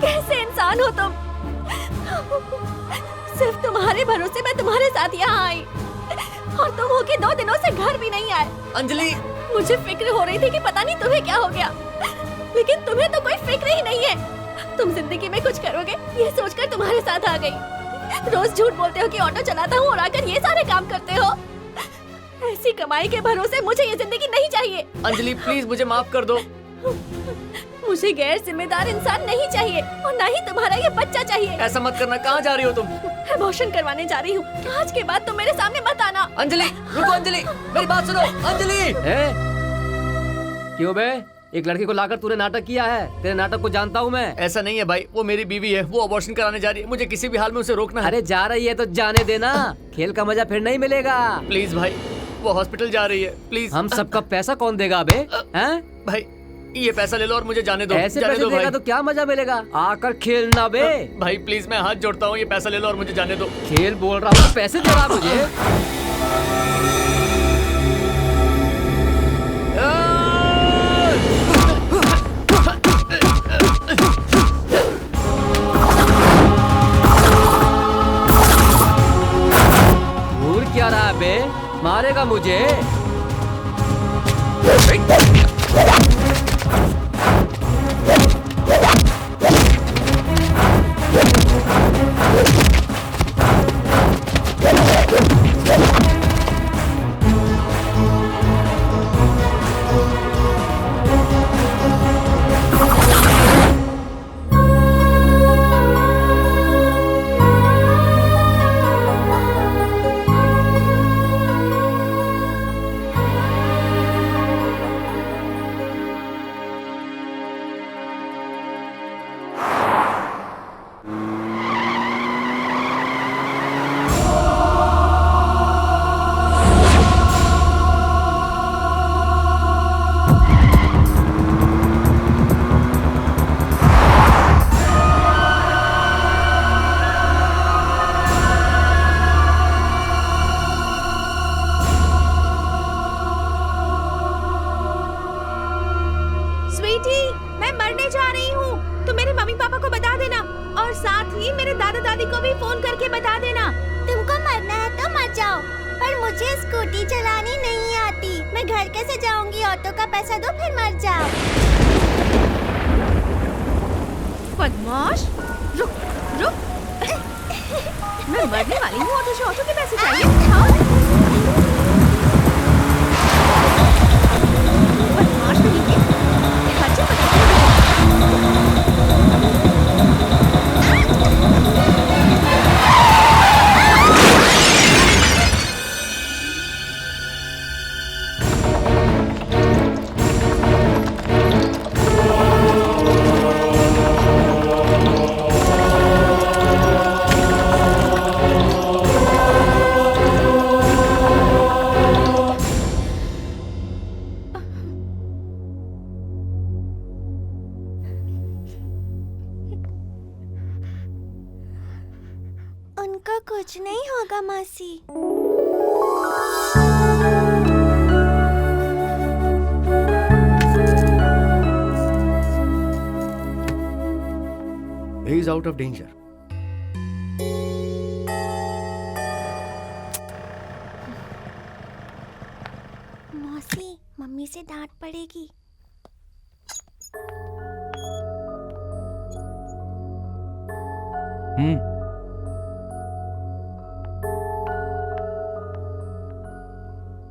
कैसे इंसान हो तुम? सिर्फ तुम्हारे भरोसे मैं तुम्हारे साथ यहाँ आई और तुम हो के 2 दिनों से घर भी नहीं आए। अंजलि, मुझे फिक्र हो रही थी कि पता नहीं तुम्हें क्या हो गया, लेकिन तुम्हें तो कोई फिक्र ही नहीं है। तुम जिंदगी में कुछ करोगे ये सोचकर तुम्हारे साथ आ गई। रोज झूठ बोलते हो कि ऑटो चलाता हूँ और आकर ये सारे काम करते हो। ऐसी कमाई के भरोसे मुझे ये जिंदगी नहीं चाहिए। अंजलि प्लीज मुझे माफ कर दो। मुझे गैर जिम्मेदार इंसान नहीं चाहिए और ना ही तुम्हारा ये बच्चा चाहिए। ऐसा मत करना। कहाँ जा रही हो तुम? अबॉर्शन करवाने जा रही हूँ। आज के बाद तुम मेरे सामने मत आना। अंजलि रुको, अंजलि मेरी बात सुनो। अंजलि क्यों बे? एक लड़की को लाकर तूने नाटक किया है। तेरे नाटक को जानता हूँ मैं। ऐसा नहीं है भाई, वो मेरी बीवी है, वो अबॉर्शन कराने जा रही है। मुझे किसी भी हाल में उसे रोकना है। अरे जा रही है तो जाने देना, खेल का मजा फिर नहीं मिलेगा। प्लीज भाई, वो हॉस्पिटल जा रही है, प्लीज। हम सबका पैसा कौन देगा बे? हैं? भाई ये पैसा ले लो और मुझे जाने दो। ऐसे जाने पैसे दो देगा भाई। तो क्या मजा मिलेगा? आकर खेलना बे। भाई प्लीज मैं हाथ जोड़ता हूँ, ये पैसा ले लो और मुझे जाने दो। खेल बोल रहा हूँ, पैसे दे रहा मुझे। घूर क्या रहा है बे? मारेगा मुझे? स्वीटी, मैं मरने जा रही हूँ। तुम मेरे मम्मी पापा को बता देना और साथ ही मेरे दादा दादी को भी फोन करके बता देना। तुमको मरना है तो मर जाओ, पर मुझे स्कूटी चलानी नहीं आती। मैं घर कैसे जाऊंगी? ऑटो का पैसा दो फिर मर जाओ। बदमाश, रुक रुक। मैं मरने वाली हूँ, ऑटो के पैसे चाहिए। बदमाश नहीं है। खर्चे बताते हैं। उनको कुछ नहीं होगा मासी। He is out of danger. मौसी, मम्मी से डांट पड़ेगी।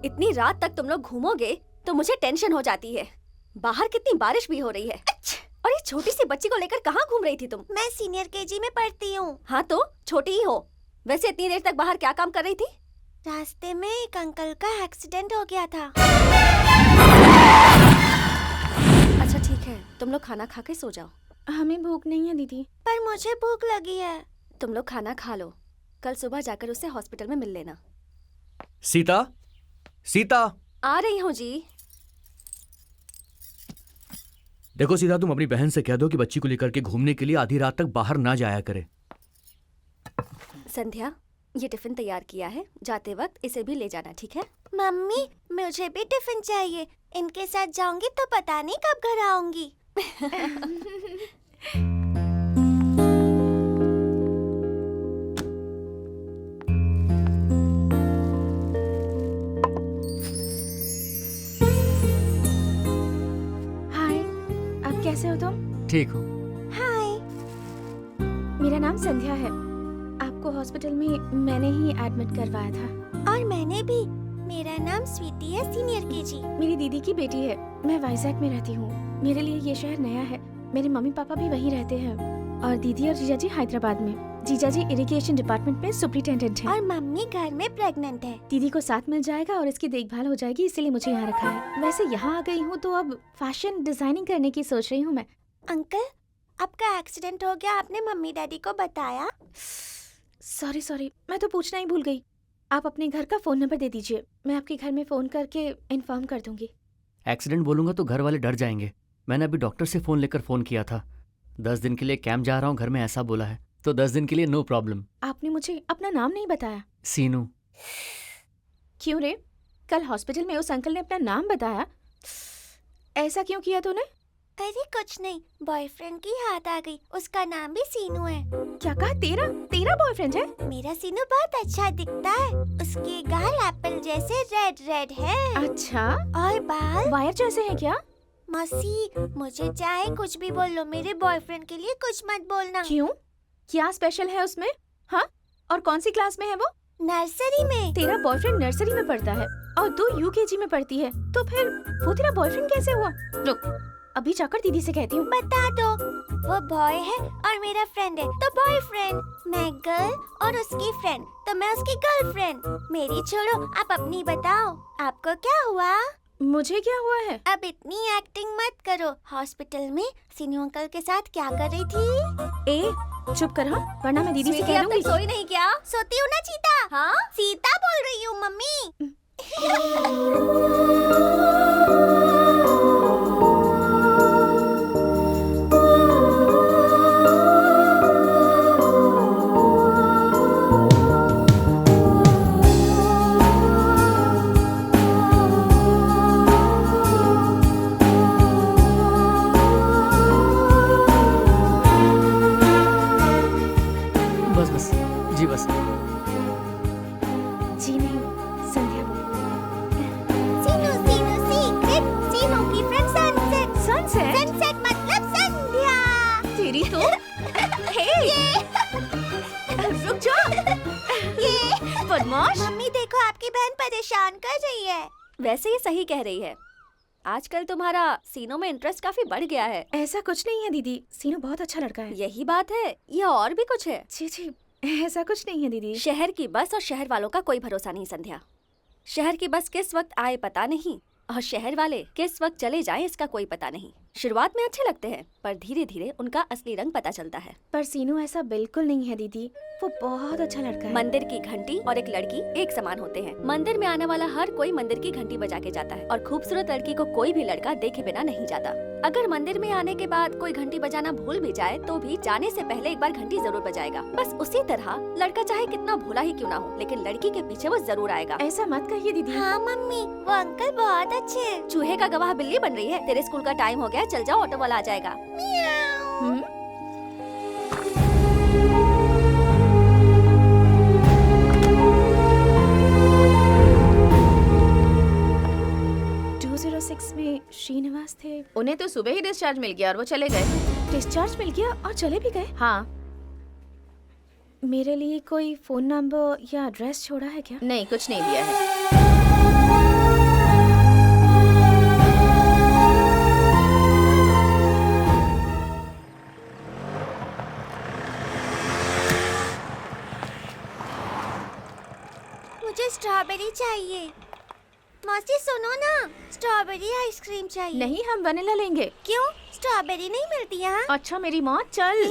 इतनी रात तक तुम लोग घूमोगे तो मुझे टेंशन हो जाती है। बाहर कितनी बारिश भी हो रही है। और ये छोटी सी बच्ची को लेकर कहाँ घूम रही थी तुम? मैं सीनियर केजी में पढ़ती हूँ। हाँ तो छोटी ही हो। वैसे इतनी देर तक बाहर क्या काम कर रही थी? रास्ते में एक अंकल का एक्सीडेंट हो गया था। अच्छा ठीक है, तुम लोग खाना खा के सो जाओ। हमें भूख नहीं है दीदी। पर मुझे भूख लगी है। तुम लोग खाना खा लो, कल सुबह जाकर उसे हॉस्पिटल में मिल लेना। सीता, सीता। आ रही हूँ जी। देखो सीता, तुम अपनी बहन से कह दो कि बच्ची को लेकर के घूमने के लिए आधी रात तक बाहर ना जाया करे। संध्या, ये टिफिन तैयार किया है, जाते वक्त इसे भी ले जाना, ठीक है? मम्मी, मुझे भी टिफिन चाहिए। इनके साथ जाऊंगी तो पता नहीं कब घर आऊंगी। ठीक हूँ। हाय। मेरा नाम संध्या है। आपको हॉस्पिटल में मैंने ही एडमिट करवाया था। और मैंने भी। मेरा नाम स्वीटी है, सीनियर केजी। मेरी दीदी की बेटी है। मैं वाइजैक में रहती हूँ। मेरे लिए ये शहर नया है। मेरे मम्मी पापा भी वहीं रहते हैं और दीदी और जीजा जी हैदराबाद में। जीजा जी इरिगेशन डिपार्टमेंट में सुपरिटेंडेंट है और मम्मी घर में प्रेग्नेंट है। दीदी को साथ मिल जाएगा और इसकी देखभाल हो जाएगी, इसीलिए मुझे यहाँ रखा है। वैसे यहाँ आ गई हूँ तो अब फैशन डिजाइनिंग करने की सोच रही हूँ मैं। अंकल, आपका एक्सीडेंट हो गया, आपने मम्मी डैडी को बताया? सॉरी, मैं तो पूछना ही भूल गई। आप अपने घर का फोन नंबर दे दीजिए, मैं आपके घर में फोन करके इन्फॉर्म कर दूंगी। एक्सीडेंट बोलूंगा तो घर वाले डर जाएंगे। मैंने अभी डॉक्टर से फोन लेकर फोन किया था। 10 दिन के लिए कैंप जा रहा हूँ घर में, ऐसा बोला है। तो 10 दिन के लिए नो प्रॉब्लम। आपने मुझे अपना नाम नहीं बताया। सीनू। क्यों रे? कल हॉस्पिटल में उस अंकल ने अपना नाम बताया, ऐसा क्यों किया तूने? अरे कुछ नहीं, बॉयफ्रेंड की याद आ गई। उसका नाम भी सीनू है। क्या कहा? तेरा बॉयफ्रेंड है? मेरा सीनू बहुत अच्छा दिखता है। उसके गाल एप्पल जैसे रेड है। अच्छा, और बाल वायर जैसे हैं क्या? मौसी, मुझे चाहे कुछ भी बोल लो, मेरे बॉयफ्रेंड के लिए कुछ मत बोलना। क्यों? क्या स्पेशल है उसमें? हाँ, और कौन सी क्लास में है वो? नर्सरी में। तेरा बॉयफ्रेंड नर्सरी में पढ़ता है और तू यूकेजी में पढ़ती है, तो फिर वो तेरा बॉयफ्रेंड कैसे हुआ? रुक, अभी जाकर दीदी से कहती हूँ। बता दो। वो बॉय है और मेरा फ्रेंड है, तो बॉयफ्रेंड। मैं गर्ल और उसकी फ्रेंड, तो मैं उसकी गर्लफ्रेंड। मेरी छोड़ो, आप अपनी बताओ, आपको क्या हुआ? मुझे क्या हुआ है? अब इतनी एक्टिंग मत करो। हॉस्पिटल में सीनू अंकल के साथ क्या कर रही थी? ए, चुप कर हाँ, वरना मैं दीदी से स्वीटी, कह अब तक दूंगी। सोई नहीं क्या? सोती हूँ ना चीता। हाँ? सीता बोल रही हूँ मम्मी। बस जी बस। जी नहीं, संध्या बोल। सीनू सीनू सीक्रेट, सीनू की फ्रेंड सनसेट। सनसेट? सनसेट मतलब संध्या। तेरी तो हे, रुक जा। ये बदमाश। मम्मी देखो, आपकी बहन परेशान कर रही है। वैसे ये सही कह रही है। आजकल तुम्हारा सीनों में इंटरेस्ट काफी बढ़ गया है। ऐसा कुछ नहीं है दीदी, सीनू बहुत अच्छा लड़का है। यही बात है या और भी कुछ है? जी, ऐसा कुछ नहीं है दीदी। शहर की बस और शहर वालों का कोई भरोसा नहीं संध्या। शहर की बस किस वक्त आए पता नहीं, और शहर वाले किस वक्त चले जाएं इसका कोई पता नहीं। शुरुआत में अच्छे लगते हैं, पर धीरे धीरे उनका असली रंग पता चलता है। पर सीनू ऐसा बिल्कुल नहीं है दीदी, वो बहुत अच्छा लड़का है। मंदिर की घंटी और एक लड़की एक समान होते हैं। मंदिर में आने वाला हर कोई मंदिर की घंटी बजा के जाता है, और खूबसूरत लड़की को कोई भी लड़का देखे बिना नहीं जाता। अगर मंदिर में आने के बाद कोई घंटी बजाना भूल भी जाए तो भी जाने से पहले एक बार घंटी जरूर बजाएगा। बस उसी तरह लड़का चाहे कितना भोला ही क्यों ना हो, लेकिन लड़की के पीछे वो जरूर आएगा। ऐसा मत कहिए दीदी। हाँ मम्मी, वो अंकल बहुत अच्छे हैं। चूहे का गवाह बिल्ली बन रही है। तेरे स्कूल का टाइम हो गया, चल जाओ, ऑटो वाला आ जाएगा। हम्म? में श्रीनिवास थे। उन्हें तो सुबह ही डिस्चार्ज मिल गया और वो चले गए। डिस्चार्ज मिल गया और चले भी गए? हाँ। मेरे लिए कोई फोन नंबर या एड्रेस छोड़ा है क्या? नहीं, कुछ नहीं दिया है। मुझे स्ट्रॉबेरी चाहिए। मौसी सुनो ना, स्ट्रॉबेरी आइसक्रीम चाहिए। नहीं, हम वनीला लेंगे। क्यों? स्ट्रॉबेरी नहीं मिलती यहाँ? अच्छा मेरी माँ, चल।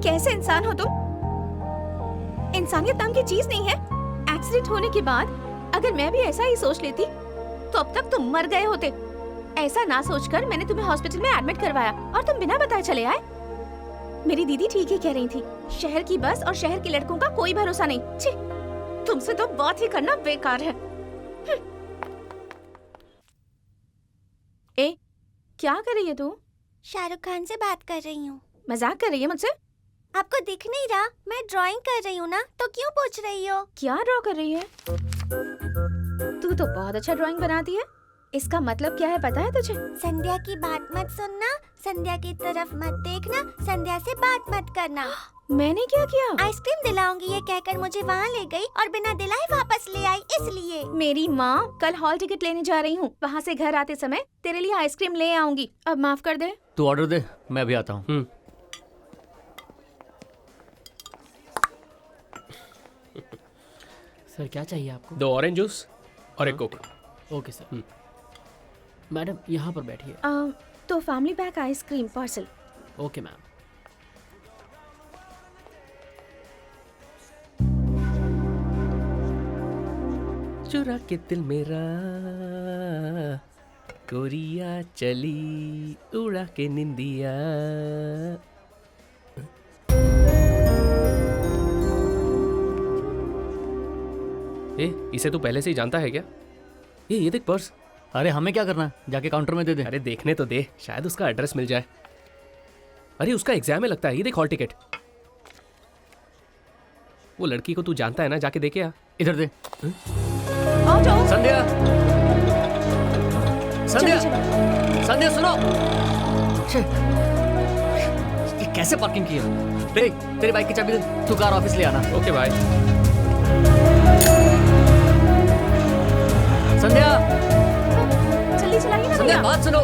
कैसे इंसान हो तुम? इंसानियत नाम की चीज नहीं है। एक्सीडेंट होने के बाद अगर मैं भी ऐसा ही सोच लेती तो अब तक तुम मर गए होते। ऐसा ना सोचकर मैंने तुम्हें हॉस्पिटल में एडमिट करवाया और तुम बिना बताए चले आए। मेरी दीदी ठीक ही कह रही थी, शहर की बस और शहर के लड़कों का कोई भरोसा नहीं। छी, तुमसे तो बात ही करना बेकार है। ए, क्या कर रही है तू? शाहरुख खान से बात कर रही हूँ। मजाक कर रही है मुझसे? आपको दिख नहीं रहा? मैं ड्राइंग कर रही हूँ ना, तो क्यों पूछ रही हो? क्या ड्रॉ कर रही है? तू तो बहुत अच्छा ड्राइंग बनाती है। इसका मतलब क्या है पता है तुझे? संध्या की बात मत सुनना, संध्या की तरफ मत देखना, संध्या से बात मत करना। मैंने क्या किया? आइसक्रीम दिलाऊंगी ये कहकर मुझे वहाँ ले गई और बिना दिलाए वापस ले आई, इसलिए। मेरी माँ, कल हॉल टिकट लेने जा रही हूँ। वहाँ से घर आते समय तेरे लिए आइसक्रीम ले आऊंगी। अब माफ कर दे। तू ऑर्डर दे, मैं अभी आता हूँ। सर क्या चाहिए आपको? 2 ऑरेंज जूस और एक कोक। Okay sir. मैडम यहाँ पर बैठिए। तो family pack ice cream parcel. Okay ma'am. चुरा के दिल मेरा गोरिया चली उड़ा के निंदिया। इसे तू पहले से ही जानता है क्या? ये देख पर्स। अरे हमें क्या करना है, जाके काउंटर में दे दे। अरे देखने तो दे, शायद उसका एड्रेस मिल जाए। अरे उसका एग्जाम है लगता है। ये देख हॉल टिकट। वो लड़की को तू जानता है ना, जाके देखे आ। इधर दे। आओ जाओ। संध्या, संध्या, चलो। संध्या सुनो। छे, ये कैसे पार्किंग की है? तेरी बाइक की चाबी दे, तू कार ऑफिस ले आना। Okay bye. संध्या, जल्दी चलाइए ना संध्या भैया। बात सुनो।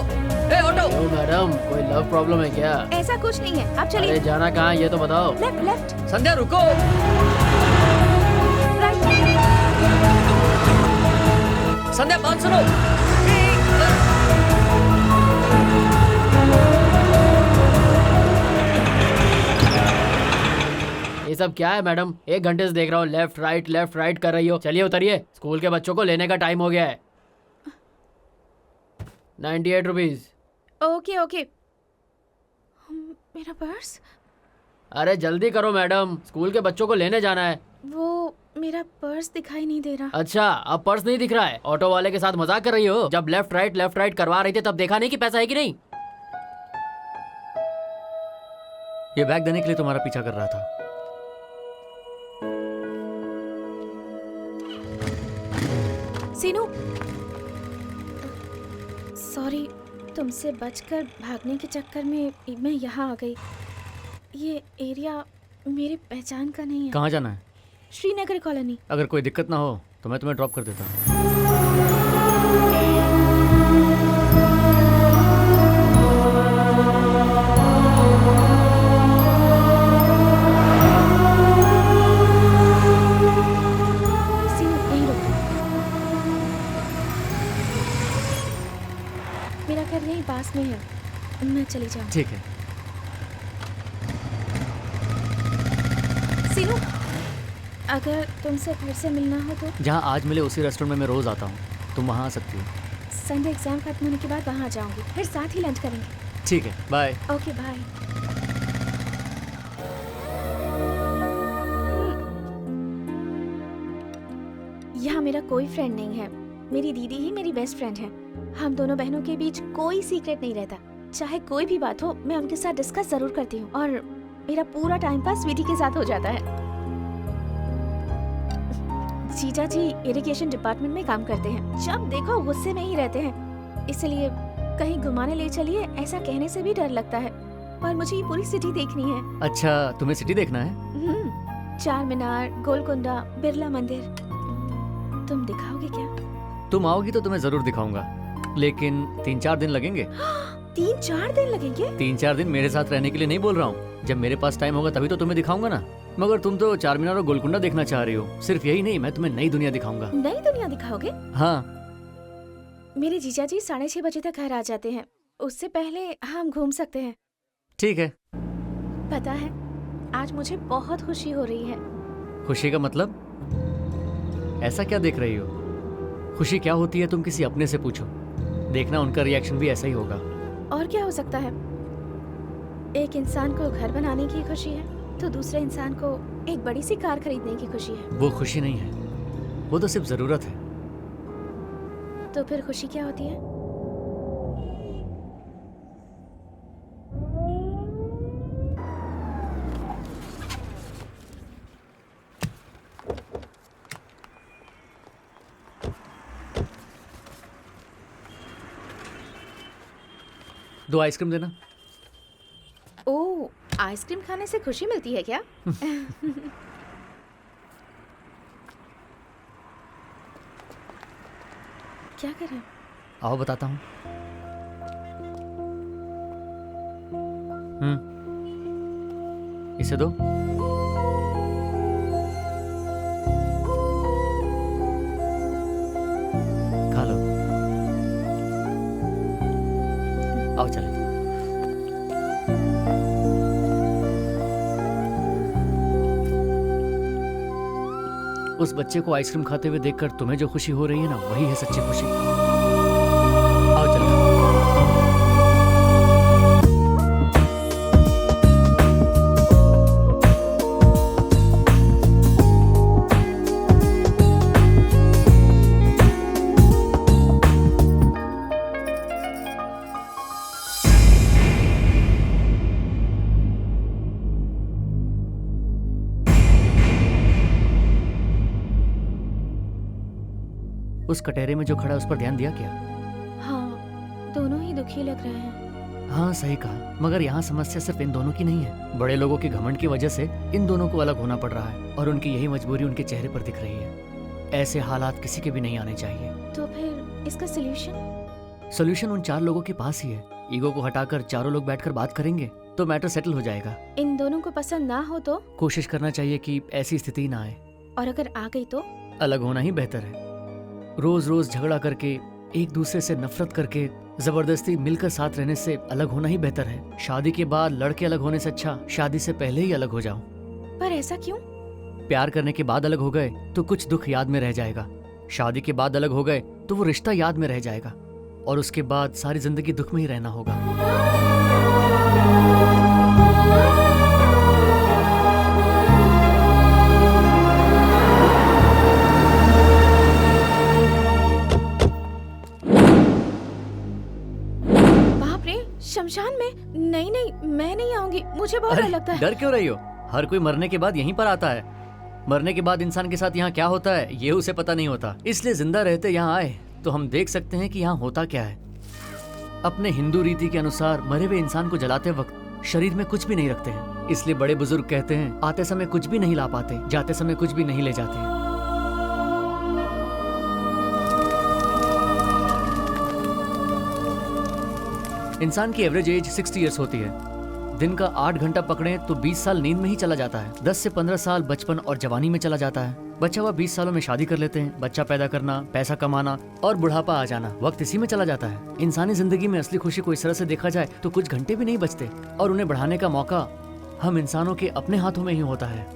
ए ऑटो। ओ मैडम, कोई लव प्रॉब्लम है क्या? ऐसा कुछ नहीं है, आप अरे चलिए। जाना कहाँ है ये तो बताओ। लेफ्ट लेफ्ट संध्या रुको। राइट। संध्या बात सुनो। ये सब क्या है मैडम? 1 घंटे से देख रहा हूँ लेफ्ट राइट कर रही हो। चलिए उतरिए, स्कूल के बच्चों को लेने का टाइम हो गया है। 98 रुपीज। Okay okay. मेरा पर्स? अरे जल्दी करो मैडम, स्कूल के बच्चों को लेने जाना है। वो मेरा पर्स दिखाई नहीं दे रहा। अच्छा, अब पर्स नहीं दिख रहा है। ऑटो वाले के साथ मजाक कर रही हो? जब लेफ्ट राइट करवा रही थी तब देखा नहीं कि पैसा है कि नहीं? ये बैग देने के लिए तुम्हारा पीछा कर रहा था। सीनू, सॉरी, तुमसे बचकर भागने के चक्कर में मैं यहाँ आ गई। ये एरिया मेरी पहचान का नहीं है। कहाँ जाना है? श्रीनगर कॉलोनी। अगर कोई दिक्कत ना हो तो मैं तुम्हें ड्रॉप कर देता हूँ। सीनू, यहीं रुको। मेरा घर यहीं पास में है, मैं चली जाऊँ। ठीक है। सीनू, अगर तुमसे घर से मिलना हो तो जहाँ आज मिले उसी रेस्टोरेंट में मैं रोज आता हूँ, तुम वहाँ आ सकती हो। संडे एग्जाम खत्म होने के बाद वहाँ जाऊंगी, फिर साथ ही लंच करेंगे। ठीक है, बाय। Okay bye. यहाँ मेरा कोई फ्रेंड नहीं है, मेरी दीदी ही मेरी बेस्ट फ्रेंड है। हम दोनों बहनों के बीच कोई सीक्रेट नहीं रहता। चाहे कोई भी बात हो, मैं उनके साथ डिस्कस जरूर करती हूँ और मेरा पूरा टाइम पास स्वीटी के साथ हो जाता है। जीजा जी इरिगेशन डिपार्टमेंट में काम करते हैं, जब देखो गुस्से में ही रहते हैं। इसलिए कहीं घुमाने ले चलिए ऐसा कहने से भी डर लगता है, पर मुझे ये पूरी सिटी देखनी है। अच्छा, तुम्हें सिटी देखना है? चार मीनार, गोलकुंडा, बिरला मंदिर। तुम दिखाओगे क्या? तुम आओगी तो तुम्हें जरूर दिखाऊंगा, लेकिन 3-4 दिन लगेंगे। 3-4 दिन लगेंगे? 3-4 दिन मेरे साथ रहने के लिए नहीं बोल रहा हूँ। जब मेरे पास टाइम होगा तभी तो तुम्हें दिखाऊंगा ना। मगर तुम तो चार मीनार और गोलकुंडा देखना चाह रही हो। सिर्फ यही नहीं, मैं तुम्हें नई दुनिया दिखाऊंगा। नई दुनिया दिखाओगे? हाँ। मेरे जीजा जी 6:30 बजे तक घर आ जाते हैं, उससे पहले हम घूम सकते हैं। ठीक है। पता है, आज मुझे बहुत खुशी हो रही है। खुशी का मतलब? ऐसा क्या देख रही हो? खुशी क्या होती है तुम किसी अपने से पूछो, देखना उनका रिएक्शन भी ऐसा ही होगा। और क्या हो सकता है? एक इंसान को घर बनाने की खुशी है तो दूसरे इंसान को एक बड़ी सी कार खरीदने की खुशी है। वो खुशी नहीं है, वो तो सिर्फ जरूरत है। तो फिर खुशी क्या होती है? 2 आइसक्रीम देना। ओ, आइसक्रीम खाने से खुशी मिलती है क्या? क्या करें? आओ बताता हूँ। इसे दो। खा लो। आओ चले। उस बच्चे को आइसक्रीम खाते हुए देखकर तुम्हें जो खुशी हो रही है ना, वही है सच्ची खुशी। आओ चलो। उस कटहरे में जो खड़ा है उस पर ध्यान दिया क्या? हाँ, दोनों ही दुखी लग रहे हैं। हाँ सही कहा, मगर यहाँ समस्या सिर्फ इन दोनों की नहीं है। बड़े लोगों के घमंड की वजह से इन दोनों को अलग होना पड़ रहा है और उनकी यही मजबूरी उनके चेहरे पर दिख रही है। ऐसे हालात किसी के भी नहीं आने चाहिए। तो फिर इसका सोल्यूशन उन 4 लोगों के पास ही है। ईगो को हटाकर चारों लोग बैठकर बात करेंगे तो मैटर सेटल हो जाएगा। इन दोनों को पसंद ना हो तो? कोशिश करना चाहिए कि ऐसी स्थिति ना आए। और अगर आ गई तो? अलग होना ही बेहतर है। रोज रोज झगड़ा करके, एक दूसरे से नफरत करके, जबरदस्ती मिलकर साथ रहने से अलग होना ही बेहतर है। शादी के बाद लड़के अलग होने से अच्छा शादी से पहले ही अलग हो जाओ। पर ऐसा क्यों? प्यार करने के बाद अलग हो गए तो कुछ दुख याद में रह जाएगा। शादी के बाद अलग हो गए तो वो रिश्ता याद में रह जाएगा और उसके बाद सारी जिंदगी दुख में ही रहना होगा। शमशान में? नहीं नहीं, मैं नहीं आऊंगी, मुझे बहुत डर लगता है। डर क्यों रही हो? हर कोई मरने के बाद यहीं पर आता है। मरने के बाद इंसान के साथ यहाँ क्या होता है ये उसे पता नहीं होता, इसलिए जिंदा रहते यहाँ आए तो हम देख सकते हैं कि यहाँ होता क्या है। अपने हिंदू रीति के अनुसार मरे हुए इंसान को जलाते वक्त शरीर में कुछ भी नहीं रखते हैं, इसलिए बड़े बुजुर्ग कहते हैं आते समय कुछ भी नहीं ला पाते, जाते समय कुछ भी नहीं ले जाते। इंसान की एवरेज एज 60 इयर्स होती है। दिन का 8 घंटा पकड़े तो 20 साल नींद में ही चला जाता है। 10 से 15 साल बचपन और जवानी में चला जाता है। बचा हुआ 20 सालों में शादी कर लेते हैं, बच्चा पैदा करना, पैसा कमाना और बुढ़ापा आ जाना, वक्त इसी में चला जाता है। इंसानी जिंदगी में असली खुशी को इस तरह से देखा जाए तो कुछ घंटे भी नहीं बचते और उन्हें बढ़ाने का मौका हम इंसानों के अपने हाथों में ही होता है।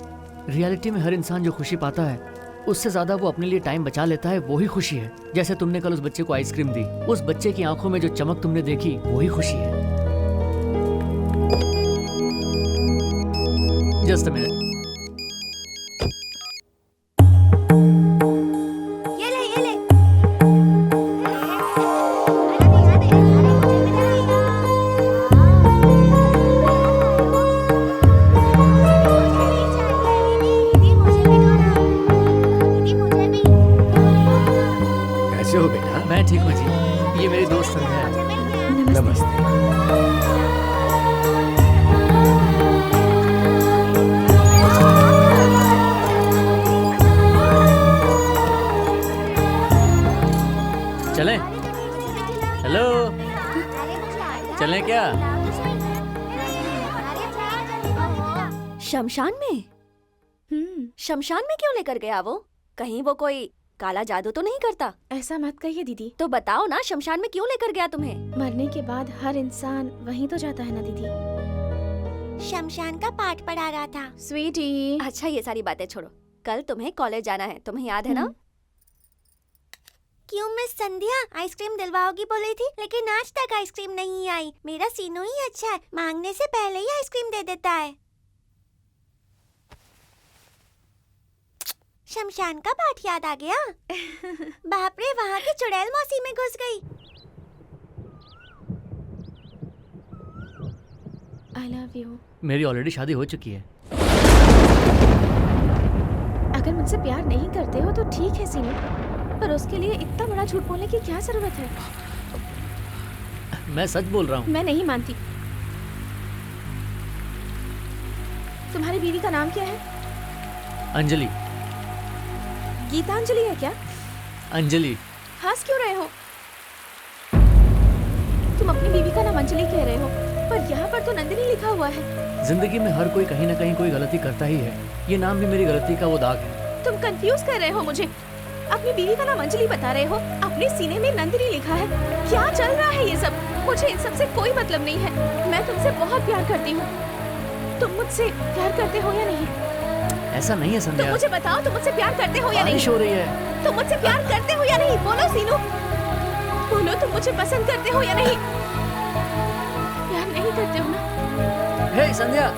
रियलिटी में हर इंसान जो खुशी पाता है उससे ज्यादा वो अपने लिए टाइम बचा लेता है, वही खुशी है। जैसे तुमने कल उस बच्चे को आइसक्रीम दी, उस बच्चे की आंखों में जो चमक तुमने देखी वही खुशी है। Just a minute. ये ले। कैसे हो बेटा? मैं ठीक हूँ जी, ये मेरी दोस्त संध्या है। नमस्ते। चलें? हेलो, चलें क्या? शमशान में? शमशान में क्यों लेकर गया वो? कहीं वो कोई काला जादू तो नहीं करता? ऐसा मत कहिए दीदी। तो बताओ ना, शमशान में क्यों लेकर गया तुम्हें? मरने के बाद हर इंसान वहीं तो जाता है ना दीदी। शमशान का पाठ पढ़ा रहा था। स्वीटी। अच्छा ये सारी बातें छोड़ो, कल तुम्हें कॉलेज जाना है, तुम्हें याद है ना? क्यों मिस संध्या, आइसक्रीम दिलवाओगी बोली थी, लेकिन आज तक आइसक्रीम नहीं आई। मेरा सीनू ही अच्छा है, मांगने से पहले ही आइसक्रीम दे देता है। शमशान का पाठ याद आ गया। बाप रे, वहाँ की चुड़ैल मौसी में घुस गई। आई लव यू। मेरी ऑलरेडी शादी हो चुकी है। अगर मुझसे प्यार नहीं करते हो तो ठीक है सीनू, पर उसके लिए इतना बड़ा झूठ बोलने की क्या जरूरत है? मैं सच बोल रहा हूँ। मैं नहीं मानती। तुम्हारी बीवी का नाम क्या है? अंजलि। गीतांजलि है क्या? अंजलि। हंस क्यों रहे हो? तुम अपनी बीवी का नाम अंजलि कह रहे हो, पर यहाँ पर तो नंदिनी लिखा हुआ है। जिंदगी में हर कोई कहीं ना कहीं कोई गलती करता ही है। ये नाम भी मेरी गलती का वो दाग है। तुम कंफ्यूज कर रहे हो मुझे। अपनी बीवी का नाम अंजलि बता रहे हो, अपने सीने में नंदिनी लिखा है। क्या चल रहा है ये सब? मुझे इन सब से कोई मतलब नहीं है। मैं तुमसे बहुत प्यार करती हूँ। तुम मुझसे प्यार करते हो या नहीं? ऐसा नहीं है तुम संध्या। मुझे बताओ, तुम मुझसे प्यार करते हो या नहीं? बारिश हो रही है। तुम मुझसे प्यार करते हो या नहीं? बोलो सीनू, बोलो तुम मुझे पसंद करते हो या नहीं? प्यार नहीं करते हो ना? हे संध्या।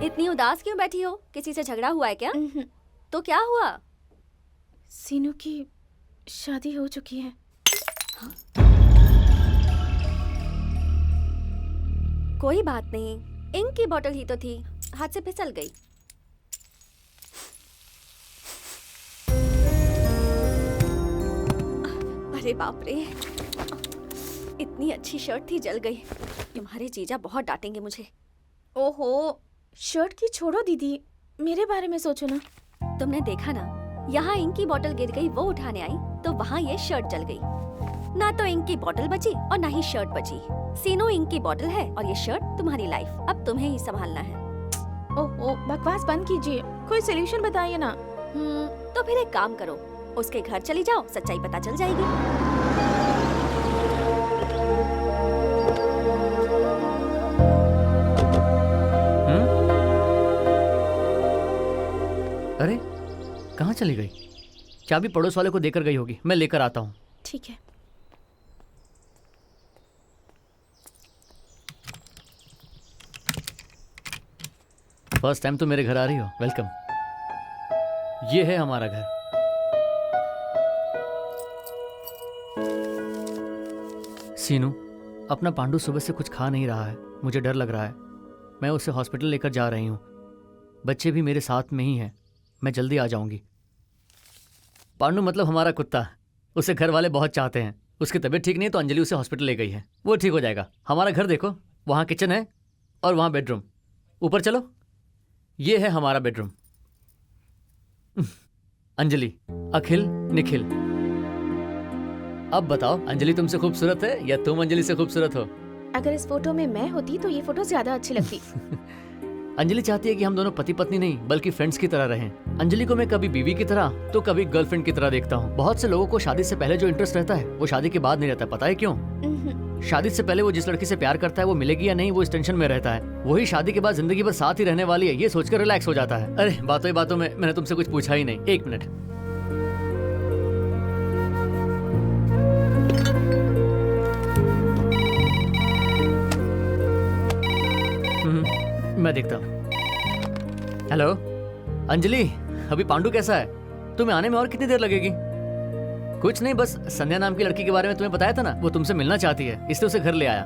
इतनी उदास क्यों बैठी हो? किसी से झगड़ा हुआ है क्या? उम्हूं। तो क्या हुआ? सीनू की शादी हो चुकी है। कोई बात नहीं, इंक की बोतल ही तो थी, हाथ से फिसल गई। अरे बाप रे, इतनी अच्छी शर्ट थी, जल गई। तुम्हारे जीजा बहुत डांटेंगे मुझे। ओहो, शर्ट की छोड़ो दीदी, मेरे बारे में सोचो ना। तुमने देखा ना, यहाँ इंक की बोतल गिर गई, वो उठाने आई तो वहाँ ये शर्ट जल गई। ना तो इंक की बोतल बची और ना ही शर्ट बची। सीनो इंक की बोतल है और ये शर्ट तुम्हारी लाइफ, अब तुम्हें ही संभालना है। ओहो, बकवास बंद कीजिए, कोई सोल्यूशन बताइए ना। तो फिर एक काम करो, उसके घर चली जाओ, सच्चाई पता चल जाएगी। अरे कहाँ चली गई? चाबी पड़ोस वाले को देकर गई होगी, मैं लेकर आता हूँ। ठीक है। फर्स्ट टाइम तो मेरे घर आ रही हो, वेलकम। ये है हमारा घर। सीनू, अपना पांडु सुबह से कुछ खा नहीं रहा है, मुझे डर लग रहा है। मैं उसे हॉस्पिटल लेकर जा रही हूँ। बच्चे भी मेरे साथ में ही हैं, मैं जल्दी आ जाऊंगी। पांडु मतलब हमारा कुत्ता, उसे घर वाले बहुत चाहते हैं। उसकी तबीयत ठीक नहीं है तो अंजलि उसे हॉस्पिटल ले गई है, वो ठीक हो जाएगा। हमारा घर देखो, वहाँ किचन है और वहाँ बेडरूम। ऊपर चलो, ये है हमारा बेडरूम। अंजलि, अखिल, निखिल। अब बताओ, अंजलि तुमसे खूबसूरत है या तुम अंजलि से खूबसूरत हो? अगर इस फोटो में मैं होती तो ये फोटो ज्यादा अच्छी लगती। अंजलि चाहती है कि हम दोनों पति पत्नी नहीं बल्कि फ्रेंड्स की तरह रहें। अंजलि को मैं कभी बीवी की तरह तो कभी गर्लफ्रेंड की तरह देखता हूँ। बहुत से लोगों को शादी से पहले जो इंटरेस्ट रहता है वो शादी के बाद नहीं रहता, पता है क्यों? शादी से पहले वो जिस लड़की से प्यार करता है वो मिलेगी या नहीं, वो इस टेंशन में रहता है। वही शादी के बाद जिंदगी भर साथ ही रहने वाली है, ये सोचकर रिलैक्स हो जाता है। अरे बातों ही बातों में मैंने तुमसे कुछ पूछा ही नहीं। एक मिनट। मैं देखता हूँ। हेलो अंजलि, अभी पांडु कैसा है? तुम्हें आने में और कितनी देर लगेगी? कुछ नहीं, बस संध्या नाम की लड़की के बारे में तुम्हें बताया था ना, वो तुमसे मिलना चाहती है, इसलिए उसे घर ले आया।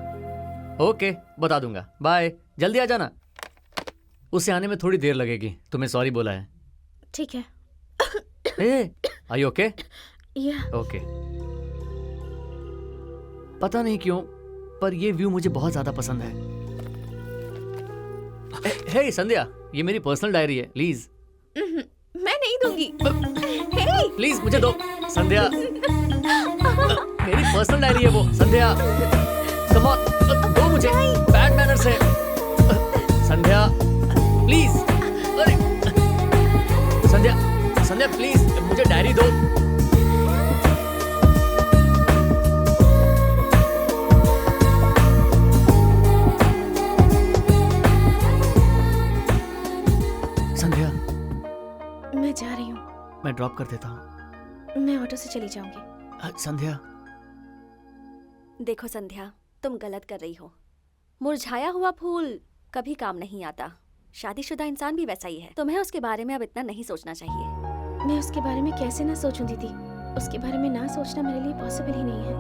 ओके, बता दूंगा, बाय, जल्दी आ जाना। उसे आने में थोड़ी देर लगेगी, तुम्हें सॉरी बोला है। ठीक है। Are you okay? या ओके। पता नहीं क्यों पर ये व्यू मुझे बहुत ज्यादा पसंद है। हे संध्या, ये मेरी पर्सनल डायरी है, प्लीज। मैं नहीं दूंगी। हे, प्लीज मुझे दो संध्या। मेरी पर्सनल डायरी है वो, संध्या। कम ऑन, दो मुझे, बैड मैनर्स है। संध्या प्लीज। अरे संध्या, संध्या प्लीज मुझे डायरी दो। संध्या, मैं जा रही हूँ। मैं ड्रॉप कर देता हूँ। मैं ऑटो से चली जाऊंगी। संध्या। देखो संध्या, तुम गलत कर रही हो। मुरझाया हुआ फूल कभी काम नहीं आता। शादीशुदा इंसान भी वैसा ही है। तुम्हें उसके बारे में अब इतना नहीं सोचना चाहिए। मैं उसके बारे में कैसे ना सोचूं दीदी? उसके बारे में ना सोचना मेरे लिए पॉसिबल ही नहीं है।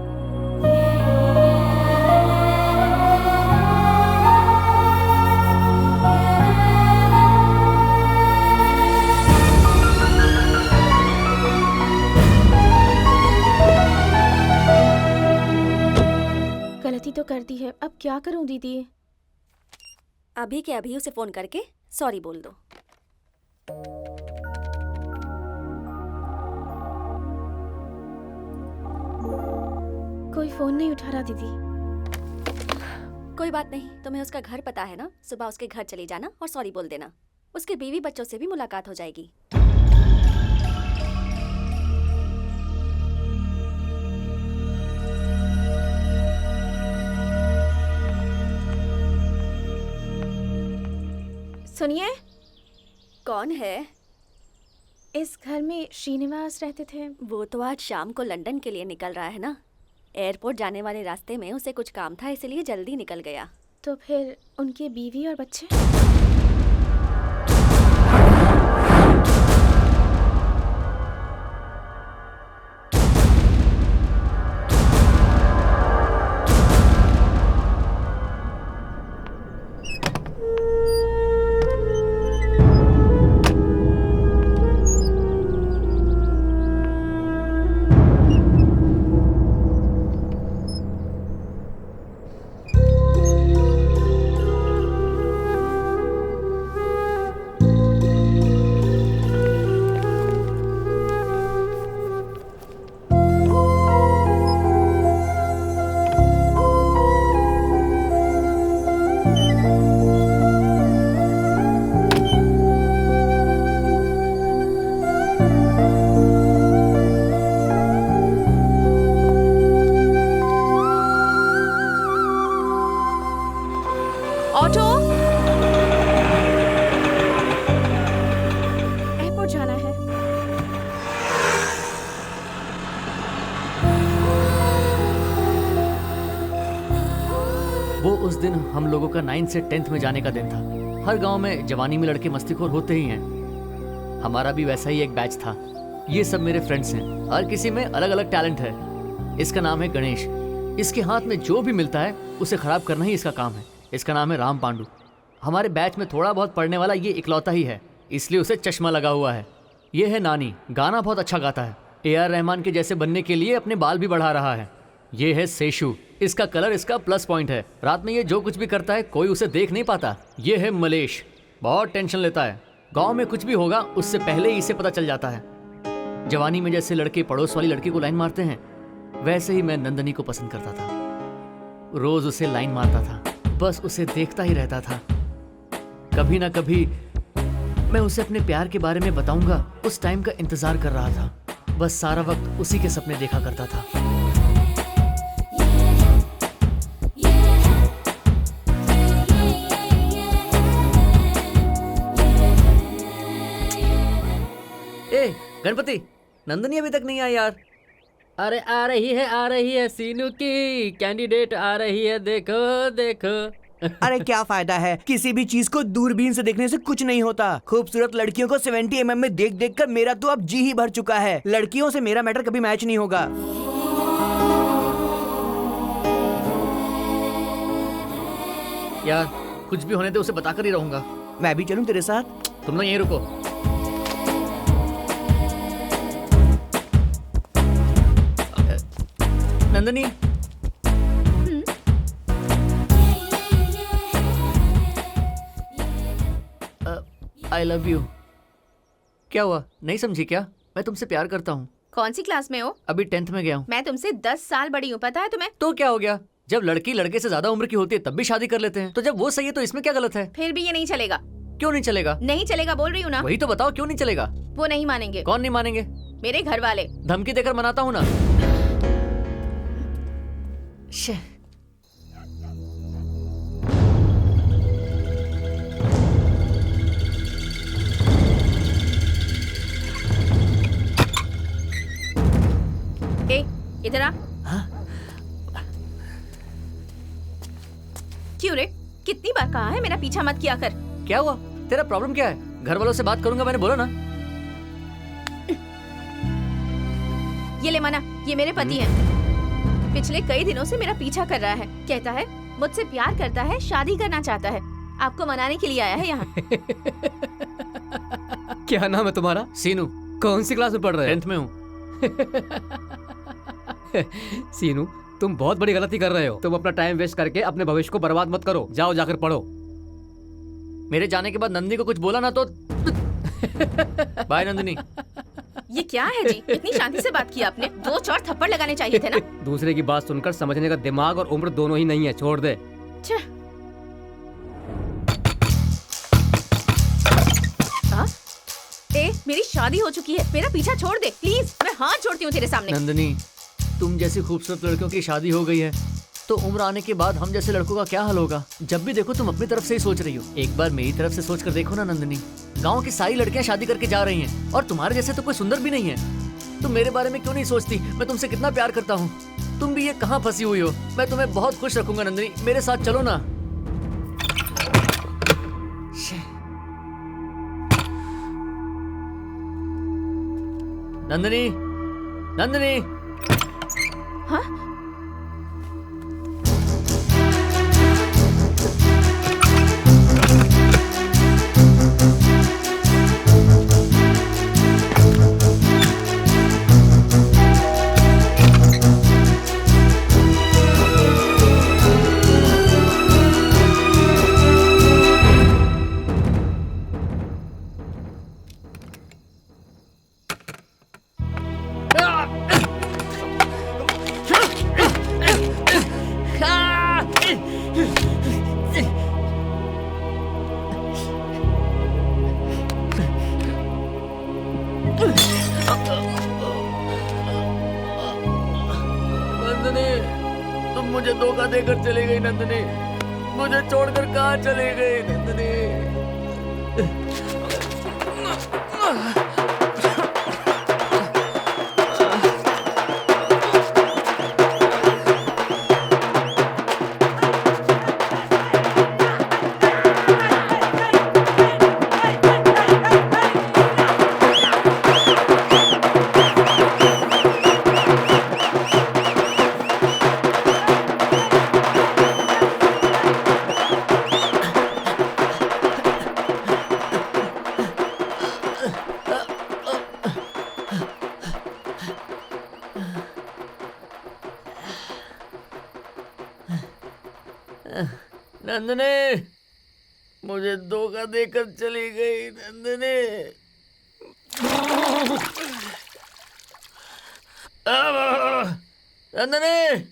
कर दी है, अब क्या करूं दीदी? अभी के अभी उसे फोन करके सॉरी बोल दो। कोई फोन नहीं उठा रहा दीदी। कोई बात नहीं, तुम्हें उसका घर पता है ना, सुबह उसके घर चली जाना और सॉरी बोल देना। उसके बीवी बच्चों से भी मुलाकात हो जाएगी। सुनिए, कौन है? इस घर में श्रीनिवास रहते थे। वो तो आज शाम को लंदन के लिए निकल रहा है ना। एयरपोर्ट जाने वाले रास्ते में उसे कुछ काम था, इसलिए जल्दी निकल गया। तो फिर उनकी बीवी और बच्चे? ऑटो, एयरपोर्ट जाना है। वो उस दिन हम लोगों का 9 से 10th में जाने का दिन था। हर गांव में जवानी में लड़के मस्तीखोर होते ही हैं। हमारा भी वैसा ही एक बैच था। ये सब मेरे फ्रेंड्स हैं, हर किसी में अलग अलग टैलेंट है। इसका नाम है गणेश। इसके हाथ में जो भी मिलता है उसे खराब करना ही इसका काम है। इसका नाम है राम पांडू। हमारे बैच में थोड़ा बहुत पढ़ने वाला ये इकलौता ही है, इसलिए उसे चश्मा लगा हुआ है। ये है नानी, गाना बहुत अच्छा गाता है। AR रहमान के जैसे बनने के लिए अपने बाल भी बढ़ा रहा है। ये है सेशु, इसका कलर इसका प्लस पॉइंट है। रात में ये जो कुछ भी करता है कोई उसे देख नहीं पाता। ये है मलेश, बहुत टेंशन लेता है। गांव में कुछ भी होगा उससे पहले ही इसे पता चल जाता है। जवानी में जैसे लड़के पड़ोस वाली लड़की को लाइन मारते हैं, वैसे ही मैं नंदनी को पसंद करता था। रोज उसे लाइन मारता था, बस उसे देखता ही रहता था। कभी ना कभी मैं उसे अपने प्यार के बारे में बताऊंगा, उस टाइम का इंतजार कर रहा था। बस सारा वक्त उसी के सपने देखा करता था। ए गणपति, नंदनी अभी तक नहीं आई यार। अरे आ रही है सीनू की कैंडिडेट आ रही है, देखो देखो। अरे क्या फायदा है, किसी भी चीज को दूरबीन से देखने से कुछ नहीं होता। खूबसूरत लड़कियों को 70 mm में देख देख कर मेरा तो अब जी ही भर चुका है। लड़कियों से मेरा मैटर कभी मैच नहीं होगा। यार कुछ भी होने दे, उसे बताकर ही रहूंगा। मैं भी चलूं तेरे साथ? तुम लोग यहीं रुको। नंदनी, आई लव यू। क्या हुआ, नहीं समझी क्या? मैं तुमसे प्यार करता हूँ। कौन सी क्लास में हो? अभी 10th में गया हूँ। मैं तुमसे 10 साल बड़ी हूँ, पता है तुम्हें? तो क्या हो गया, जब लड़की लड़के से ज्यादा उम्र की होती है तब भी शादी कर लेते हैं। तो जब वो सही है तो इसमें क्या गलत है? फिर भी ये नहीं चलेगा। क्यों नहीं चलेगा? नहीं चलेगा बोल रही हूँ ना। वही तो बताओ, क्यों नहीं चलेगा? वो नहीं मानेंगे। कौन नहीं मानेंगे? मेरे घर वाले। धमकी देकर मनाता हूँ ना। शे। ए, इधर आ। क्यों रे, कितनी बार कहा है मेरा पीछा मत किया कर। क्या हुआ, तेरा प्रॉब्लम क्या है? घर वालों से बात करूंगा मैंने बोला ना। ये ले मना, ये मेरे पति हैं। पिछले कई दिनों से मेरा पीछा कर रहा है। कहता है मुझसे प्यार करता है, शादी करना चाहता है। आपको मनाने के लिए आया है यहाँ। क्या नाम है तुम्हारा? सीनू। कौन सी क्लास में पढ़ रहे 10th में हूँ। हो? सीनू, तुम बहुत बड़ी गलती कर रहे हो। तुम अपना टाइम वेस्ट करके अपने भविष्य को बर्बाद मत करो। जाओ जाकर पढ़ो। मेरे जाने के बाद नंदिनी को कुछ बोला ना तो बाय नंदिनी। ये क्या है जी? इतनी शांति से बात की आपने। 2-4 थप्पड़ लगाने चाहिए थे ना। दूसरे की बात सुनकर समझने का दिमाग और उम्र दोनों ही नहीं है। छोड़ दे। छे। हाँ? ए, मेरी शादी हो चुकी है। मेरा पीछा छोड़ दे प्लीज। मैं हाथ जोड़ती हूँ तेरे सामने। नंदिनी, तुम जैसी खूबसूरत लड़कियों की शादी हो गई है तो उम्र आने के बाद हम जैसे लड़कों का क्या हाल होगा? जब भी देखो तुम अपनी तरफ से ही सोच रही हो। एक बार मेरी तरफ से सोच कर देखो ना नंदिनी। गांव की सारी लड़कियां शादी करके जा रही हैं और तुम्हारे जैसे तो कोई सुंदर भी नहीं है। तुम मेरे बारे में क्यों नहीं सोचती? मैं तुमसे कितना प्यार करता हूँ। तुम भी ये कहाँ फंसी हुई हो? मैं तुम्हें बहुत खुश रखूंगा नंदिनी। मेरे साथ चलो ना। नंदिनी, नंदिनी। हाँ? नंदिनी, तुम मुझे धोखा देकर चली गई नंदिनी। मुझे छोड़कर कहाँ चली गई नंदिनी? नंदिनी, मुझे धोखा देकर चली गई नंदिनी। नंदिनी,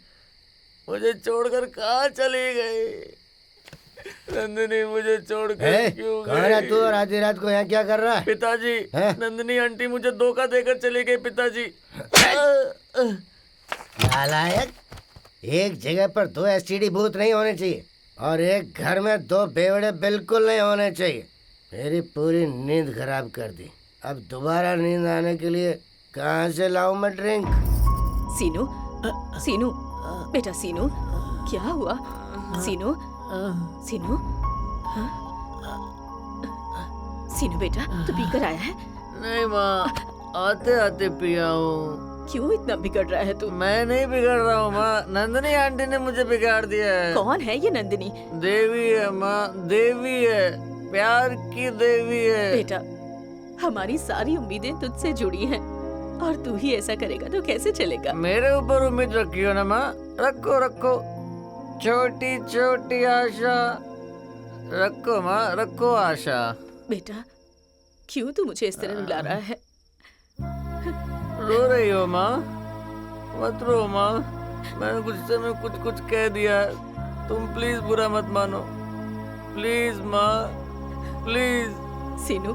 मुझे छोड़कर कहाँ चली गई? नंदिनी, मुझे छोड़कर क्यों गई? कौन है तू और आधी रात को यहाँ क्या कर रहा है? पिताजी, नंदिनी आंटी मुझे धोखा देकर चली गई पिताजी। नालायक, एक जगह पर 2 एसटीडी बूथ नहीं होने चाहिए और एक घर में 2 बेवड़े बिल्कुल नहीं होने चाहिए। मेरी पूरी नींद खराब कर दी। अब दोबारा नींद आने के लिए कहाँ से लाऊं मैं ड्रिंक? सीनू, सीनू, बेटा सीनू, क्या हुआ? सीनू, सीनू, हाँ? सीनू बेटा, तू पीकर आया है? नहीं माँ, आते आते पिया हूँ। क्यों इतना बिगड़ रहा है तू? मैं नहीं बिगड़ रहा हूँ माँ, नंदिनी आंटी ने मुझे बिगाड़ दिया है। कौन है ये नंदिनी? देवी है माँ, देवी है, प्यार की देवी है। बेटा, हमारी सारी उम्मीदें तुझसे जुड़ी हैं और तू ही ऐसा करेगा तो कैसे चलेगा? मेरे ऊपर उम्मीद रखियो ना माँ, रखो रखो, छोटी छोटी आशा रखो माँ, रखो आशा। बेटा, क्यों तू मुझे इस तरह रुला रहा है? रो रही हो माँ? मत रो माँ, मैंने गुस्से में कुछ कह दिया, तुम प्लीज बुरा मत मानो, प्लीज माँ, प्लीज। सीनू,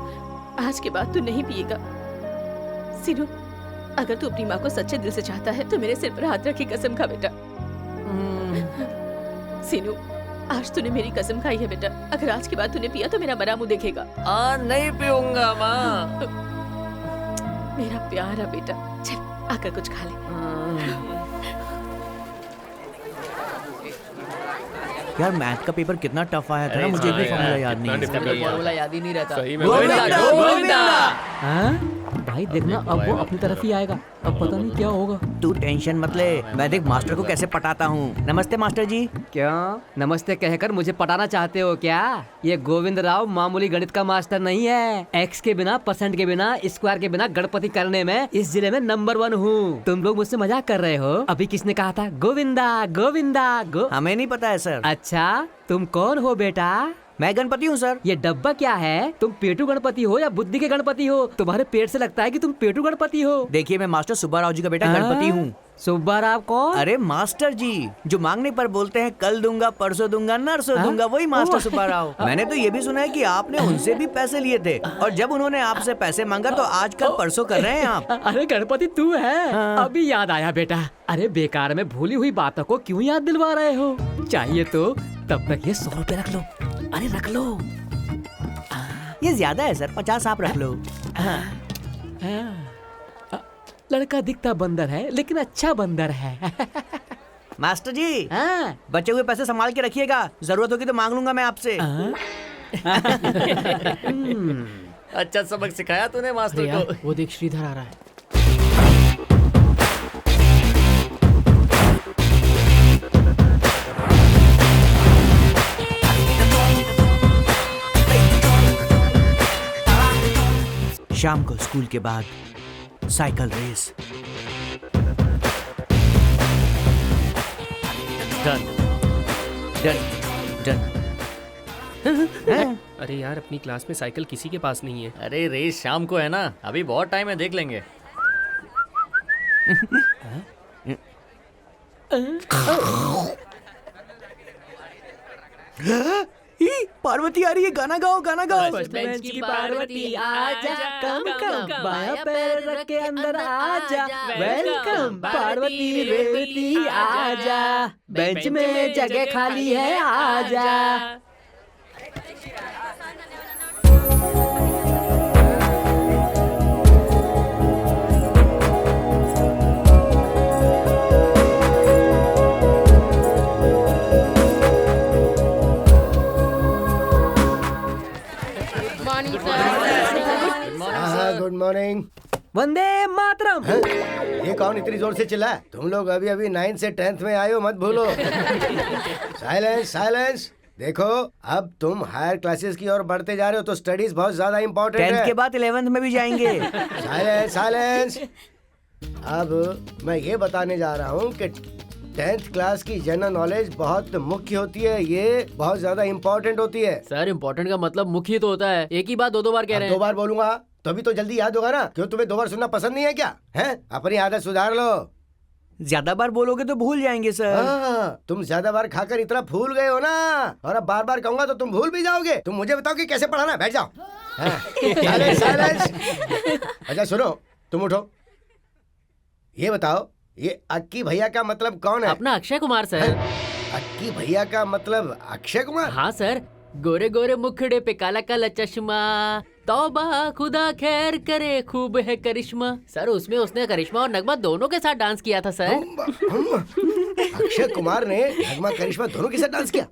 आज के बाद तू नहीं पिएगा। सीनू, अगर तू अपनी माँ को सच्चे दिल से चाहता है तो मेरे सिर पर हाथ रख के कसम खा बेटा। सीनू, आज तूने मेरी कसम खाई है बेटा, अगर आज के बाद तूने पिया तो मेरा बड़ा मुंह देखेगा। नहीं पीऊंगा माँ। मेरा प्यारा बेटा, चल आकर कुछ खा ले। यार मैथ का पेपर कितना टफ आया था ना, मुझे भी फॉर्मूला याद नहीं है। फॉर्मूला याद ही नहीं रहता। सही में गोविंदा, गोविंदा। हाँ? भाई देखना अब वो अपनी तरफ ही आएगा, अब पता नहीं क्या होगा। तू टेंशन मत ले, मैं देख मास्टर को कैसे पटाता हूँ। नमस्ते मास्टर जी। क्या नमस्ते कहकर मुझे पटाना चाहते हो क्या? ये गोविंद राव मामूली गणित का मास्टर नहीं है। एक्स के बिना, परसेंट के बिना, स्क्वायर के बिना गणपति करने में इस जिले में नंबर 1 हूँ। तुम लोग मुझसे मजाक कर रहे हो? अभी किसने कहा था गोविंदा गोविंदा हमें नहीं पता है सर। अच्छा तुम कौन हो बेटा? मैं गणपति हूँ सर। ये डब्बा क्या है? तुम पेटू गणपति हो या बुद्धि के गणपति हो? तुम्हारे पेट से लगता है कि तुम पेटू गणपति हो। देखिए मैं मास्टर सुब्बाराव जी का बेटा गणपति हूँ। सुब्बाराव कौन? अरे मास्टर जी जो मांगने पर बोलते हैं कल दूंगा, परसों दूंगा, नरसों दूंगा, वही मास्टर सुब्बाराव। मैंने तो ये भी सुना है कि आपने उनसे भी पैसे लिए थे और जब उन्होंने आपसे पैसे मांगा तो आजकल परसों कर रहे हैं आप। अरे गणपति तू है? अभी याद आया बेटा। अरे बेकार में भूली हुई बातों को क्यों याद दिलवा रहे हो? चाहिए तो तब तक ये 100 रुपए रख लो। अरे रख लो। ये ज्यादा है सर, 50 आप रख लो। लड़का दिखता बंदर है लेकिन अच्छा बंदर है। मास्टर जी बचे हुए पैसे संभाल के रखिएगा, जरूरत होगी तो मांग लूंगा मैं आपसे। अच्छा सबक सिखाया तूने मास्टर को। वो देख श्रीधर आ रहा है। शाम को स्कूल के बाद cycle race. Done done done. अरे यार अपनी क्लास में साइकिल किसी के पास नहीं है। अरे रेस शाम को है ना, अभी बहुत टाइम है, देख लेंगे। पार्वती आ रही है, गाना गाओ गाना गाओ। बेंच की पार्वती आजा, कम कम बाया पैर रख के अंदर आजा। वेलकम पार्वती रेवती आजा, बेंच में जगह खाली है आजा। Good morning. वंदे मातरम। ये कौन इतनी जोर से चिल्ला? तुम लोग अभी अभी 9th से 10th में आए हो, मत भूलो। Silence silence. देखो अब तुम हायर क्लासेस की ओर बढ़ते जा रहे हो तो स्टडीज बहुत ज्यादा इम्पोर्टेंट है। 10th के बाद 11th में भी जाएंगे। Silence silence. अब मैं ये बताने जा रहा हूँ कि 10th क्लास की जनरल नॉलेज बहुत मुख्य होती है, ये बहुत ज्यादा इम्पोर्टेंट होती है। सर इम्पोर्टेंट का मतलब मुख्य तो होता है, एक ही बात दो बार कह रहे हैं। 2 बार बोलूंगा तभी तो जल्दी याद होगा ना। क्यों तुम्हें 2 बार सुनना पसंद नहीं है क्या? हैं? अपनी आदत सुधार लो। ज्यादा बार बोलोगे तो भूल जाएंगे सर। तुम ज्यादा बार खाकर इतना भूल गए हो ना, और अब बार बार कहूंगा तो तुम भूल भी जाओगे। तुम मुझे बताओ कि कैसे पढ़ाना है। बैठ जाओ। Silence silence. अच्छा सुनो, तुम उठो। ये बताओ ये अक्की भैया का मतलब कौन है? अपना अक्षय कुमार सर। अक्की भैया का मतलब अक्षय कुमार? हाँ सर, गोरे गोरे मुखड़े पे काला काला चश्मा, तौबा खुदा खैर करे खूब है करिश्मा। सर उसमें उसने करिश्मा और नगमा दोनों के साथ डांस किया था सर। अक्षय कुमार ने नगमा करिश्मा दोनों के साथ डांस किया?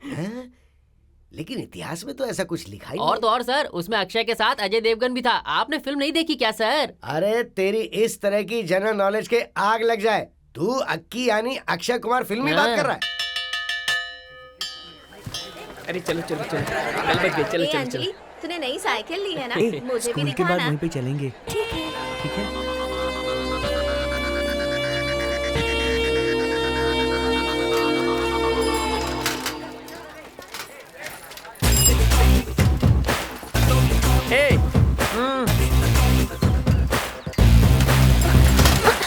लेकिन इतिहास में तो ऐसा कुछ लिखा ही और तो और सर उसमें अक्षय के साथ अजय देवगन भी था। आपने फिल्म नहीं देखी क्या सर? अरे तेरी इस तरह की जनरल नॉलेज के आग लग जाए। तू अक्की यानी अक्षय कुमार फिल्म में बात कर रहा है? अरे चलो चलो चलो, कल बच गए। चलो चलो चलो। तूने नई साइकिल ली है ना, ए, मुझे भी स्कूल के बाद दिखाना। वहीं पे चलेंगे। ठीक है।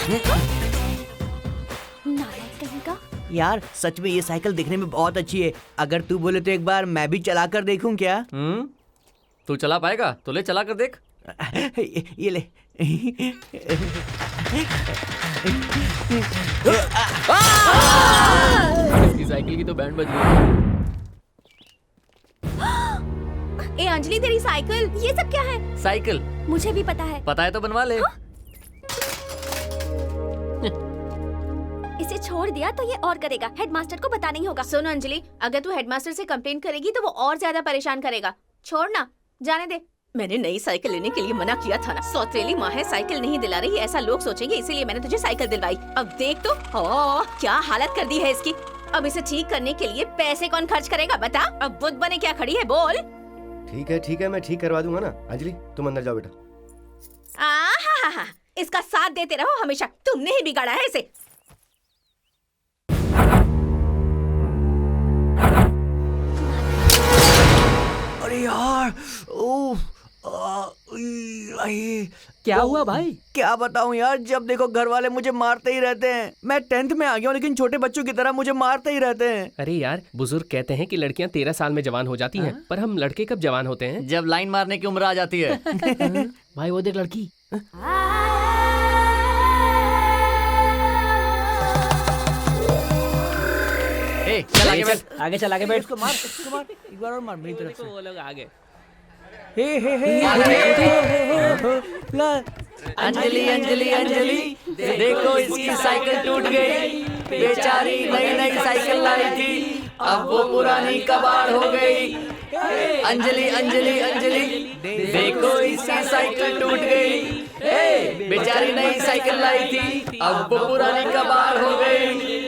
ठीक है। नालायक कहीं का। यार सच में ये साइकिल दिखने में बहुत अच्छी है। अगर तू बोले तो एक बार मैं भी चला कर देखूं क्या? तू चला पाएगा तो ले चला कर देख। ये ले। इसकी साइकिल की तो बैंड बज गई। ए अंजलि तेरी साइकिल, ये सब क्या है? साइकिल मुझे भी पता है। पता है तो बनवा ले। इसे छोड़ दिया तो ये और करेगा। हेडमास्टर को बताना ही होगा। सुन अंजलि, अगर तू हेडमास्टर से कंप्लेन करेगी तो वो और ज्यादा परेशान करेगा। छोड़ ना, जाने दे। मैंने नई साइकिल लेने के लिए मना किया था ना। सौतेली माँ है, साइकिल नहीं दिला रही, ऐसा लोग सोचेंगे, इसीलिए मैंने तुझे साइकिल दिलवाई। अब देख तो, क्या हालत कर दी है इसकी। अब इसे ठीक करने के लिए पैसे कौन खर्च करेगा बता। अब बुद्ध बने क्या खड़ी है, बोल। ठीक है, मैं ठीक करवा दूंगा ना। अंजलि तुम अंदर जाओ बेटा। आहा, इसका साथ देते रहो हमेशा, तुमने ही बिगाड़ा है इसे। अरे यार, ओह, क्या हुआ भाई? क्या बताऊं यार, जब देखो घर वाले मुझे मारते ही रहते हैं। मैं 10th में आ गया हूँ लेकिन छोटे बच्चों की तरह मुझे मारते ही रहते हैं। अरे यार, बुजुर्ग कहते हैं कि लड़कियां 13 साल में जवान हो जाती हैं, पर हम लड़के कब जवान होते हैं? जब लाइन मारने की उम्र आ जाती है। भाई वो देख लड़की। ए, चल आगे बैठ। आगे चल, आगे बैठ। इसको मार, एक बार और मार मेरी तरफ से। वो लोग आगे। हे अंजलि अंजलि अंजलि, देखो इसकी साइकिल टूट गई। बेचारी नई नई साइकिल लाई थी, अब वो पुरानी कबाड़ हो गई। अंजलि अंजलि अंजलि, देखो इसकी साइकिल टूट गई। बेचारी नई साइकिल लाई थी, अब वो पुरानी कबाड़ हो गई।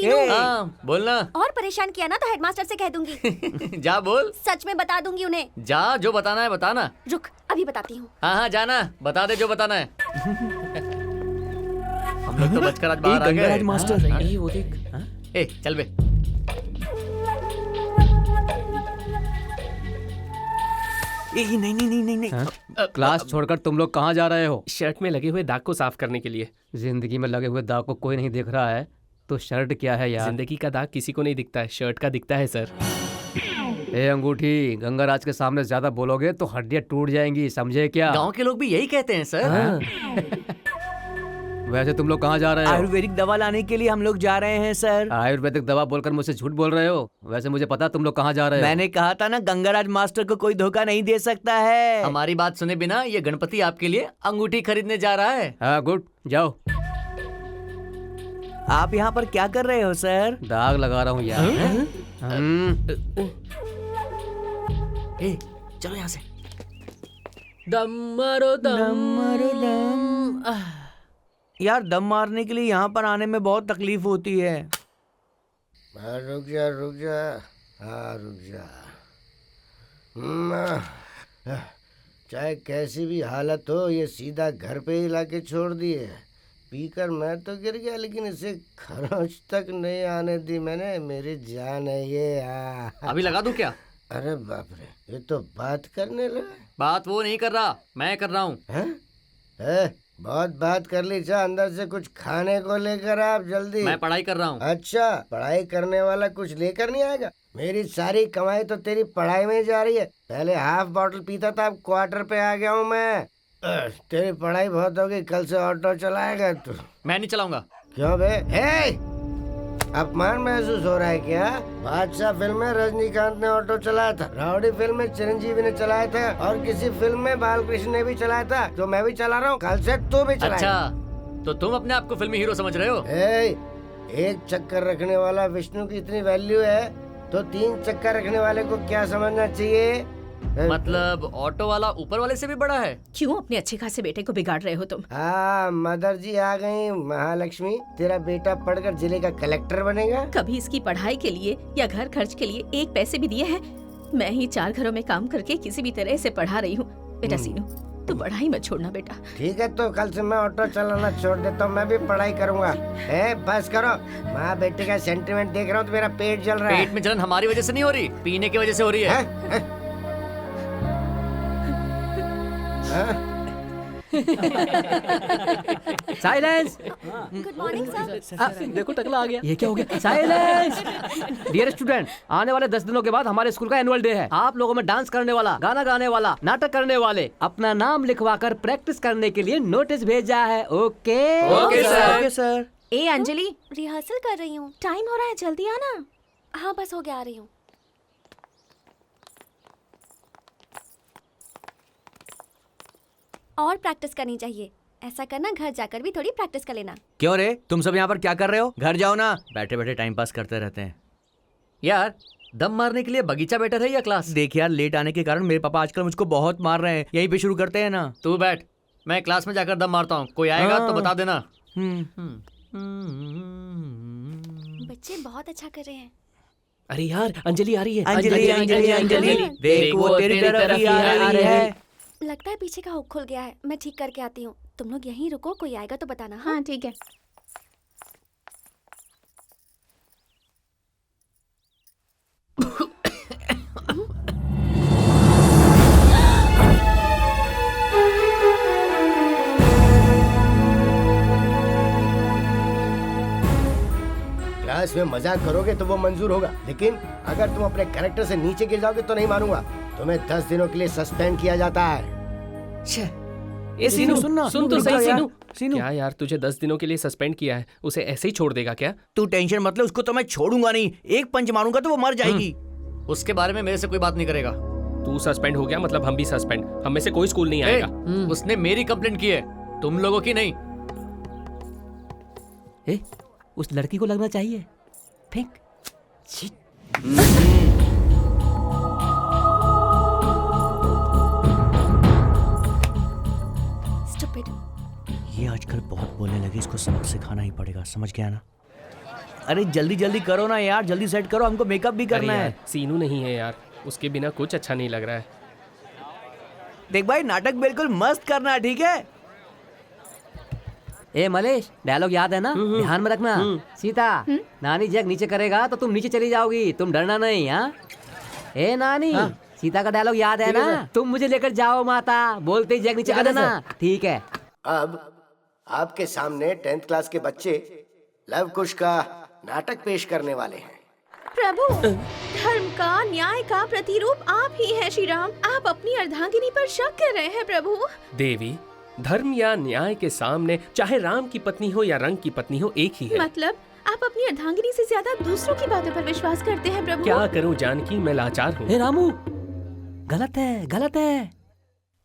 हाँ बोलना। और परेशान किया ना तो हेडमास्टर से कह दूंगी। जा बोल। सच में बता दूंगी उन्हें। जा, जो बताना है बताना। रुक, अभी बताती हूँ। हाँ जाना, बता दे जो बताना है। हम लोग तो बचकर आज बाहर आ गए। मास्टर, वो देख। ए चल बे। नहीं। क्लास छोड़कर तुम लोग कहाँ जा रहे हो? शर्ट में लगे हुए दाग को साफ करने के लिए। जिंदगी में लगे हुए दाग को कोई नहीं देख रहा है तो शर्ट क्या है यार? जिंदगी का दाग किसी को नहीं दिखता है, शर्ट का दिखता है सर। ए अंगूठी, गंगाराज के सामने ज्यादा बोलोगे तो हड्डियां टूट जाएंगी, समझे क्या? गांव के लोग भी यही कहते हैं सर। वैसे तुम लोग कहाँ जा रहे हो? आयुर्वेदिक दवा लाने के लिए हम लोग जा रहे हैं सर। आयुर्वेदिक दवा बोलकर मुझसे झूठ बोल रहे हो। वैसे मुझे पता तुम लोग कहाँ जा रहे हो। मैंने कहा था ना, गंगाराज मास्टर को कोई धोखा नहीं दे सकता है। हमारी बात सुने बिना ये गणपति आपके लिए अंगूठी खरीदने जा रहा है। हाँ गुड, जाओ। आप यहाँ पर क्या कर रहे हो सर? दाग लगा रहा हूँ यार। ए, चलो यहाँ से। दम मारो यार, दम मारने के लिए यहाँ पर आने में बहुत तकलीफ होती है। रुक जा। हाँ रुक जा। चाहे कैसी भी हालत हो, ये सीधा घर पे ही लाके छोड़ दिए। पीकर मैं तो गिर गया लेकिन इसे खरोंच तक नहीं आने दी मैंने। मेरी जान है ये। अभी लगा दूं क्या? अरे बाप रे, ये तो बात करने लगा। बात वो नहीं कर रहा, मैं कर रहा हूँ। बहुत बात कर ली। जा अंदर से कुछ खाने को लेकर आप जल्दी। मैं पढ़ाई कर रहा हूँ। अच्छा, पढ़ाई करने वाला कुछ लेकर नहीं आएगा? मेरी सारी कमाई तो तेरी पढ़ाई में जा रही है। पहले हाफ बॉटल पीता था, अब क्वार्टर पे आ गया हूँ मैं। तेरी पढ़ाई बहुत हो गई, कल से ऑटो चलाएगा तू। मैं नहीं चलाऊंगा। क्यों बे? अपमान महसूस हो रहा है क्या? बादशाह फिल्म में रजनीकांत ने ऑटो चलाया था, राउडी फिल्म में चिरंजीवी ने चलाया था, और किसी फिल्म में बालकृष्ण ने भी चलाया था, तो मैं भी चला रहा हूँ, कल से तू भी चलाएगा। अच्छा, तो तुम अपने आप को फिल्मी हीरो समझ रहे हो? एक चक्कर रखने वाला विष्णु की इतनी वैल्यू है तो 3 चक्कर रखने वाले को क्या समझना चाहिए? मतलब ऑटो वाला ऊपर वाले से भी बड़ा है? क्यों अपने अच्छे खासे बेटे को बिगाड़ रहे हो तुम? हाँ, मदर जी आ गई। महालक्ष्मी, तेरा बेटा पढ़कर जिले का कलेक्टर बनेगा। कभी इसकी पढ़ाई के लिए या घर खर्च के लिए एक पैसे भी दिए हैं? मैं ही 4 घरों में काम करके किसी भी तरह से पढ़ा रही हूँ। बेटा सीनू, तू पढ़ाई मत छोड़ना बेटा। ठीक है, तो कल से मैं ऑटो चलाना छोड़ देता हूँ, मैं भी पढ़ाई करूँगा। बस करो। माँ बेटे का सेंटीमेंट देख रहा हूँ तो मेरा पेट जल रहा है। पेट में जलन हमारी वजह से नहीं हो रही, पीने की वजह से हो रही है। साइलेंस। Good morning sir. देखो टकला आ गया। ये क्या हो गया? साइलेंस। डियर स्टूडेंट, आने वाले 10 दिनों के बाद हमारे स्कूल का एनुअल डे है। आप लोगों में डांस करने वाला, गाना गाने वाला, नाटक करने वाले अपना नाम लिखवा कर प्रैक्टिस करने के लिए नोटिस भेजा है। Okay okay sir. ए अंजलि, रिहर्सल कर रही हूँ। टाइम हो रहा है, जल्दी आना। हाँ बस हो गया, आ रही हूँ। और प्रैक्टिस करनी चाहिए। ऐसा करना, घर जाकर भी थोड़ी प्रैक्टिस कर लेना। क्यों रे, तुम सब यहाँ पर क्या कर रहे हो? घर जाओ ना। बैठे बैठे टाइम पास करते रहते हैं। यार दम मारने के लिए बगीचा बेटर है या क्लास? देख यार, लेट आने के कारण मेरे पापा आजकल मुझको बहुत मार रहे हैं। यहीं पे शुरू करते हैं ना। तू बैठ, मैं क्लास में जाकर दम मारता हूँ। कोई आएगा तो बता देना। बच्चे बहुत अच्छा कर रहे हैं। अरे यार, अंजलि आ रही है। अंजलि अंजलि अंजलि, देख वो तेरी तरफ ही आ रही है। लगता है पीछे का हुक खुल गया है, मैं ठीक करके आती हूँ। तुम लोग यहीं रुको, कोई आएगा तो बताना। हाँ, हाँ ठीक है। क्लास में मजाक करोगे तो वो मंजूर होगा, लेकिन अगर तुम अपने कैरेक्टर से नीचे गिर जाओगे तो नहीं मानूंगा। तुम्हें 10 दिनों के लिए सस्पेंड किया जाता है। ए सीनू, सुनना, सुन तो रुक सही जा यार, सीनू। सीनू। क्या यार, तुझे 10 दिनों के लिए सस्पेंड किया है, उसे ऐसे ही छोड़ देगा क्या? तू टेंशन मत ले, उसको तो मैं छोड़ूंगा नहीं। एक पंच मारूंगा तो वो मर जाएगी। उसके बारे में मेरे से कोई बात नहीं करेगा। तू सस्पेंड हो गया मतलब हम भी सस्पेंड। हम में से कोई स्कूल नहीं आएगा। उसने मेरी कंप्लेंट की है, तुम लोगों की नहीं। उस लड़की को लगना चाहिए। फेंक। Stupid. ये आजकल बहुत बोलने लगी, इसको सबक सिखाना ही पड़ेगा। समझ गया ना? अरे जल्दी जल्दी करो ना यार, जल्दी सेट करो, हमको मेकअप भी करना अरे है। यार, सीनू नहीं है यार, उसके बिना कुछ अच्छा नहीं लग रहा है। देख भाई, नाटक बिल्कुल मस्त करना, ठीक है? ए मलेश, डायलॉग याद है ना? ध्यान में रखना। सीता, नानी जैक नीचे करेगा तो तुम नीचे चली जाओगी, तुम डरना नहीं। हाँ ए नानी, सीता का डायलॉग याद है ना? तुम मुझे लेकर जाओ माता, बोलते ही जैक नीचे कर देना। ठीक है। अब आपके सामने 10th क्लास के बच्चे लव कुश का नाटक पेश करने वाले हैं। प्रभु, धर्म का, न्याय का प्रतिरूप आप ही हैं श्री राम। आप अपनी अर्धांगिनी पर शक कर रहे हैं प्रभु। देवी, धर्म या न्याय के सामने चाहे राम की पत्नी हो या रंग की पत्नी हो, एक ही है। मतलब आप अपनी अर्धांगिनी से ज्यादा दूसरों की बातों पर विश्वास करते हैं प्रभु। क्या करूं जानकी, मैं लाचार हूँ। ए रामू, गलत है, गलत है।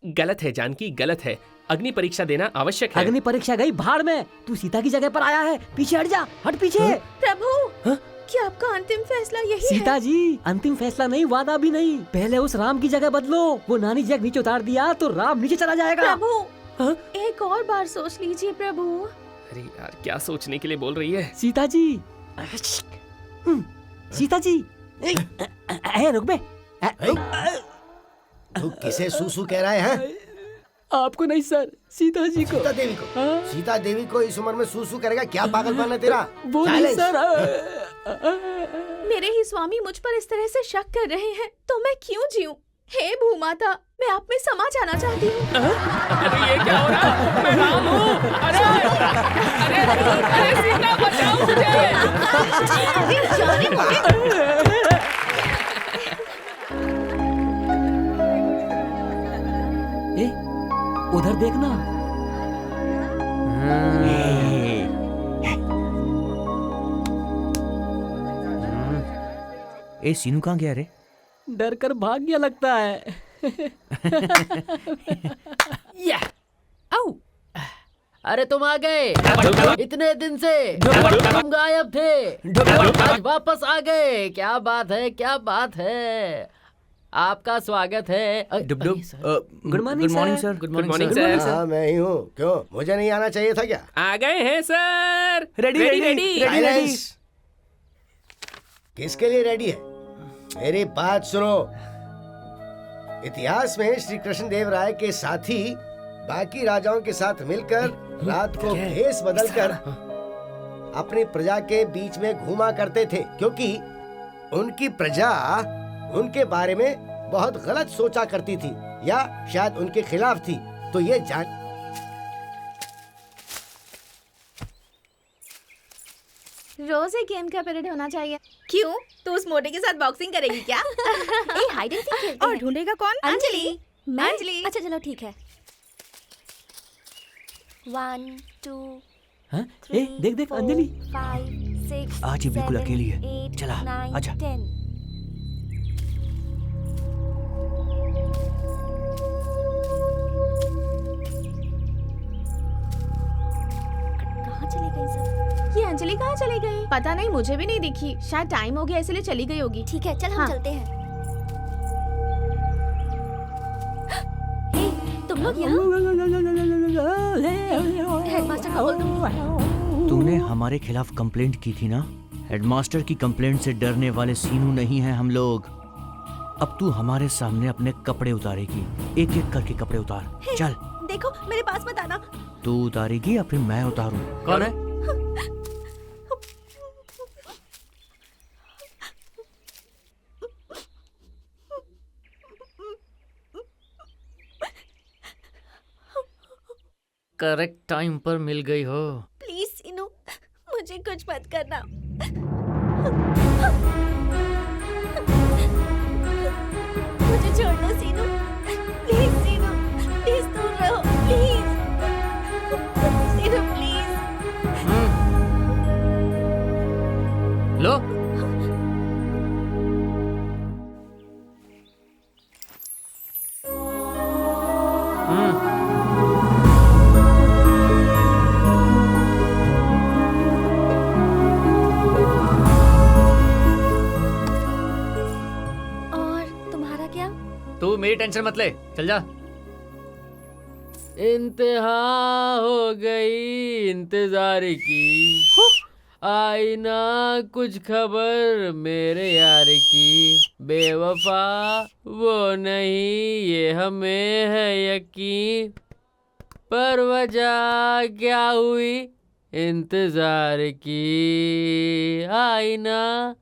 गलत है जानकी, गलत है। अग्नि परीक्षा देना आवश्यक है। अग्नि परीक्षा गई भाड़ में, तू सीता की जगह पर आया है। पीछे हट जा, हट पीछे। प्रभु, क्या आपका अंतिम फैसला यही है? सीता जी, अंतिम फैसला नहीं, वादा भी नहीं। पहले उस राम की जगह बदलो। वो नानी जैक नीचे उतार दिया तो राम नीचे चला जाएगा। प्रभु, एक और बार सोच लीजिए प्रभु। अरे यार, क्या सोचने के लिए बोल रही है? सीता जी, सीता जी, रुक बे। तू किसे सूसू कह रहा है? आपको नहीं सर, सीता जी को। सीता देवी को? सीता देवी को इस उम्र में सूसू करेगा? क्या पागलपन है तेरा? वो नहीं सर। मेरे ही स्वामी मुझ पर इस तरह से शक कर रहे हैं तो मैं क्यों जीऊं? हे भूमाता, मैं आप में समा जाना चाहती हूँ। अरे ये क्या हो रहा है? मैं राम हूँ। अरे अरे अरे सीता बचाओ ए, उधर देखना। ए सीनू कहाँ गया रे? डर कर भाग गया लगता है। अरे तुम आ गए, इतने दिन से तुम गायब थे, आज वापस आ गए। क्या बात है, क्या बात है। आपका स्वागत है। डुब डुब। Good morning sir. Good morning sir. हाँ, मैं ही हूँ। क्यों, मुझे नहीं आना चाहिए था क्या? आ गए हैं sir. Ready ready ready. Silence. किसके लिए रेडी है? मेरी बात सुनो। इतिहास में श्री कृष्ण देव राय के साथी बाकी राजाओं के साथ मिलकर रात को भेष बदलकर अपनी प्रजा के बीच में घूमा करते थे, क्योंकि उनकी प्रजा उनके बारे में बहुत गलत सोचा करती थी या शायद उनके खिलाफ थी। तो ये जान रोज एक गेम का पीरियड होना चाहिए। क्यों, तू उस मोटे के साथ बॉक्सिंग करेगी क्या? ए, हाइड एंड सीक खेलते और हैं। ढूंढेगा कौन? अंजलि। मैं? अंजलि। अच्छा चलो ठीक है। 1 2 हाँ? ए, देख देख अंजलि। 5 6 आज ही बिल्कुल 7, अकेली है। 8, चला, 9, आजा। 10। कहाँ चले गए सब? ये अंजलि कहाँ चली गई? पता नहीं, मुझे भी नहीं दिखी। शायद टाइम हो गया इसलिए चली गई होगी। ठीक है, चल हम हाँ। चलते हैं। तुम लोग यहाँ? हेडमास्टर को बोल दो। तूने हमारे खिलाफ कंप्लेंट की थी ना? हेडमास्टर की कंप्लेंट से डरने वाले सीनू नहीं हैं हम लोग। अब तू हमारे सामने अपने कपड़े उतारेगी। एक एक करके कपड़े उतार। चल। देखो मेरे पास मत आना। तू उतारेगी या फिर मैं उतारूं? कौन है? करेक्ट टाइम पर मिल गई हो। प्लीज सीनू, मुझे कुछ मत करना। मुझे छोड़ दो सीनू, प्लीज सीनू, प्लीज दूर रहो, प्लीज सीनू, प्लीज। लो। और तुम्हारा क्या? तू मेरी टेंशन मत ले, चल जा। इंतहा हो गई इंतजार की, आई ना कुछ खबर मेरे यार की। बेवफा वो नहीं ये हमें है यकीन, पर वजह क्या हुई इंतजार की। आई ना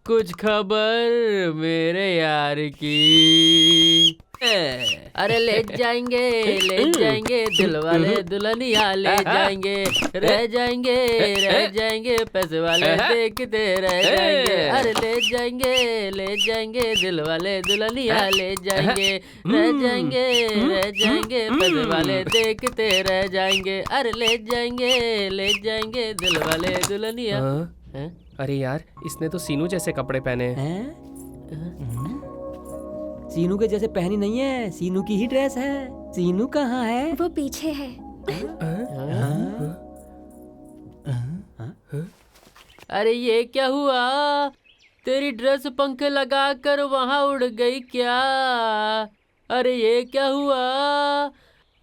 कुछ खबर मेरे यार की। अरे ले जाएंगे दिल वाले दुल्हनिया ले जाएंगे, रह जाएंगे पैसे वाले देखते रह जाएंगे। अरे ले जाएंगे दिल वाले दुल्हनिया ले जाएंगे, रह जाएंगे पैसे वाले देखते रह जाएंगे। अरे ले जाएंगे दिल वाले दुल्हनिया। अरे यार, इसने तो सीनू जैसे कपड़े पहने हैं। सीनू के जैसे पहनी नहीं है, सीनू की ही ड्रेस है। सीनू कहाँ है? वो पीछे है। अरे ये क्या हुआ? तेरी ड्रेस पंखे लगा कर वहाँ उड़ गई क्या? अरे ये क्या हुआ?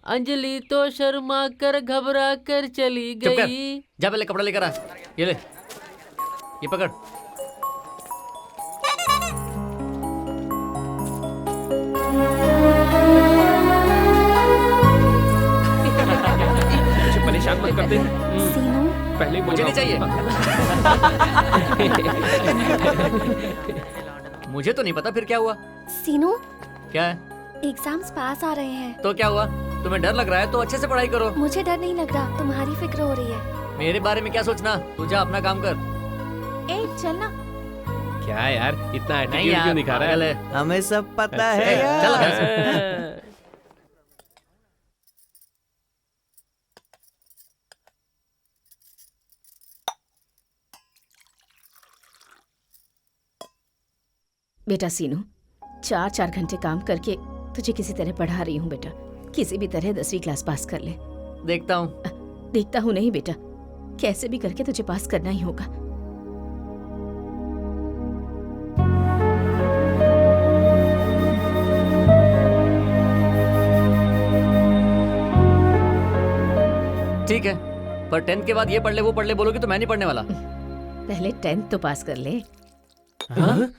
अंजलि तो शर्मा कर घबरा कर चली गई। जा पहले कपड़ा लेकर आ। ये ले, ये पकड़। मुझे परेशान मत कर दे। सीनू, पहले मुझे नहीं चाहिए। मुझे तो नहीं पता फिर क्या हुआ। सीनू, क्या है? एग्जाम्स पास आ रहे हैं। तो क्या हुआ? तुम्हें डर लग रहा है तो अच्छे से पढ़ाई करो। मुझे डर नहीं लग रहा, तुम्हारी फिक्र हो रही है। मेरे बारे में क्या सोचना, तू जा अपना काम कर। ए चलना। क्या यार, इतना नहीं एटीट्यूड यार, क्यों दिखा रहा पागल है? है। हमें सब पता अच्छा, है यार। चल घर से। बेटा सीनू, 4 घंटे काम करके तुझे किसी तरह पढ़ा रही हूँ बेटा। किसी भी तरह 10वीं क्लास पास कर ले। देखता हूँ। देखता हूँ नहीं बेटा, कैसे भी करके तुझे पास करना ही होगा। ठीक है, पर 10th के बाद ये पढ़ ले वो पढ़ ले बोलोगी तो मैं नहीं पढ़ने वाला। पहले 10th तो पास कर ले। हाँ?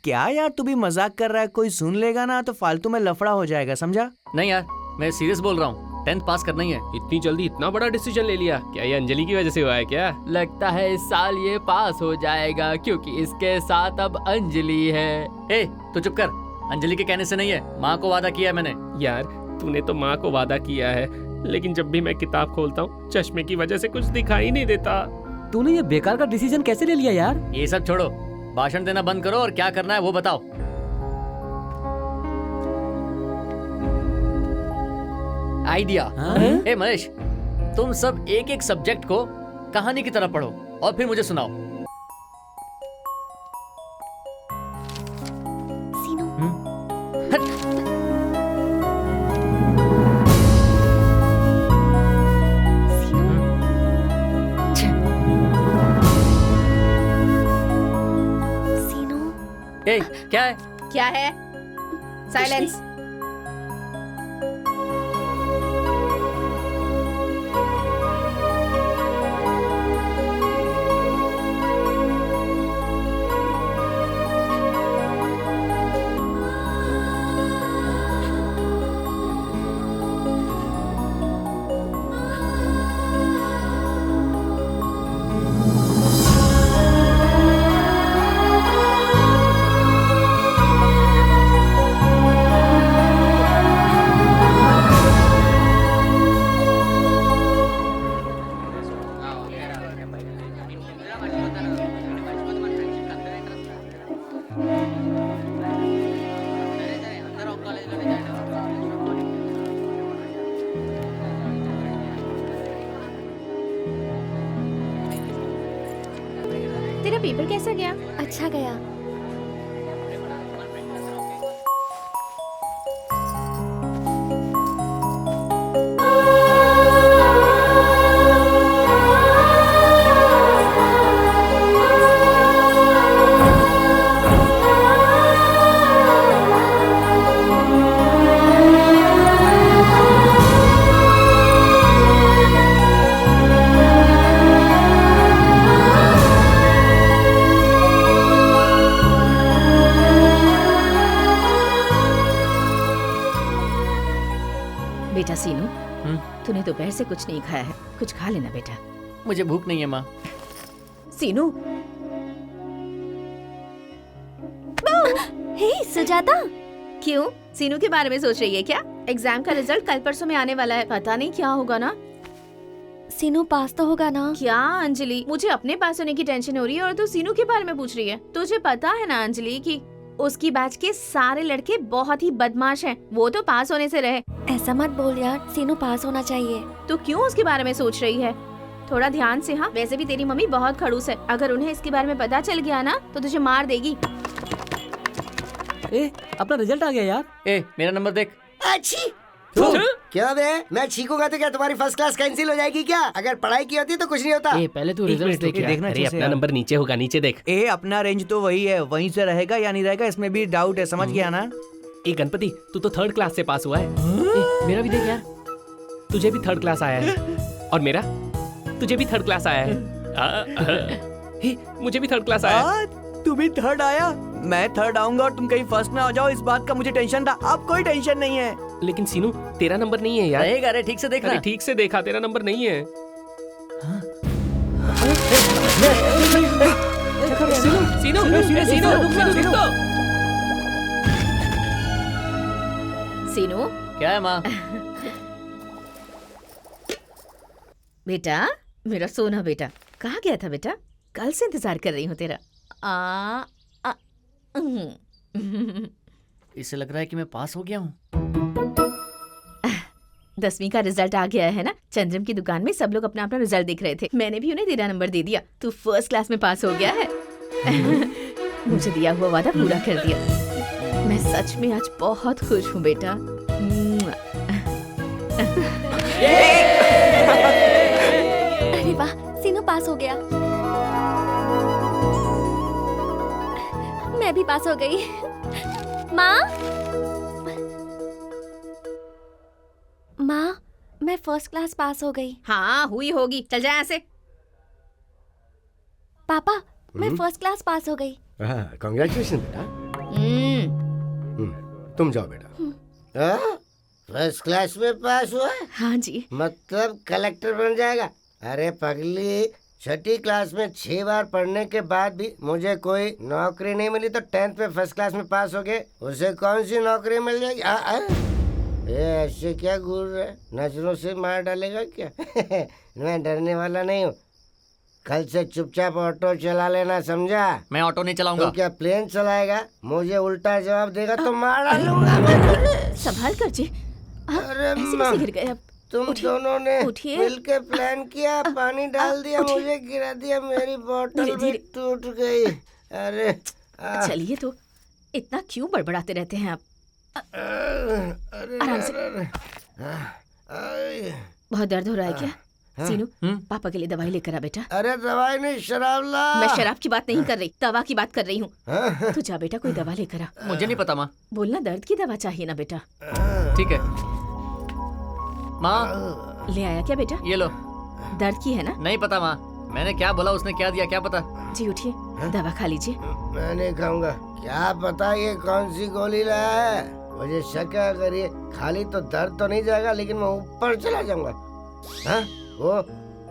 क्या यार, तू भी मजाक कर रहा है? कोई सुन लेगा ना तो फालतू में लफड़ा हो जाएगा, समझा? नहीं यार, मैं सीरियस बोल रहा हूँ। 10th पास करना ही है। इतनी जल्दी इतना बड़ा डिसीजन ले लिया? क्या ये अंजलि की वजह से हुआ है क्या? लगता है इस साल ये पास हो जाएगा क्योंकि इसके साथ अब अंजलि है। ए, तू चुप कर। अंजलि के कहने से नहीं है, माँ को वादा किया है मैंने। यार, तूने तो माँ को वादा किया है, लेकिन जब भी मैं किताब खोलता हूँ चश्मे की वजह से कुछ दिखाई नहीं देता। तूने ये बेकार का डिसीजन कैसे ले लिया यार? ये सब छोड़ो, भाषण देना बंद करो और क्या करना है वो बताओ। आइडिया। ए महेश, तुम सब एक एक सब्जेक्ट को कहानी की तरह पढ़ो और फिर मुझे सुनाओ। सीनू, सीनू, ए, क्या है? क्या है? साइलेंस। तेरा पेपर कैसा गया? अच्छा गया। बेटा सीनू, तूने दोपहर से कुछ नहीं खाया है, कुछ खा लेना बेटा। मुझे भूख नहीं है माँ। सीनू, हे सुजाता, क्यों? सीनू के बारे में सोच रही है क्या? एग्जाम का रिजल्ट कल परसों में आने वाला है, पता नहीं क्या होगा ना। सीनू पास तो होगा ना? क्या अंजलि, मुझे अपने पास होने की टेंशन हो रही है और तू सीनू के बारे में पूछ रही है। तुझे पता है ना अंजलि कि उसकी बैच के सारे लड़के बहुत ही बदमाश हैं। वो तो पास होने से रहे। ऐसा मत बोल यार, सीनू पास होना चाहिए। तो क्यों उसके बारे में सोच रही है? थोड़ा ध्यान से। हाँ, वैसे भी तेरी मम्मी बहुत खड़ूस है, अगर उन्हें इसके बारे में पता चल गया ना तो तुझे मार देगी। ए, अपना रिजल्ट आ गया यार। ए, मेरा नंबर देख। अच्छी क्या बे, मैं छीकूंगा तो क्या तुम्हारी फर्स्ट क्लास कैंसिल हो जाएगी क्या? अगर पढ़ाई की होती तो कुछ नहीं होता। ए, पहले तू रिजल्ट देख यार। देखना अरे अच्छे से अपना यार। नंबर नीचे होगा, नीचे देख। ए अपना रेंज तो वही है, वहीं से रहेगा या नहीं रहेगा इसमें भी डाउट है, समझ गया ना? ए गणपति, तू तो 3rd क्लास से पास हुआ है। ए, मेरा भी देख यार। तुझे भी 3rd क्लास आया है। और मेरा? तुझे भी 3rd क्लास आया है। हे, मुझे भी 3rd क्लास आया है। तू भी 3rd आया, मैं 3rd आऊंगा और तुम कहीं फर्स्ट में आ जाओ, इस बात का मुझे टेंशन था। अब कोई टेंशन नहीं है। लेकिन सीनू, तेरा नंबर नहीं है यार। रहेगा रे, ठीक से देखना। अरे ठीक से देखा, तेरा नंबर नहीं है। सीनू, सीनू, रुक तो। सीनू, क्या है माँ? बेटा, मेरा सोना बेटा, कहाँ गया था बेटा? कल से इंतजार कर रही हूँ तेरा। इससे लग रहा है कि मैं पास हो गया हूँ। 10वीं का रिजल्ट आ गया है ना। चंद्रम की दुकान में सब लोग अपना अपना रिजल्ट देख रहे थे। मैंने भी उन्हें तेरा नंबर दे दिया। तू 1st क्लास में पास हो गया है। मुझे दिया हुआ वादा पूरा कर दिया। मैं सच में आज बहुत खुश हूँ बेटा। अरे वाह, सीनू पास हो गया। मैं भी पास हो गई। माँ, माँ, मैं 1st क्लास पास हो गई। हाँ, हुई होगी। चल जा यहाँ से। पापा, मैं 1st क्लास पास हो गई। कांग्रेचुलेशन बेटा। तुम जाओ बेटा। 1st क्लास में पास हुआ है? हाँ जी। मतलब कलेक्टर बन जाएगा? अरे पगली, 6ठी क्लास में 6 बार पढ़ने के बाद भी मुझे कोई नौकरी नहीं मिली तो 10th में 1st क्लास में पास हो गए, उसे कौन सी नौकरी मिल जाएगी? ये ऐसे क्या घूर रहे, नजरों से मार डालेगा क्या? मैं डरने वाला नहीं हूँ। कल से चुपचाप ऑटो चला लेना, समझा? मैं ऑटो नहीं चलाऊंगा। तो क्या प्लेन चलाएगा? मुझे उल्टा जवाब देगा तो मार डालूंगा मैं तुझे। संभाल कर जी। अरे ऐसे माँ, कैसे गिर गए अब? तुम उठिए, दोनों ने उठिए। मिलके प्लान किया, पानी डाल दिया, उठिए। मुझे गिरा दिया, मेरी बोतल धीरे, भी धीरे। टूट गई। अरे चलिए, तो इतना क्यों बड़बड़ाते रहते हैं आप? अरे आराम से। अरे, बहुत दर्द हो रहा है क्या? सीनू पापा के लिए दवाई लेकर आ बेटा। अरे दवाई नहीं, शराब ला। मैं शराब की बात नहीं कर रही, दवा की बात कर रही हूँ। हाँ? तू जा बेटा, कोई दवा लेकर आ। मुझे नहीं पता माँ। बोलना दर्द की दवा चाहिए ना बेटा। ठीक है माँ। ले आया क्या बेटा? ये लो। दर्द की है ना? नहीं पता माँ, मैंने क्या बोला उसने क्या दिया क्या पता। जी उठिए, दवा खा लीजिए। मैं नहीं खाऊंगा। क्या पता ये कौन सी गोली लाया है। मुझे शक है अगर ये खाली तो दर्द तो नहीं जाएगा, लेकिन मैं ऊपर चला जाऊंगा। हाँ? वो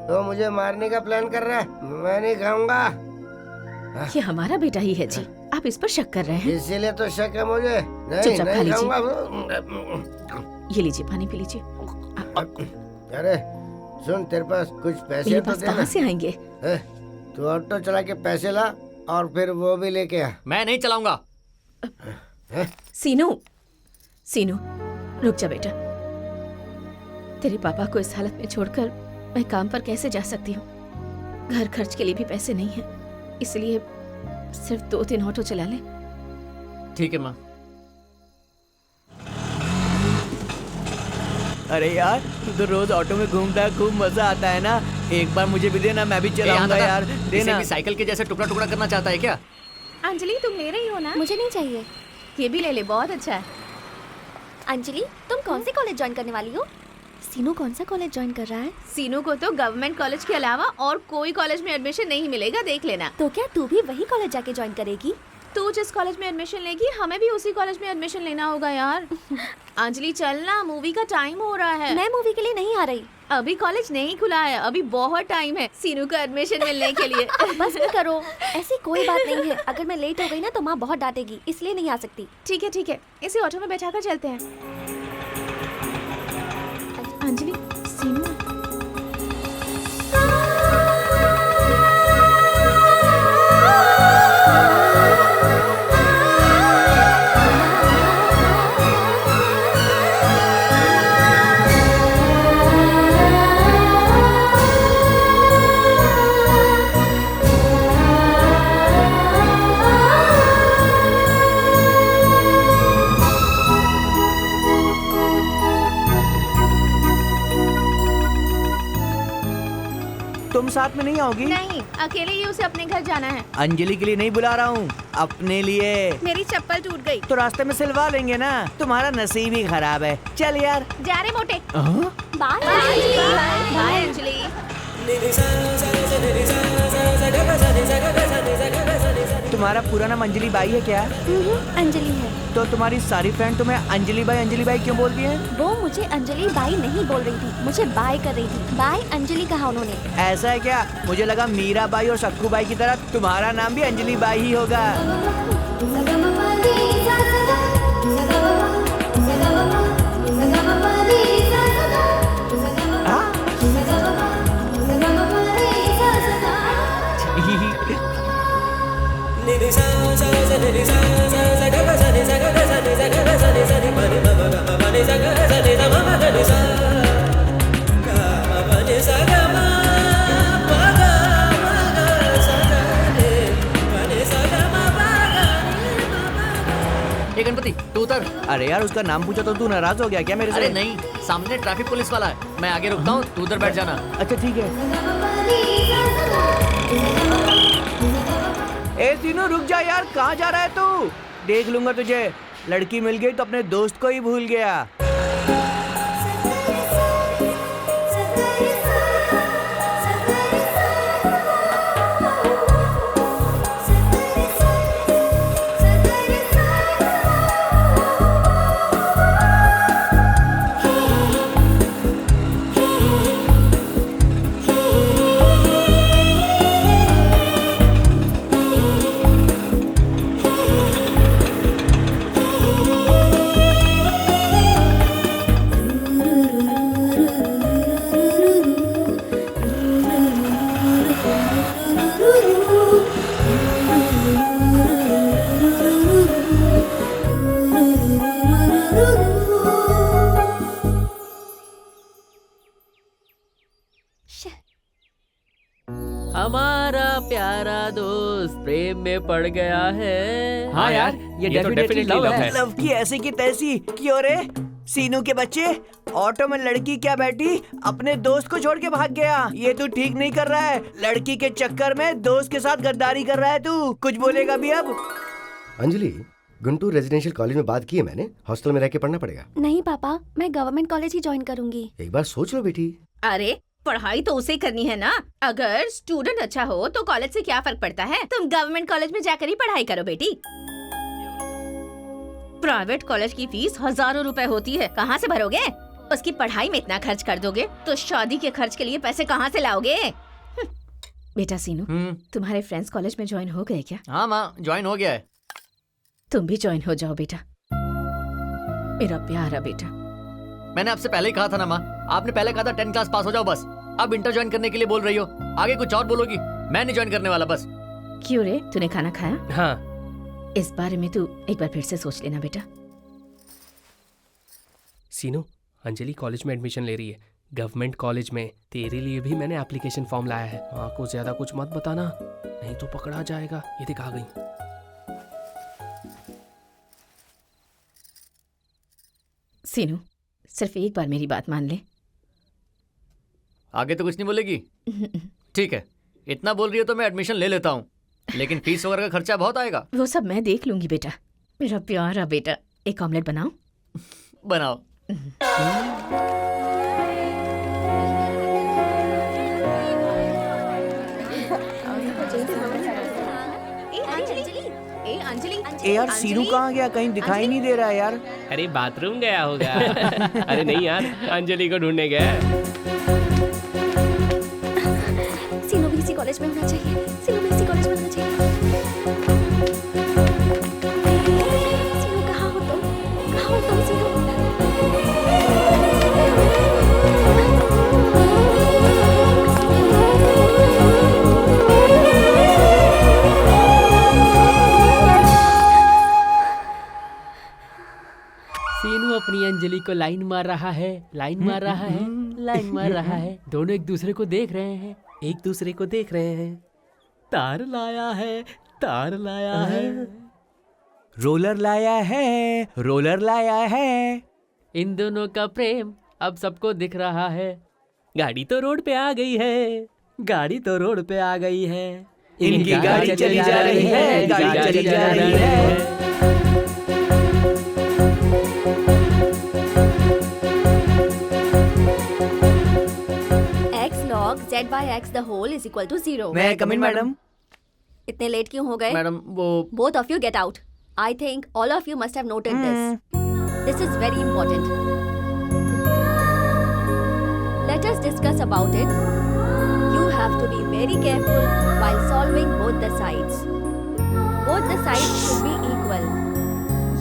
तो मुझे मारने का प्लान कर रहा है। मैं नहीं खाऊंगा। ये हमारा बेटा ही है जी, आप इस पर शक कर रहे हैं? इसीलिए तो शक है मुझे। नहीं चुपचाप खा नहीं लीजिए। खाऊंगा। ये लीजिए, पानी पी लीजिए। अरे सुन, तेरे पास कुछ पैसे मेरे तो पास देना। कहाँ से आएंगे? तू ऑटो चला के पैसे ला और फिर वो भी लेके आ। मैं नहीं चलाऊंगा। सीनू, सीनू रुक जा बेटा। तेरे पापा को इस हालत में छोड़कर मैं काम पर कैसे जा सकती हूँ? घर खर्च के लिए भी पैसे नहीं है, इसलिए सिर्फ 2-3 ऑटो चला ले। ठीक है माँ। अरे यार, तू तो रोज ऑटो में घूमता है, खूब मजा आता है ना। एक बार मुझे भी देना, मैं भी चलाऊंगा यार। इसे देना। भी साइकिल के जैसे टुकड़ा टुकड़ा करना चाहता है क्या? अंजलि तुम ले रही हो ना? मुझे नहीं चाहिए। ये भी ले ले, बहुत अच्छा है। अंजलि, तुम कौन से कॉलेज ज्वाइन करने वाली हो? सीनू कौन सा कॉलेज ज्वाइन कर रहा है? सीनू को तो गवर्नमेंट कॉलेज के अलावा और कोई कॉलेज में एडमिशन नहीं मिलेगा, देख लेना। तो क्या तू भी वही कॉलेज जाके ज्वाइन करेगी? तू जिस कॉलेज में एडमिशन लेगी, हमें भी उसी कॉलेज में एडमिशन लेना होगा यार। अंजलि चल ना, मूवी का टाइम हो रहा है। मैं मूवी के लिए नहीं आ रही। अभी कॉलेज नहीं खुला है, अभी बहुत टाइम है सीनू का एडमिशन मिलने के लिए। बस भी करो, ऐसी कोई बात नहीं है। अगर मैं लेट हो गई ना तो माँ बहुत डांटेगी, इसलिए नहीं आ सकती। ठीक है ठीक है, इसे ऑटो में बैठाकर चलते हैं। अंजलि, सीनू तुम साथ में नहीं आओगी? नहीं, अकेले ही उसे अपने घर जाना है। अंजलि के लिए नहीं बुला रहा हूँ, अपने लिए। मेरी चप्पल टूट गई। तो रास्ते में सिलवा लेंगे ना। तुम्हारा नसीब ही खराब है। चल यार। जा रहे मोटे। Bye bye Anjali. तुम्हारा पूरा नाम अंजलि बाई है क्या? अंजलि है। तो तुम्हारी सारी फ्रेंड तुम्हें अंजलि बाई क्यों बोलती हैं? वो मुझे अंजलि बाई नहीं बोल रही थी, मुझे बाय कर रही थी। बाय अंजलि कहा उन्होंने। ऐसा है क्या? मुझे लगा मीरा बाई और सक्कू बाई की तरह तुम्हारा नाम भी अंजलि बाई ही होगा। ये गणपति तू उतर। अरे यार, उसका नाम पूछा तो तू नाराज हो गया क्या मेरे से? अरे नहीं, सामने ट्रैफिक पुलिस वाला है, मैं आगे रुकता हूँ, तू उधर बैठ जाना। अच्छा ठीक है। ए तीनों रुक जा यार, कहाँ जा रहा है तू? देख लूंगा तुझे। लड़की मिल गई तो अपने दोस्त को ही भूल गया। हमारा प्यारा दोस्त प्रेम में पड़ गया है। हाँ यार, ये तो definitely डेफिनेटली लव है। लव की ऐसी की तैसी क्यों रे? सीनू के बच्चे, ऑटो में लड़की क्या बैठी अपने दोस्त को छोड़ के भाग गया। ये तू ठीक नहीं कर रहा है। लड़की के चक्कर में दोस्त के साथ गद्दारी कर रहा है तू। कुछ बोलेगा भी अब? अंजलि, गुंटूर रेजिडेंशियल कॉलेज में बात की है मैंने। हॉस्टल में रह के पढ़ना पड़ेगा। नहीं पापा, मैं गवर्नमेंट कॉलेज ही ज्वाइन करूंगी। एक बार सोच लो बेटी। अरे पढ़ाई तो उसे करनी है ना। अगर स्टूडेंट अच्छा हो तो कॉलेज से क्या फर्क पड़ता है। तुम गवर्नमेंट कॉलेज में जाकर ही पढ़ाई करो बेटी। प्राइवेट कॉलेज की फीस हजारों रुपए होती है, कहाँ से भरोगे? उसकी पढ़ाई में इतना खर्च कर दोगे तो शादी के खर्च के लिए पैसे कहाँ से लाओगे? बेटा सीनू, तुम्हारे फ्रेंड्स कॉलेज में ज्वाइन हो गए क्या? हाँ माँ, ज्वाइन हो गया है। तुम भी ज्वाइन हो जाओ बेटा, मेरा प्यारा बेटा। मैंने आपसे पहले ही कहा था ना माँ, आपने पहले कहा था 10 क्लास पास हो जाओ बस। अब इंटर ज्वाइन करने के लिए बोल रही हो, आगे कुछ और बोलोगी। मैं नहीं ज्वाइन करने वाला बस। क्यों रे, तूने खाना खाया? हाँ। इस बारे में तू एक बार फिर से सोच लेना बेटा। सीनू, अंजलि कॉलेज में एडमिशन ले रही है, गवर्नमेंट कॉलेज में। तेरे लिए भी मैंने एप्लीकेशन फॉर्म लाया है। माँ को ज्यादा कुछ मत बताना, नहीं तो पकड़ा जाएगा। ये देख आ गई। सीनू, सिर्फ एक बार मेरी बात मान ले। आगे तो कुछ नहीं बोलेगी? ठीक है, इतना बोल रही हो तो मैं एडमिशन ले लेता हूँ, लेकिन फीस वगैरह का खर्चा बहुत आएगा। वो सब मैं देख लूंगी बेटा, मेरा प्यारा बेटा। एक ऑमलेट बनाओ? बनाओ। ए यार, सीनू कहाँ गया? कहीं दिखाई नहीं दे रहा है यार। अरे बाथरूम गया होगा। अरे नहीं यार, अंजलि को ढूंढने गया। सीनू भी इसी कॉलेज में होना चाहिए। सीनू भी इसी कॉलेज में होना चाहिए। सीनू कहाँ हो तुम? कहाँ हो तुम सीनू? सीनू अपनी अंजलि को लाइन मार रहा है, लाइन मार रहा है, लाइन मार रहा है। दोनों एक दूसरे को देख रहे हैं, एक दूसरे को देख रहे हैं। तार लाया है, तार लाया है। रोलर लाया है, रोलर लाया है। इन दोनों का प्रेम अब सबको दिख रहा है। गाड़ी तो रोड पे आ गई है, गाड़ी तो रोड पे आ गई है। इनकी गाड़ी चली जा रही है, गाड़ी चली जा रही है। x log z by x the whole is equal to 0. मैं कम इन मैडम। इतने लेट क्यों हो गए? मैडम वो Both of you get out. I think all of you must have noted this. This is very important. Let us discuss about it. You have to be very careful while solving both the sides. Both the sides should be equal.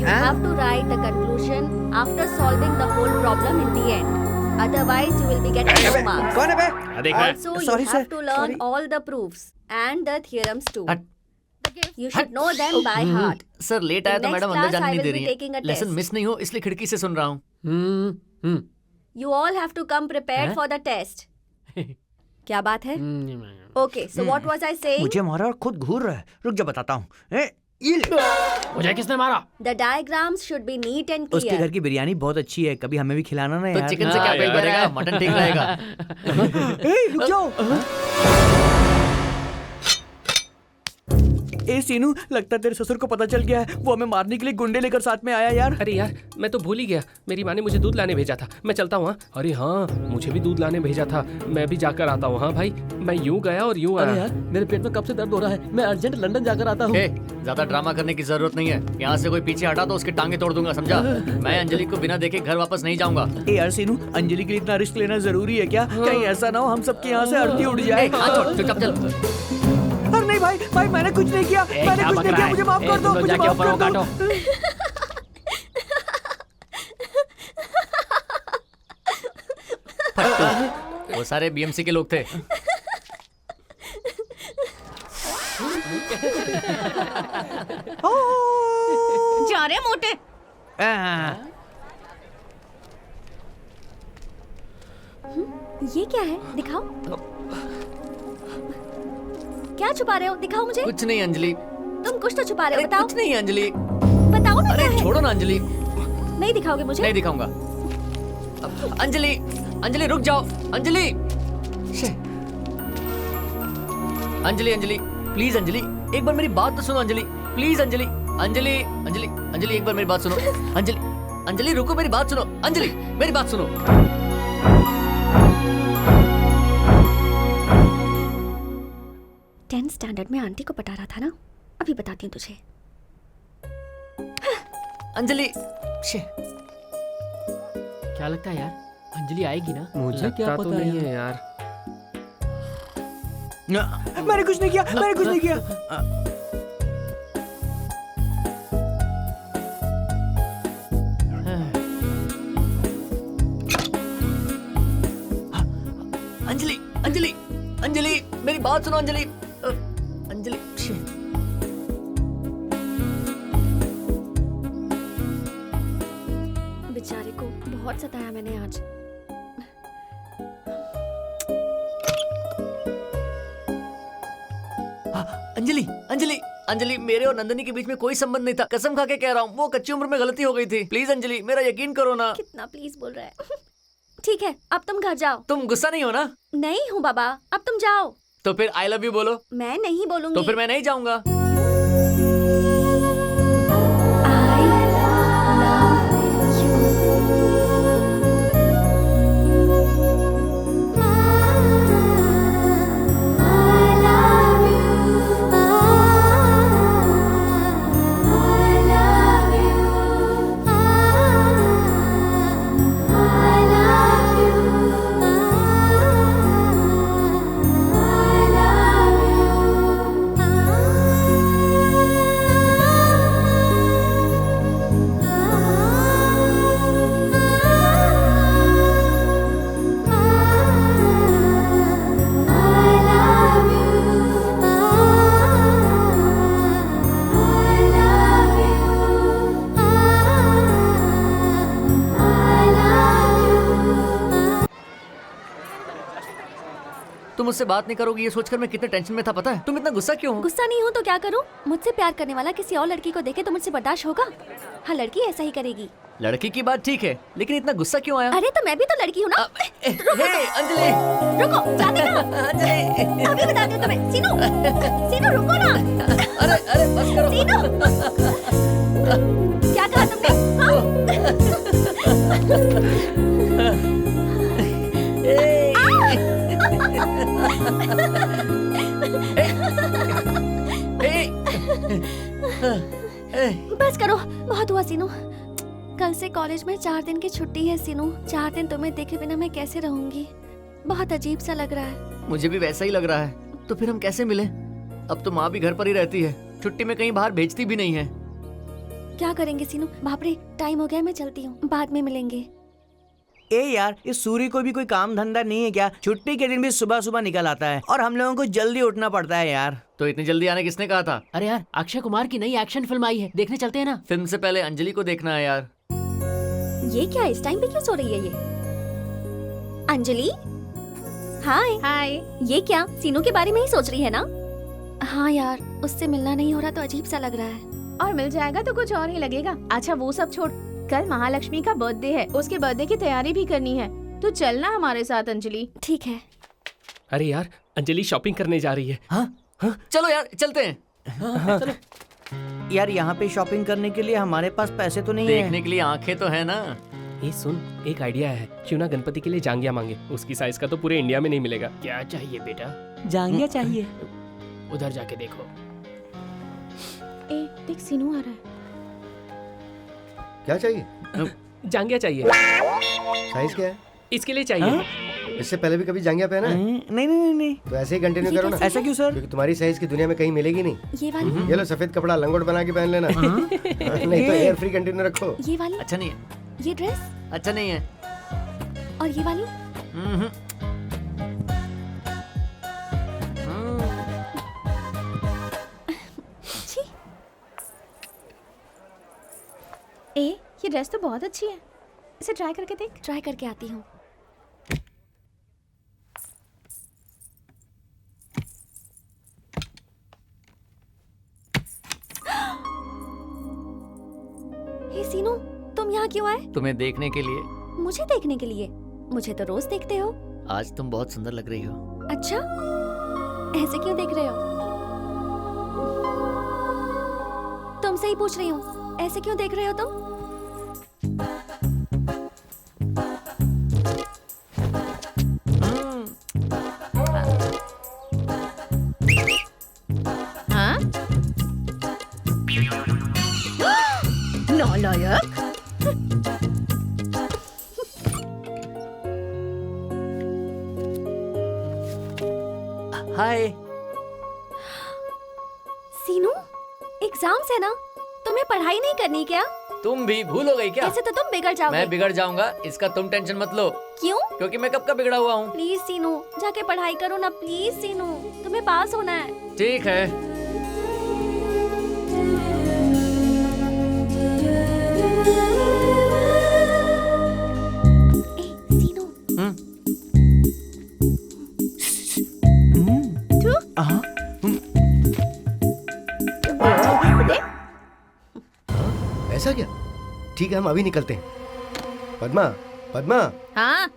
You have to write the conclusion after solving the whole problem in the end. Otherwise, you will be getting no marks. कौन है बे? देखा है? Also, Sorry, you have sir. to learn Sorry. all the proofs and the theorems too. हट। You should know them by heart. Sir late आया तो In next madam अंदर class, जाने I नहीं will दे be रही taking है। a lesson test. Miss नहीं हो इसलिए खिड़की से सुन रहा हूँ। You all have to come prepared Huh? for the test. क्या बात है? Okay, so what was I saying? मुझे मारा और खुद घूर रहा है। रुक जा बताता हूँ। ये ले। मुझे किसने मारा? The diagrams should be neat and उसके घर clear. की बिरयानी बहुत अच्छी है, कभी हमें भी खिलाना ना तो यार। चिकन से क्या हाँ, पेट यार। भरेगा? मटन ठीक रहेगा। ए, रुक जाओ। ए सीनू, लगता है तेरे ससुर को पता चल गया है। वो हमें मारने के लिए गुंडे लेकर साथ में आया यार। अरे यार, मैं तो भूल ही गया। मेरी माँ ने मुझे दूध लाने भेजा था। मैं चलता हूँ। हाँ? अरे हाँ, मुझे भी दूध लाने भेजा था। मैं भी जाकर आता हूँ। हाँ भाई, मैं यूं गया और यूं अरे आया। यार, मेरे पेट में कब से दर्द हो रहा है। मैं अर्जेंट लंदन जाकर आता हूँ। ए, ज्यादा ड्रामा करने की जरूरत नहीं है। यहाँ से कोई पीछे हटा तो उसकी टांगे तोड़ दूंगा, समझा? मैं अंजलि को बिना देखे घर वापस नहीं जाऊंगा। ए यार सीनू, अंजलि के लिए इतना रिस्क लेना जरूरी है क्या? कहीं ऐसा ना हो हम सबके यहाँ से अर्थी उड़ जाए। चुपचाप चल। अरे नहीं भाई, भाई मैंने कुछ नहीं किया। मैंने कुछ नहीं किया, मुझे माफ कर दो। मुझे माफ कर दो। वो सारे बीएमसी के लोग थे। जा रहे मोटे। ये क्या है? दिखाओ। क्या छुपा रहे हो? दिखाओ मुझे। कुछ नहीं अंजलि। तुम कुछ तो छुपा रहे हो, बताओ। कुछ नहीं अंजलि। बताओ ना क्या अरे है? छोड़ो ना अंजलि। नहीं दिखाओगे मुझे? नहीं दिखाऊंगा। अंजलि, अंजलि रुक जाओ, अंजलि। अंजलि, अंजलि प्लीज, अंजलि एक बार मेरी बात तो सुनो, अंजलि प्लीज, अंजलि, अंजलि, अंजलि, अंजलि एक बार मेरी बात सुनो, अंजलि, अंजलि रुको, मेरी बात सुनो, अंजलि मेरी बात सुनो। 10th स्टैंडर्ड में आंटी को पटा रहा था ना, अभी बताती हूँ तुझे। अंजलि, क्या लगता है यार, अंजलि आएगी ना? मुझे क्या पता नहीं है यार। मैंने कुछ नहीं किया, मैंने कुछ नहीं किया। अंजलि, अंजलि, अंजलि मेरी बात सुनो, अंजलि, अंजलि। बेचारे को बहुत सताया मैंने आज। अंजलि, अंजलि, अंजलि मेरे और नंदनी के बीच में कोई संबंध नहीं था, कसम खा के कह रहा हूँ, वो कच्ची उम्र में गलती हो गई थी। प्लीज अंजलि, मेरा यकीन करो ना। कितना प्लीज बोल रहा है। ठीक है, अब तुम घर जाओ। तुम गुस्सा नहीं हो ना? नहीं हूँ बाबा, अब तुम जाओ। तो फिर आई लव यू बोलो। मैं नहीं बोलूंगी। तो फिर मैं नहीं जाऊंगा। तुम मुझसे बात नहीं करोगी ये सोचकर मैं कितने टेंशन में था, पता है? तुम इतना गुस्सा क्यों हो? गुस्सा नहीं हूँ तो क्या करूँ? मुझसे प्यार करने वाला किसी और लड़की को देखे तो मुझसे बर्दाश्त होगा? हाँ, लड़की ऐसा ही करेगी। लड़की की बात ठीक है, लेकिन इतना गुस्सा क्यों आया? अरे तो मैं भी तो लड़की हूँ ना। हे अंजलि, रुको, जाते ना। अंजलि, अभी बताती हूँ तुम्हें। सीनू, सीनू रुको ना। अरे अरे बस करो। सीनू, क्या कहा तुमने? बस करो, बहुत हुआ सीनू। कल से कॉलेज में 4 दिन की छुट्टी है सीनू। 4 दिन तुम्हें देखे बिना मैं कैसे रहूंगी? बहुत अजीब सा लग रहा है। मुझे भी वैसा ही लग रहा है। तो फिर हम कैसे मिले? अब तो माँ भी घर पर ही रहती है, छुट्टी में कहीं बाहर भेजती भी नहीं है। क्या करेंगे सीनू? बाप रे, टाइम हो गया, मैं चलती हूँ, बाद में मिलेंगे। ए यार, इस सूर्य को भी कोई काम धंधा नहीं है क्या? छुट्टी के दिन भी सुबह सुबह निकल आता है और हम लोगों को जल्दी उठना पड़ता है यार। तो इतनी जल्दी आने किसने कहा था? अरे यार, अक्षय कुमार की नई एक्शन फिल्म आई है, देखने चलते हैं ना? फिल्म से पहले अंजलि को देखना है यार। ये क्या, इस टाइम पे क्यों सो रही है ये? अंजलि, हाय। हाय। ये क्या, सीनू के बारे में ही सोच रही है ना? हाँ यार, उससे मिलना नहीं हो रहा तो अजीब सा लग रहा है। और मिल जाएगा तो कुछ और ही लगेगा। अच्छा वो सब छोड़, कल महालक्ष्मी का बर्थडे है, उसके बर्थडे की तैयारी भी करनी है। तो चलना हमारे साथ अंजलि। ठीक है। अरे यार, अंजलि शॉपिंग करने जा रही है। हाँ? चलो यार चलते हैं। चलो। यार यहाँ पे शॉपिंग करने के लिए हमारे पास पैसे तो नहीं है। देखने के लिए आंखें तो है ना। ये सुन, एक आइडिया है, क्यों ना गणपति के लिए जांघिया मांगे? उसकी साइज का तो पूरे इंडिया में नहीं मिलेगा। क्या चाहिए बेटा? जांघिया चाहिए। उधर जाके देखो। ए, देख सीनू आ रहा है। क्या चाहिए? जांघिया चाहिए। साइज क्या है? इसके लिए चाहिए। इससे पहले भी कभी जांघिया पहना है? नहीं नहीं नहीं। तो ऐसे ही कंटिन्यू करो ना। ऐसा क्यों सर? क्योंकि तुम्हारी साइज की दुनिया में कहीं मिलेगी नहीं। ये वाली, ये लो सफेद कपड़ा लंगोट बना के पहन लेना। नहीं तो एयर फ्री कंटिन्यू रखो। ये वाली, अच्छा नहीं है, ये ड्रेस अच्छा नहीं है। और ये वाली। छी, ए, ये ड्रेस तो बहुत अच्छी है, इसे ट्राई करके देख। ट्राई करके आती हूँ। हे सीनू, तुम यहाँ क्यों आए? तुम्हें देखने के लिए। मुझे देखने के लिए? मुझे तो रोज देखते हो। आज तुम बहुत सुंदर लग रही हो। अच्छा, ऐसे क्यों देख रहे हो? तुमसे ही पूछ रही हूँ, ऐसे क्यों देख रहे हो तुम? हाँ? नालायक। हाय। सीनू, एग्जाम्स है ना, तुम्हें पढ़ाई नहीं करनी क्या? तुम भी भूल हो गई क्या? ऐसे तो तुम बिगड़ जाओगे। मैं बिगड़ जाऊंगा, इसका तुम टेंशन मत लो। क्यों? क्योंकि मैं कब का बिगड़ा हुआ हूँ। प्लीज सीनू, जाके पढ़ाई करो ना प्लीज सीनू, तुम्हें पास होना है। ठीक है। ए, सीनू। ऐसा क्या? ठीक है, हम अभी निकलते हैं। पद्मा, पद्मा, हाँ,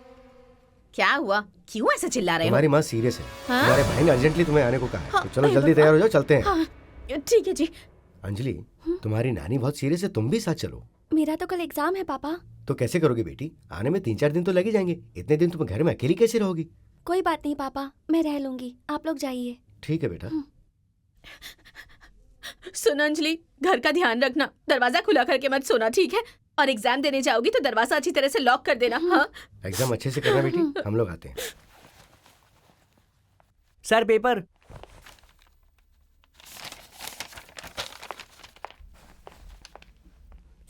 क्या हुआ? क्यों ऐसे चिल्ला रहे हो? तुम्हारी माँ सीरियस है। हाँ? तुम्हारे भाई ने अर्जेंटली तुम्हें आने को कहा है। हाँ, तो चलो जल्दी तैयार हो जाओ, चलते हैं। हाँ, ठीक है जी। अंजलि, तुम्हारी नानी बहुत सीरियस है, तुम भी साथ चलो। मेरा तो कल एग्जाम है पापा। तो कैसे करोगे बेटी? आने में 3-4 दिन तो लगे जाएंगे। इतने दिन तुम घर में अकेली कैसे रहोगी? कोई बात नहीं पापा, मैं रह लूंगी, आप लोग जाइए। ठीक है बेटा। सुन अंजलि, घर का ध्यान रखना, दरवाजा खुला करके मत सोना, ठीक है? और एग्जाम देने जाओगी तो दरवाजा अच्छी तरह से लॉक कर देना। हाँ? एग्जाम अच्छे से करना बेटी, हम लोग आते हैं। Sir paper.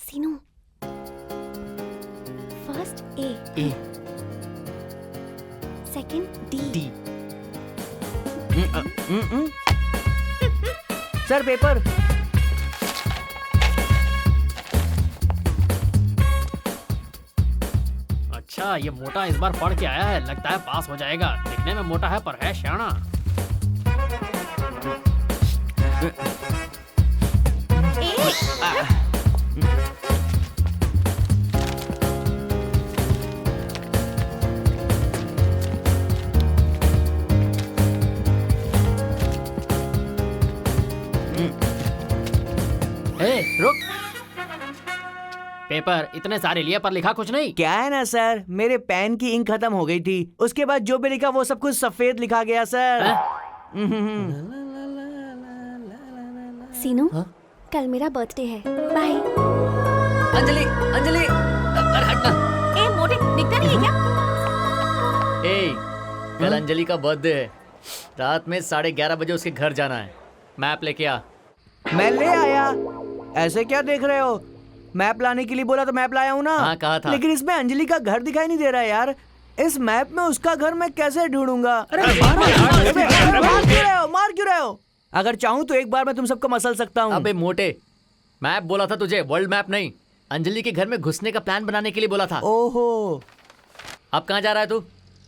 Seenu, first A, second D. Sir paper. अच्छा, ये मोटा इस बार पढ़ के आया है, लगता है पास हो जाएगा। दिखने में मोटा है पर है शाना। रुक। पेपर इतने सारे लिए पर लिखा कुछ नहीं। क्या है ना सर, मेरे पेन की इंक खत्म हो गई थी, उसके बाद जो भी लिखा वो सब कुछ सफेद लिखा गया सर। सीनू, कल मेरा बर्थडे है, बाय। अंजलि, अंजलि, अरे हटना। ए मोटे, दिखता नहीं है क्या? कल अंजलि का बर्थडे है, रात में 11:30 बजे उसके घर जाना है। मैप लेके आ। मैं ले आया। ऐसे क्या देख रहे हो? मैप लाने के लिए बोला तो मैप लाया हूँ ना। हाँ, कहा था। लेकिन इसमें अंजलि का घर दिखाई नहीं दे रहा है यार। इस मैप में उसका घर मैं कैसे ढूंढूंगा? मार क्यों रहे हो? अगर चाहूँ तो एक बार मैं तुम सबको मसल सकता हूँ। अबे मोटे, मैप बोला था तुझे, वर्ल्ड मैप नहीं। अंजलि के घर में घुसने का प्लान बनाने के लिए बोला था। ओहो, अब कहाँ जा रहा है तू?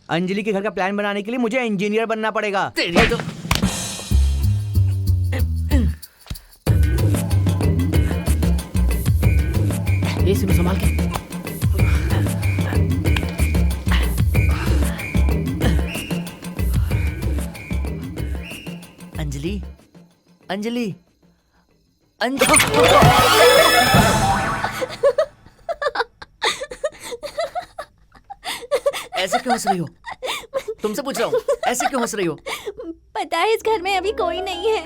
अंजलि के घर का प्लान बनाने के लिए मुझे इंजीनियर बनना पड़ेगा। तेरी तो ये सिर्फ संभाल के। अंजलि, अंजलि, ऐसे क्यों हंस रही हो? तुमसे पूछ रहा हूँ, ऐसे क्यों हंस रही हो? पता है इस घर में अभी कोई नहीं है।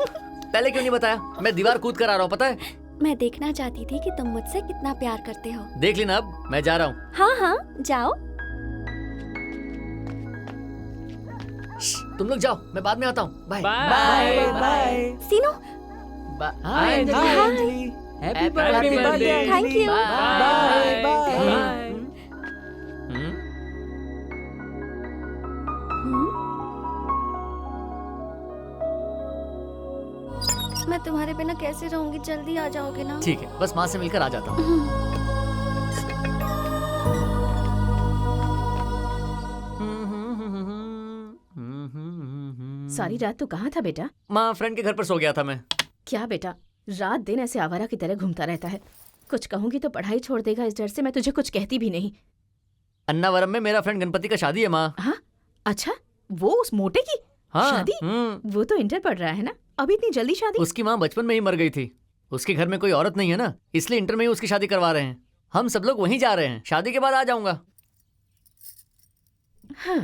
पहले क्यों नहीं बताया? मैं दीवार कूद कर आ रहा हूँ, पता है? मैं देखना चाहती थी कि तुम मुझसे कितना प्यार करते हो। देख लेना, अब मैं जा रहा हूँ। हाँ हाँ, जाओ। तुम लोग जाओ, मैं बाद में आता हूँ। Bye bye bye. Seenu, hi Anjali, happy birthday. Thank you. Bye bye. मैं तुम्हारे बिना कैसे रहूंगी? जल्दी आ जाओगे ना? ठीक है, बस माँ से मिलकर आ जाता हूँ। सारी रात तू कहाँ था बेटा? माँ, फ्रेंड के घर पर सो गया था मैं। क्या बेटा, रात दिन ऐसे आवारा की तरह घूमता रहता है। कुछ कहूंगी तो पढ़ाई छोड़ देगा, इस डर से मैं तुझे कुछ कहती भी नहीं। अन्नावरम में मेरा फ्रेंड गणपति का शादी है माँ। हाँ अच्छा, वो उस मोटे की हाँ। शादी? वो तो इंटर पढ़ रहा है ना, अभी इतनी जल्दी शादी? उसकी माँ बचपन में ही मर गई थी। उसके घर में कोई औरत नहीं है ना, इसलिए इंटर में ही उसकी शादी करवा रहे हैं। हम सब लोग वहीं जा रहे हैं, शादी के बाद आ जाऊंगा। हाँ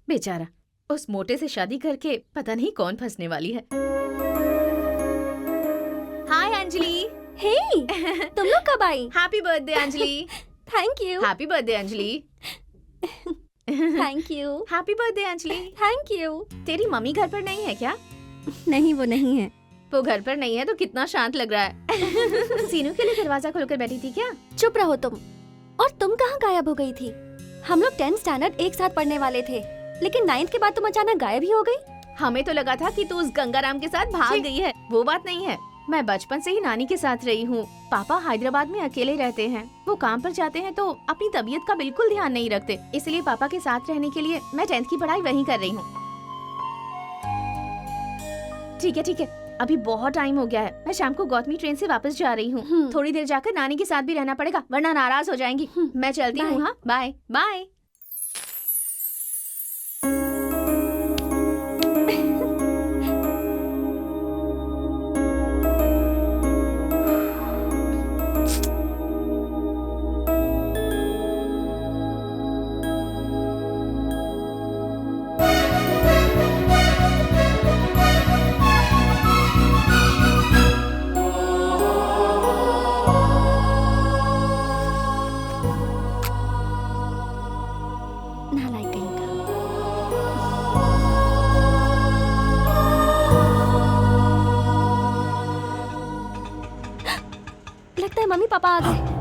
बेचारा, उस मोटे से शादी करके पता नहीं कौन फंसने वाली है। हाय अंजलि। हे तुम लोग कब आई? Happy birthday Anjali. Thank you. Happy birthday Anjali. Thank you. Happy birthday Anjali. Thank you. तेरी मम्मी घर पर नहीं है क्या? नहीं, वो नहीं है। वो घर पर नहीं है तो कितना शांत लग रहा है। सीनू के लिए दरवाजा खोलकर बैठी थी क्या? चुप रहो तुम। और तुम कहाँ गायब हो गई थी? हम लोग 10th स्टैंडर्ड एक साथ पढ़ने वाले थे, लेकिन 9th के बाद तुम अचानक गायब ही हो गई। हमें तो लगा था कि तू उस गंगाराम के साथ भाग गई है। वो बात नहीं है, मैं बचपन से ही नानी के साथ रही हूँ। पापा हैदराबाद में अकेले रहते हैं, वो काम पर जाते हैं तो अपनी तबीयत का बिल्कुल ध्यान नहीं रखते, इसलिए पापा के साथ रहने के लिए मैं 10th की पढ़ाई वहीं कर रही हूँ। ठीक है, अभी बहुत टाइम हो गया है, मैं शाम को गौतमी ट्रेन से वापस जा रही हूँ। थोड़ी देर जाकर नानी के साथ भी रहना पड़ेगा, वरना नाराज हो जाएंगी। मैं चलती हूँ। हाँ बाय बाय। लगता है मम्मी पापा आ गए।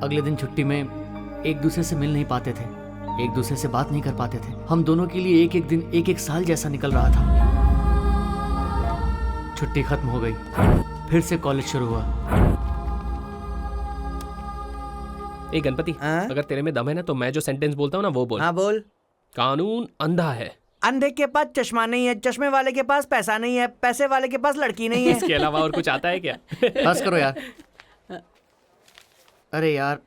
अगले दिन छुट्टी में एक दूसरे से मिल नहीं पाते थे, एक दूसरे से बात नहीं कर पाते थे। हम दोनों के लिए एक एक दिन एक एक साल जैसा निकल रहा था। छुट्टी खत्म हो गई, फिर से कॉलेज शुरू हुआ। ए गणपति, हाँ? अगर तेरे में दम है ना तो मैं जो सेंटेंस बोलता हूँ ना वो बोल। हाँ बोल। कानून अंधा है। अंधे के पास चश्मा नहीं है, चश्मे वाले के पास पैसा नहीं है, पैसे वाले के पास लड़की नहीं है। इसके अलावा और कुछ आता है क्या? बस करो यार। अरे यार,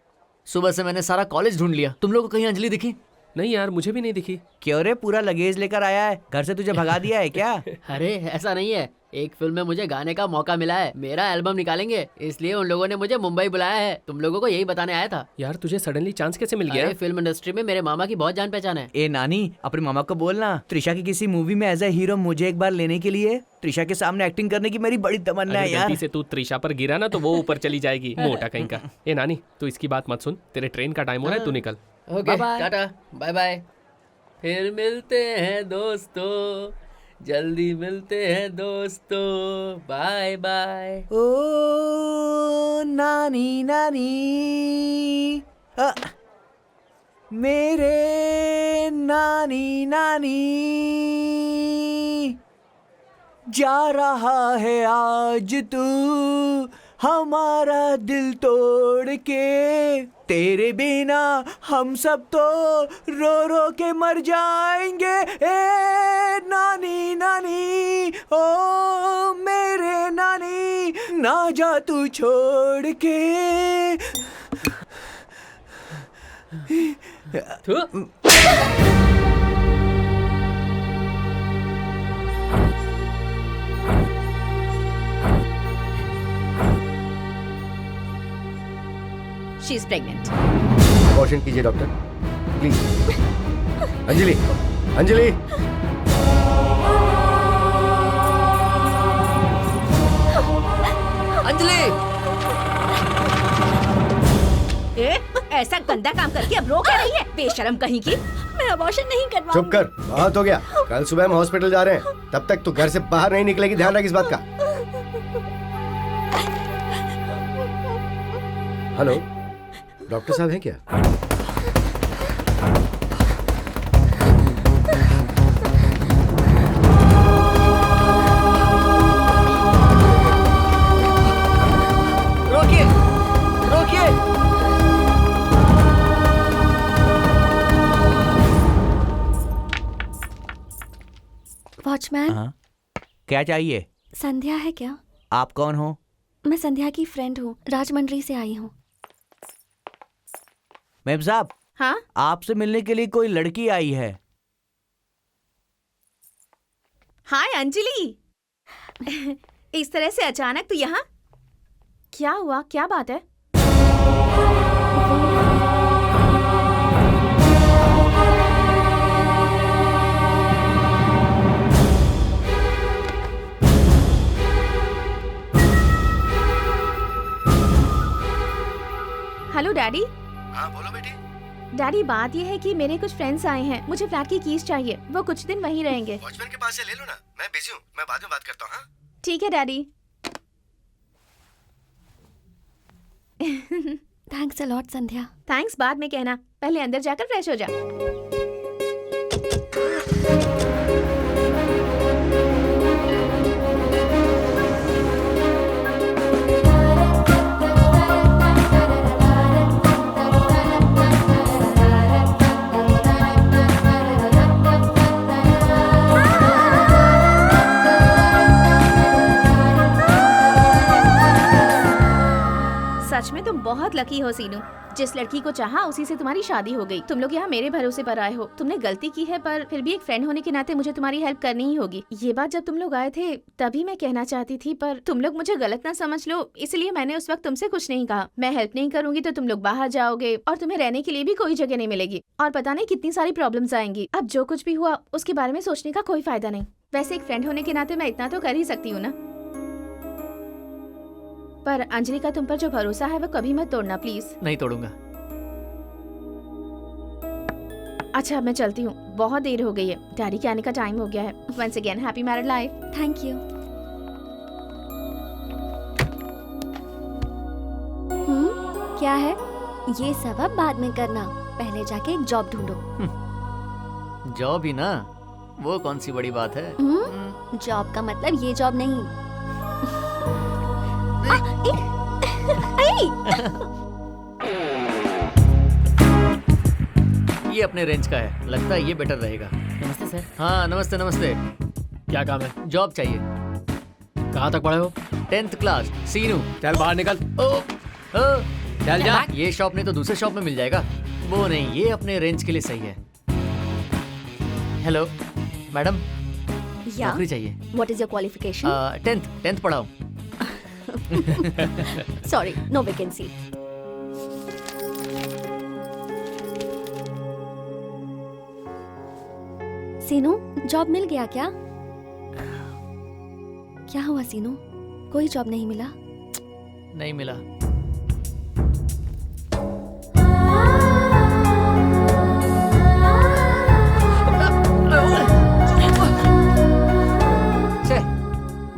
सुबह से मैंने सारा कॉलेज ढूंढ लिया, तुम लोगों को कहीं अंजलि दिखी? नहीं यार, मुझे भी नहीं दिखी। क्यों रे, पूरा लगेज लेकर आया है? घर से तुझे भगा दिया है क्या? अरे ऐसा नहीं है, एक फिल्म में मुझे गाने का मौका मिला है, मेरा एल्बम निकालेंगे, इसलिए उन लोगों ने मुझे मुंबई बुलाया है। तुम लोगों को यही बताने आया था। यार तुझे सडनली चांस कैसे मिल गया? अरे फिल्म इंडस्ट्री में मेरे मामा की बहुत जान पहचान है। ए नानी, अपने मामा को बोलना त्रिशा की किसी मूवी में एज ए हीरो मुझे एक बार लेने के लिए। त्रिशा के सामने एक्टिंग करने की मेरी बड़ी तमन्ना है अगर यार। गलती से तू त्रिशा पर गिरा ना तो वो ऊपर चली जाएगी, मोटा कहीं का। ए नानी, तू इसकी बात मत सुन, तेरे ट्रेन का टाइम हो रहा है, तू निकल। ओके टाटा बाय बाय, फिर मिलते हैं दोस्तों, जल्दी मिलते हैं दोस्तों, बाय बाय। ओ नानी नानी, मेरे नानी नानी, जा रहा है आज तू हमारा दिल तोड़ के। तेरे बिना हम सब तो रो रो के मर जाएंगे। ए नानी नानी, ओ मेरे नानी, ना जा तू छोड़ के। She is pregnant. अबॉर्शन कीजिए डॉक्टर प्लीज। अंजलि, अंजलि, अंजलि! ए, ऐसा गंदा काम करके अब रो क्या रही है, बेशरम कहीं की। मैं अबॉर्शन नहीं करवाऊंगी। चुप कर, बहुत हो गया। कल सुबह हम हॉस्पिटल जा रहे हैं, तब तक तू घर से बाहर नहीं निकलेगी, ध्यान रख इस बात का। हेलो, डॉक्टर साहब हैं क्या? रोकिए, रोकिए! वॉचमैन, हाँ, क्या चाहिए? संध्या है क्या? आप कौन हो? मैं संध्या की फ्रेंड हूँ, राजमंड्री से आई हूँ। मैम साहब, हाँ आपसे मिलने के लिए कोई लड़की आई है। हाय अंजलि। इस तरह से अचानक तू यहाँ? क्या हुआ, क्या बात है? Hello daddy. हाँ बोलो बेटी। डैडी बात ये है कि मेरे कुछ फ्रेंड्स आए हैं, मुझे फ्लैट की कीज चाहिए, वो कुछ दिन वहीं रहेंगे। वॉचमैन के पास से ले लो ना, मैं बिजी हूँ, मैं बाद में बात करता हूँ। हाँ ठीक है daddy. Thanks a lot Sandhya. Thanks बाद में कहना, पहले अंदर जाकर फ्रेश हो जा। सच में तुम बहुत लकी हो सीनू, जिस लड़की को चाहा उसी से तुम्हारी शादी हो गई। तुम लोग यहाँ मेरे भरोसे पर आए हो। तुमने गलती की है पर फिर भी एक फ्रेंड होने के नाते मुझे तुम्हारी हेल्प करनी ही होगी। ये बात जब तुम लोग आए थे तभी मैं कहना चाहती थी, पर तुम लोग मुझे गलत ना समझ लो, इसलिए मैंने उस वक्त तुमसे कुछ नहीं कहा। मैं हेल्प नहीं करूंगी तो तुम लोग बाहर जाओगे और तुम्हें रहने के लिए भी कोई जगह नहीं मिलेगी और पता नहीं कितनी सारी प्रॉब्लम्स आएंगी। अब जो कुछ भी हुआ उसके बारे में सोचने का कोई फायदा नहीं। वैसे एक फ्रेंड होने के नाते मैं इतना तो कर ही सकती हूँ ना। पर अंजलि का तुम पर जो भरोसा है वो कभी मत तोड़ना प्लीज। नहीं तोड़ूंगा। अच्छा मैं चलती हूँ, बहुत देर हो गई है, डैडी के आने का टाइम हो गया है। Once again happy married life. Thank you. क्या है? ये सब अब बाद में करना, पहले जाके एक जॉब ढूंढो। जॉब ही ना, वो कौन सी बड़ी बात है। जॉब का मतलब ये जॉब नहीं। ये अपने रेंज का है, लगता है ये बेटर रहेगा। नमस्ते सर। हाँ नमस्ते नमस्ते। क्या काम है? जॉब चाहिए। कहाँ तक पढ़े हो? 10th class. सीनू चल बाहर निकल। चल जा। ये शॉप नहीं तो दूसरे शॉप में मिल जाएगा। वो नहीं, ये अपने रेंज के लिए सही है। हेलो मैडम, या नौकरी चाहिए। What is your qualification? 10th पढ़ाओ। Sorry, no vacancy. Seenu, job मिल गया क्या? क्या हुआ सीनू, कोई जॉब नहीं मिला? नहीं मिला।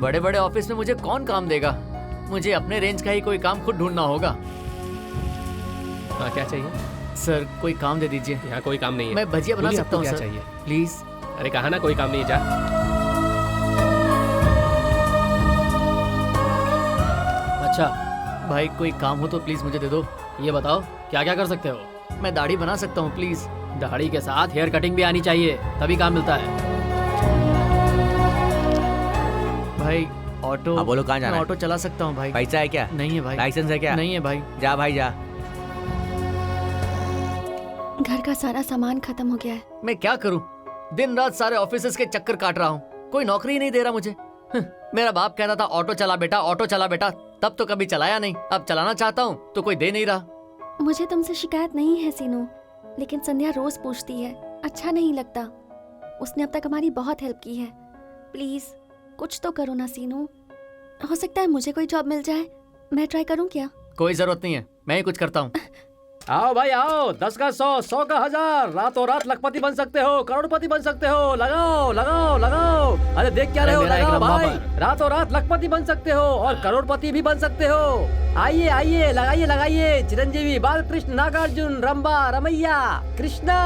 बड़े बड़े ऑफिस में मुझे कौन काम देगा? मुझे अपने रेंज का ही कोई काम खुद ढूंढना होगा। हाँ क्या चाहिए? सर कोई काम दे दीजिए। यहाँ कोई काम नहीं है। मैं भजिया बना बोलिए, सकता हूँ आपको सर। क्या चाहिए? प्लीज। अरे कहा ना कोई काम नहीं है, जा। अच्छा भाई कोई काम हो तो प्लीज मुझे दे दो। ये बताओ क्या क्या कर सकते हो? मैं दाढ़ी बना सकता हूँ प्लीज। दाढ़ी के साथ हेयर कटिंग भी आनी चाहिए, तभी काम मिलता है। भाई ऑटो। हाँ, बोलो कहाँ जाना मैं है? ऑटो चला सकता हूँ भाई। पैसा है क्या? नहीं है भाई। लाइसेंस है क्या? नहीं है भाई। जा भाई जा। घर का सारा सामान खत्म हो गया है। मैं क्या करूँ, दिन रात सारे ऑफिसेस के चक्कर काट रहा हूँ, कोई नौकरी ही नहीं दे रहा मुझे। मेरा बाप कहता था ऑटो चला बेटा, ऑटो चला बेटा, तब तो कभी चलाया नहीं। अब चलाना चाहता हूँ तो कोई दे नहीं रहा। मुझे तुमसे शिकायत नहीं है सीनू, लेकिन संध्या रोज पूछती है, अच्छा नहीं लगता। उसने अब तक हमारी बहुत हेल्प की है। प्लीज कुछ तो करो ना सीनू। हो सकता है मुझे कोई जॉब मिल जाए, मैं ट्राई करूं क्या? कोई जरूरत नहीं है, मैं ही कुछ करता हूँ। आओ भाई आओ, 10 का 100, 100 का 1000, रातों रात लखपति बन सकते हो, करोड़पति बन सकते हो। लगाओ लगाओ लगाओ। अरे देख क्या रहे हो, मेरा एक लगाओ लम्बा भाई। रातों रात लखपति बन सकते हो और करोड़पति भी बन सकते हो। आइए आइए, लगाइए लगाइए। चिरंजीवी, बालकृष्ण, नागार्जुन, रंबा, रमैया, कृष्णा,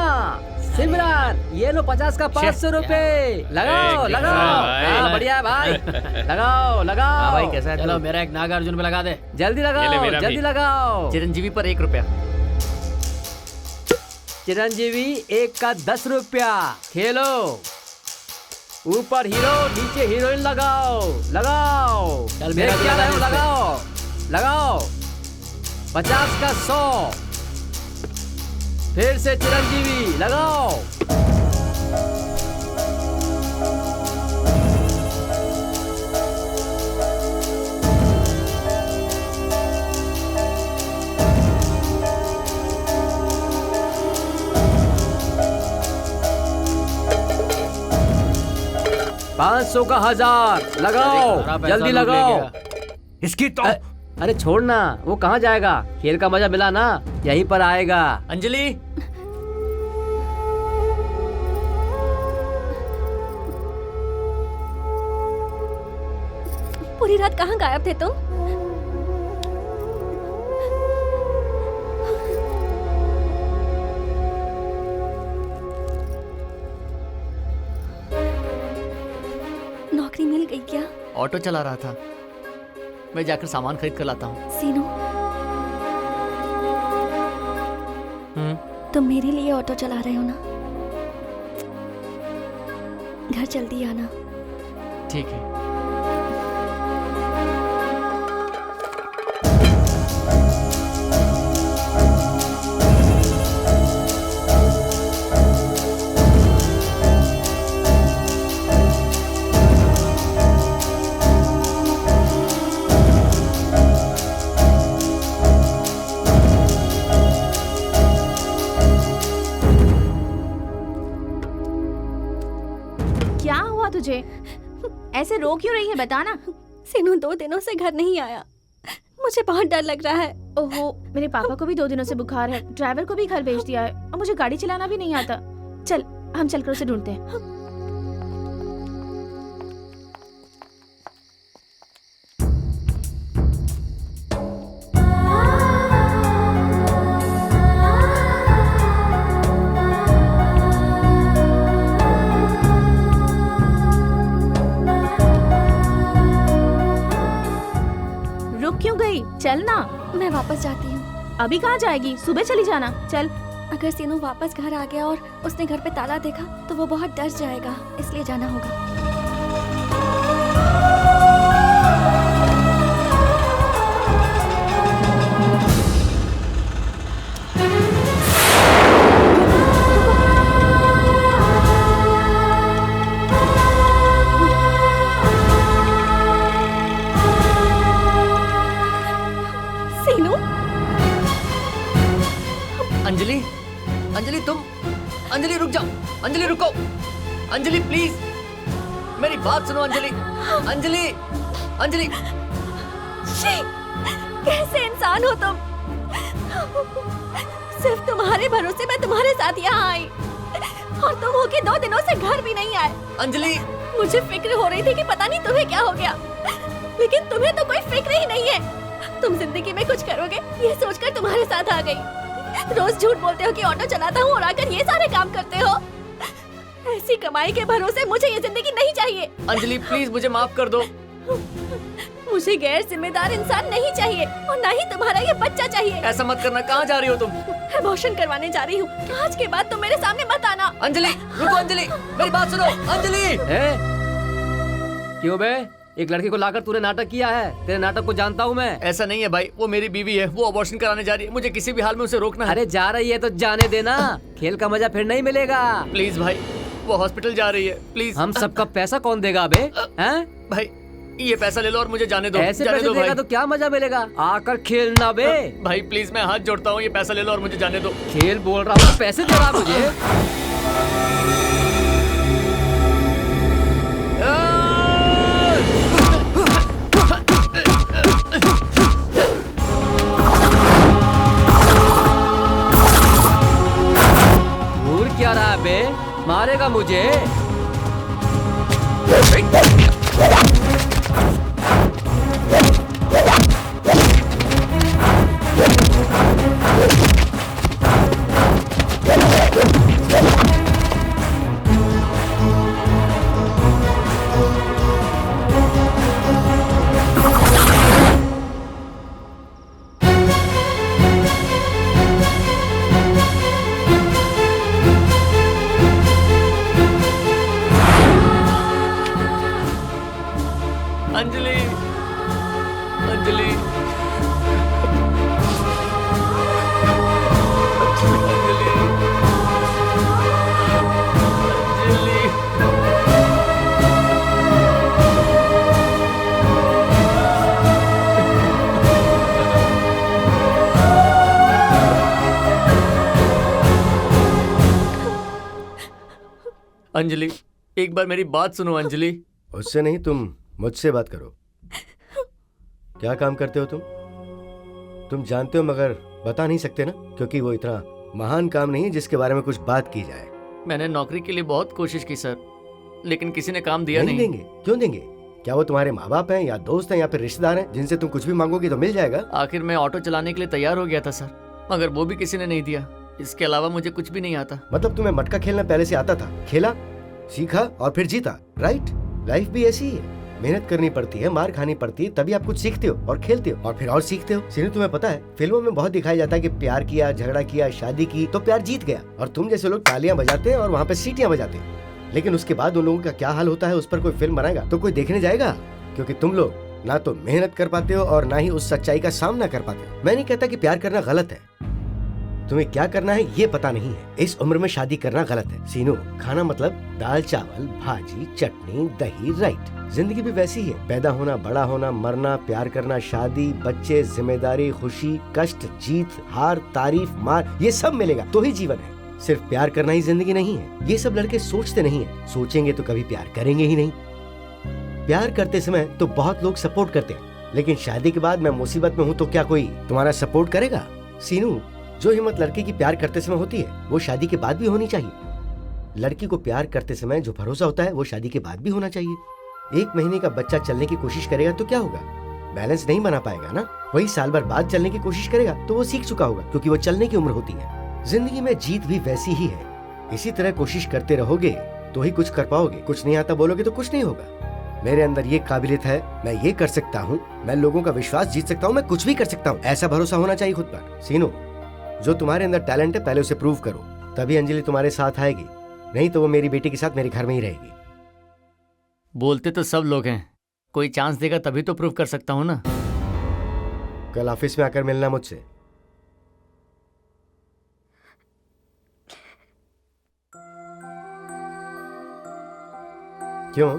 सिमरन, ये लो 50 का 500 रुपए। लगाओ लगाओ। हाँ, बढ़िया है भाई। लगाओ लगाओ। हाँ भाई, कैसा है तू? चलो मेरा एक नागार्जुन पे लगा दे। ये जल्दी ले लगाओ मेरा जल्दी भी। लगाओ। चिरंजीवी पर 1 रुपया। चिरंजीवी 1 का 10 रुपया। खेलो। ऊपर हीरो नीचे हीरोइन लगाओ लगाओ। चल देख मेरा भी क्या लगा रहे हो, दे इस पे। लगाओ लगाओ। 50 का 100। फिर से चिरंजीवी लगाओ। पाँच 500 का 1000 लगाओ, सारा पैसा जल्दी लूट ले लगाओ। गया। इसकी तो अरे छोड़ना, वो कहाँ जाएगा? खेल का मजा मिला ना, यहीं पर आएगा। अंजलि पूरी रात कहाँ गायब थे तुम? नौकरी मिल गई क्या? ऑटो चला रहा था, मैं जाकर सामान खरीद कर लाता हूँ। सीनू, तुम मेरे लिए ऑटो चला रहे हो ना? घर जल्दी आना। ठीक है। क्या हुआ तुझे? ऐसे रो क्यों रही है, बताना। सीनू 2 दिनों से घर नहीं आया, मुझे बहुत डर लग रहा है। ओहो, मेरे पापा को भी 2 दिनों से बुखार है, ड्राइवर को भी घर भेज दिया है और मुझे गाड़ी चलाना भी नहीं आता। चल हम चलकर उसे ढूंढते हैं। रुक क्यों गई? चल ना। मैं वापस जाती हूँ। अभी कहाँ जाएगी? सुबह चली जाना। चल। अगर सीनू वापस घर आ गया और उसने घर पे ताला देखा तो वो बहुत डर जाएगा, इसलिए जाना होगा। सीनू, अंजलि, अंजलि तुम, अंजलि रुक जाओ, अंजलि रुको, अंजलि प्लीज, मेरी बात सुनो अंजलि, अंजलि, अंजलि। शी, कैसे इंसान हो तुम? सिर्फ तुम्हारे भरोसे मैं तुम्हारे साथ यहाँ आई और तुम हो के 2 दिनों से घर भी नहीं आए। अंजलि, मुझे फिक्र हो रही थी कि पता नहीं तुम्हें क्या हो गया, लेकिन तुम्हें तो कोई फिक्र ही नहीं है। तुम जिंदगी में कुछ करोगे ये सोचकर तुम्हारे साथ आ गई। रोज झूठ बोलते हो कि ऑटो चलाता हूँ और आकर ये सारे काम करते हो। ऐसी कमाई के भरोसे मुझे ये जिंदगी नहीं चाहिए। अंजलि प्लीज मुझे माफ कर दो। मुझे गैर जिम्मेदार इंसान नहीं चाहिए और ना ही तुम्हारा ये बच्चा चाहिए। ऐसा मत करना, कहाँ जा रही हो तुम? अबॉर्शन करवाने जा रही हूँ। आज के बाद तुम मेरे सामने मत आना। अंजलि रुको, अंजलि मेरी बात सुनो, अंजलि। क्यों बे? एक लड़की को लाकर तूने नाटक किया है, तेरे नाटक को जानता हूँ मैं। ऐसा नहीं है भाई, वो मेरी बीवी है, वो अबॉर्शन कराने जा रही है, मुझे किसी भी हाल में उसे रोकना है। अरे जा रही है तो जाने देना, खेल का मजा फिर नहीं मिलेगा। प्लीज भाई, वो हॉस्पिटल जा रही है, प्लीज। हम सबका पैसा कौन देगा बे? हैं? भाई ये पैसा ले लो और मुझे जाने दो। ऐसे जाने पैसे दो देगा भाई। तो क्या मजा मिलेगा? आकर खेलना बे। भाई प्लीज मैं हाथ जोड़ता हूँ, ये पैसा ले लो और मुझे जाने दो। खेल बोल रहा हूँ, पैसे दे रहा मुझे। घूर क्या रहा बे? मारेगा मुझे? अंजलि, अंजलि, अंजलि, अंजलि। अंजलि, एक बार मेरी बात सुनो अंजलि। उससे नहीं, तुम मुझसे बात करो। क्या काम करते हो तुम जानते हो मगर बता नहीं सकते ना, क्योंकि वो इतना महान काम नहीं है जिसके बारे में कुछ बात की जाए। मैंने नौकरी के लिए बहुत कोशिश की सर, लेकिन किसी ने काम दिया नहीं। देंगे? क्यों देंगे? क्या वो तुम्हारे माँ बाप हैं या दोस्त हैं या फिर रिश्तेदार हैं जिनसे तुम कुछ भी मांगोगे तो मिल जाएगा? आखिर मैं ऑटो चलाने के लिए तैयार हो गया था सर, मगर वो भी किसी ने नहीं दिया। इसके अलावा मुझे कुछ भी नहीं आता। मतलब तुम्हें मटका खेलना पहले से आता था, खेला, सीखा और फिर जीता, राइट? लाइफ भी ऐसी ही है, मेहनत करनी पड़ती है, मार खानी पड़ती है, तभी आप कुछ सीखते हो और खेलते हो और फिर और सीखते हो। सीनू, तुम्हें पता है फिल्मों में बहुत दिखाया जाता है कि प्यार किया, झगड़ा किया, शादी की तो प्यार जीत गया, और तुम जैसे लोग तालियां बजाते हैं और वहाँ पे सीटियां बजाते हैं, लेकिन उसके बाद उन लोगों का क्या हाल होता है उस पर कोई फिल्म बनाएगा तो कोई देखने जाएगा? क्योंकि तुम लोग ना तो मेहनत कर पाते हो और ना ही उस सच्चाई का सामना कर पाते हो। मैं नहीं कहता कि प्यार करना गलत है, तुम्हें क्या करना है ये पता नहीं है। इस उम्र में शादी करना गलत है। सीनू, खाना मतलब दाल चावल भाजी चटनी दही, राइट? जिंदगी भी वैसी है, पैदा होना, बड़ा होना, मरना, प्यार करना, शादी, बच्चे, जिम्मेदारी, खुशी, कष्ट, जीत, हार, तारीफ, मार, ये सब मिलेगा तो ही जीवन है। सिर्फ प्यार करना ही जिंदगी नहीं है। ये सब लड़के सोचते नहीं है, सोचेंगे तो कभी प्यार करेंगे ही नहीं। प्यार करते समय तो बहुत लोग सपोर्ट करते हैं, लेकिन शादी के बाद मैं मुसीबत में हूँ तो क्या कोई तुम्हारा सपोर्ट करेगा? सीनू, जो हिम्मत लड़के की प्यार करते समय होती है वो शादी के बाद भी होनी चाहिए। लड़की को प्यार करते समय जो भरोसा होता है वो शादी के बाद भी होना चाहिए। 1 महीने का बच्चा चलने की कोशिश करेगा तो क्या होगा? बैलेंस नहीं बना पाएगा ना। वही साल भर बाद चलने की कोशिश करेगा तो वो सीख चुका होगा, क्योंकि वो चलने की उम्र होती है। जिंदगी में जीत भी वैसी ही है, इसी तरह कोशिश करते रहोगे तो ही कुछ कर पाओगे। कुछ नहीं आता बोलोगे तो कुछ नहीं होगा। मेरे अंदर ये काबिलियत है, मैं ये कर सकता हूँ, मैं लोगों का विश्वास जीत सकता हूँ, मैं कुछ भी कर सकता हूँ, ऐसा भरोसा होना चाहिए खुद पर। सीनू, जो तुम्हारे अंदर टैलेंट है पहले उसे प्रूव करो, तभी अंजलि तुम्हारे साथ आएगी, नहीं तो वो मेरी बेटी के साथ मेरे घर में ही रहेगी। बोलते तो सब लोग हैं, कोई चांस देगा तभी तो प्रूव कर सकता हूँ ना। कल ऑफिस में आकर मिलना मुझसे। क्यों?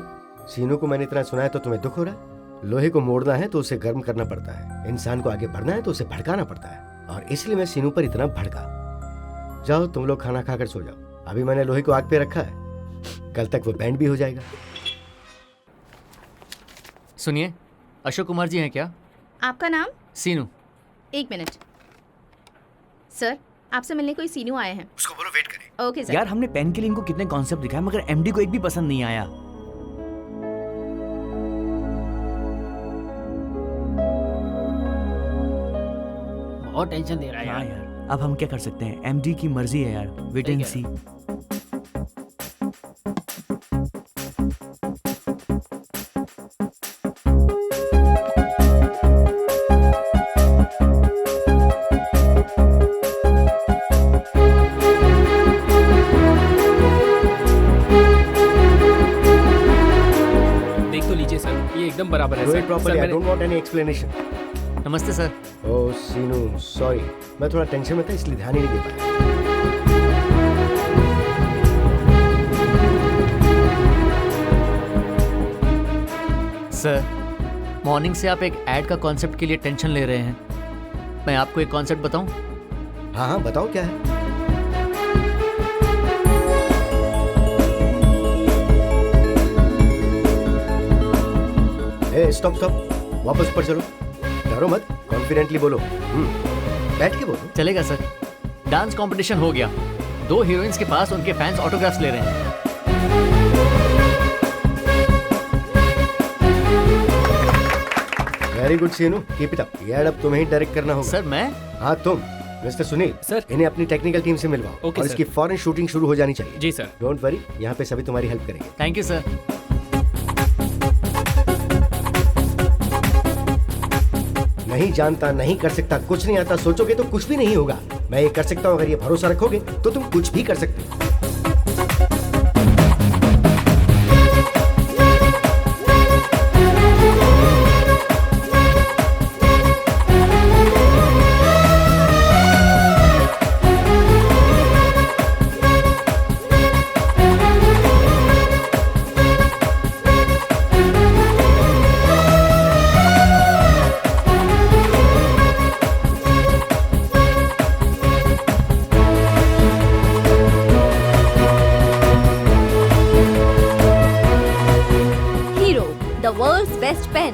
सीनू को मैंने इतना सुनाया तो तुम्हें दुख हो रहा है? लोहे को मोड़ना है तो उसे गर्म करना पड़ता है, इंसान को आगे बढ़ना है तो उसे भड़काना पड़ता है, और इसलिए मैं सीनू पर इतना भड़का। जाओ तुम लोग खाना खाकर सो जाओ, अभी मैंने लोहे को आग पे रखा है, कल तक वो बैंड भी हो जाएगा। सुनिए, अशोक कुमार जी हैं क्या? आपका नाम? सीनू। 1 मिनट सर, आपसे मिलने कोई सीनू आए हैं। उसको बोलो वेट करे। Okay sir. यार, हमने पेन किलिंग को कितने कॉन्सेप्ट दिखाए मगर एमडी को एक भी पसंद नहीं आया। बहुत टेंशन दे रहा है हाँ यार। यार, अब हम क्या कर सकते हैं? एमडी की मर्जी है यार, वेट एंड सी। देख तो लीजिए सर, ये एकदम बराबर है Do sir. it properly, sir, I मैंने- don't want any explanation. नमस्ते सर। ओह सीनू, सॉरी, मैं थोड़ा टेंशन में था इसलिए ध्यान ही नहीं दे पाया। सर, मॉर्निंग से आप एक ऐड का कॉन्सेप्ट के लिए टेंशन ले रहे हैं। मैं आपको एक कॉन्सेप्ट बताऊं? हाँ हाँ बताओ क्या है। स्टॉप स्टॉप, वापस ऊपर चलो, डरो मत, कॉन्फिडेंटली बोलो। बैठ के बोलो। चलेगा सर। डांस कंपटीशन हो गया, 2 हीरोइंस के पास उनके फैंस ऑटोग्राफ्स ले रहे हैं। Very good Seenu, keep it up. ये ऐड अब तुम्हें ही डायरेक्ट करना होगा। सर मैं? हाँ तुम। Mister Sunil sir. इन्हें अपनी टेक्निकल टीम से मिलवाओ ओके और सर। इसकी फौरन शूटिंग शुरू हो जानी चाहिए। जी सर। डोंट वरी, यहाँ पे सभी तुम्हारी हेल्प करेंगे। Thank you sir. नहीं जानता, नहीं कर सकता, कुछ नहीं आता सोचोगे तो कुछ भी नहीं होगा। मैं ये कर सकता हूँ, अगर ये भरोसा रखोगे तो तुम कुछ भी कर सकते हो। the world's best pen.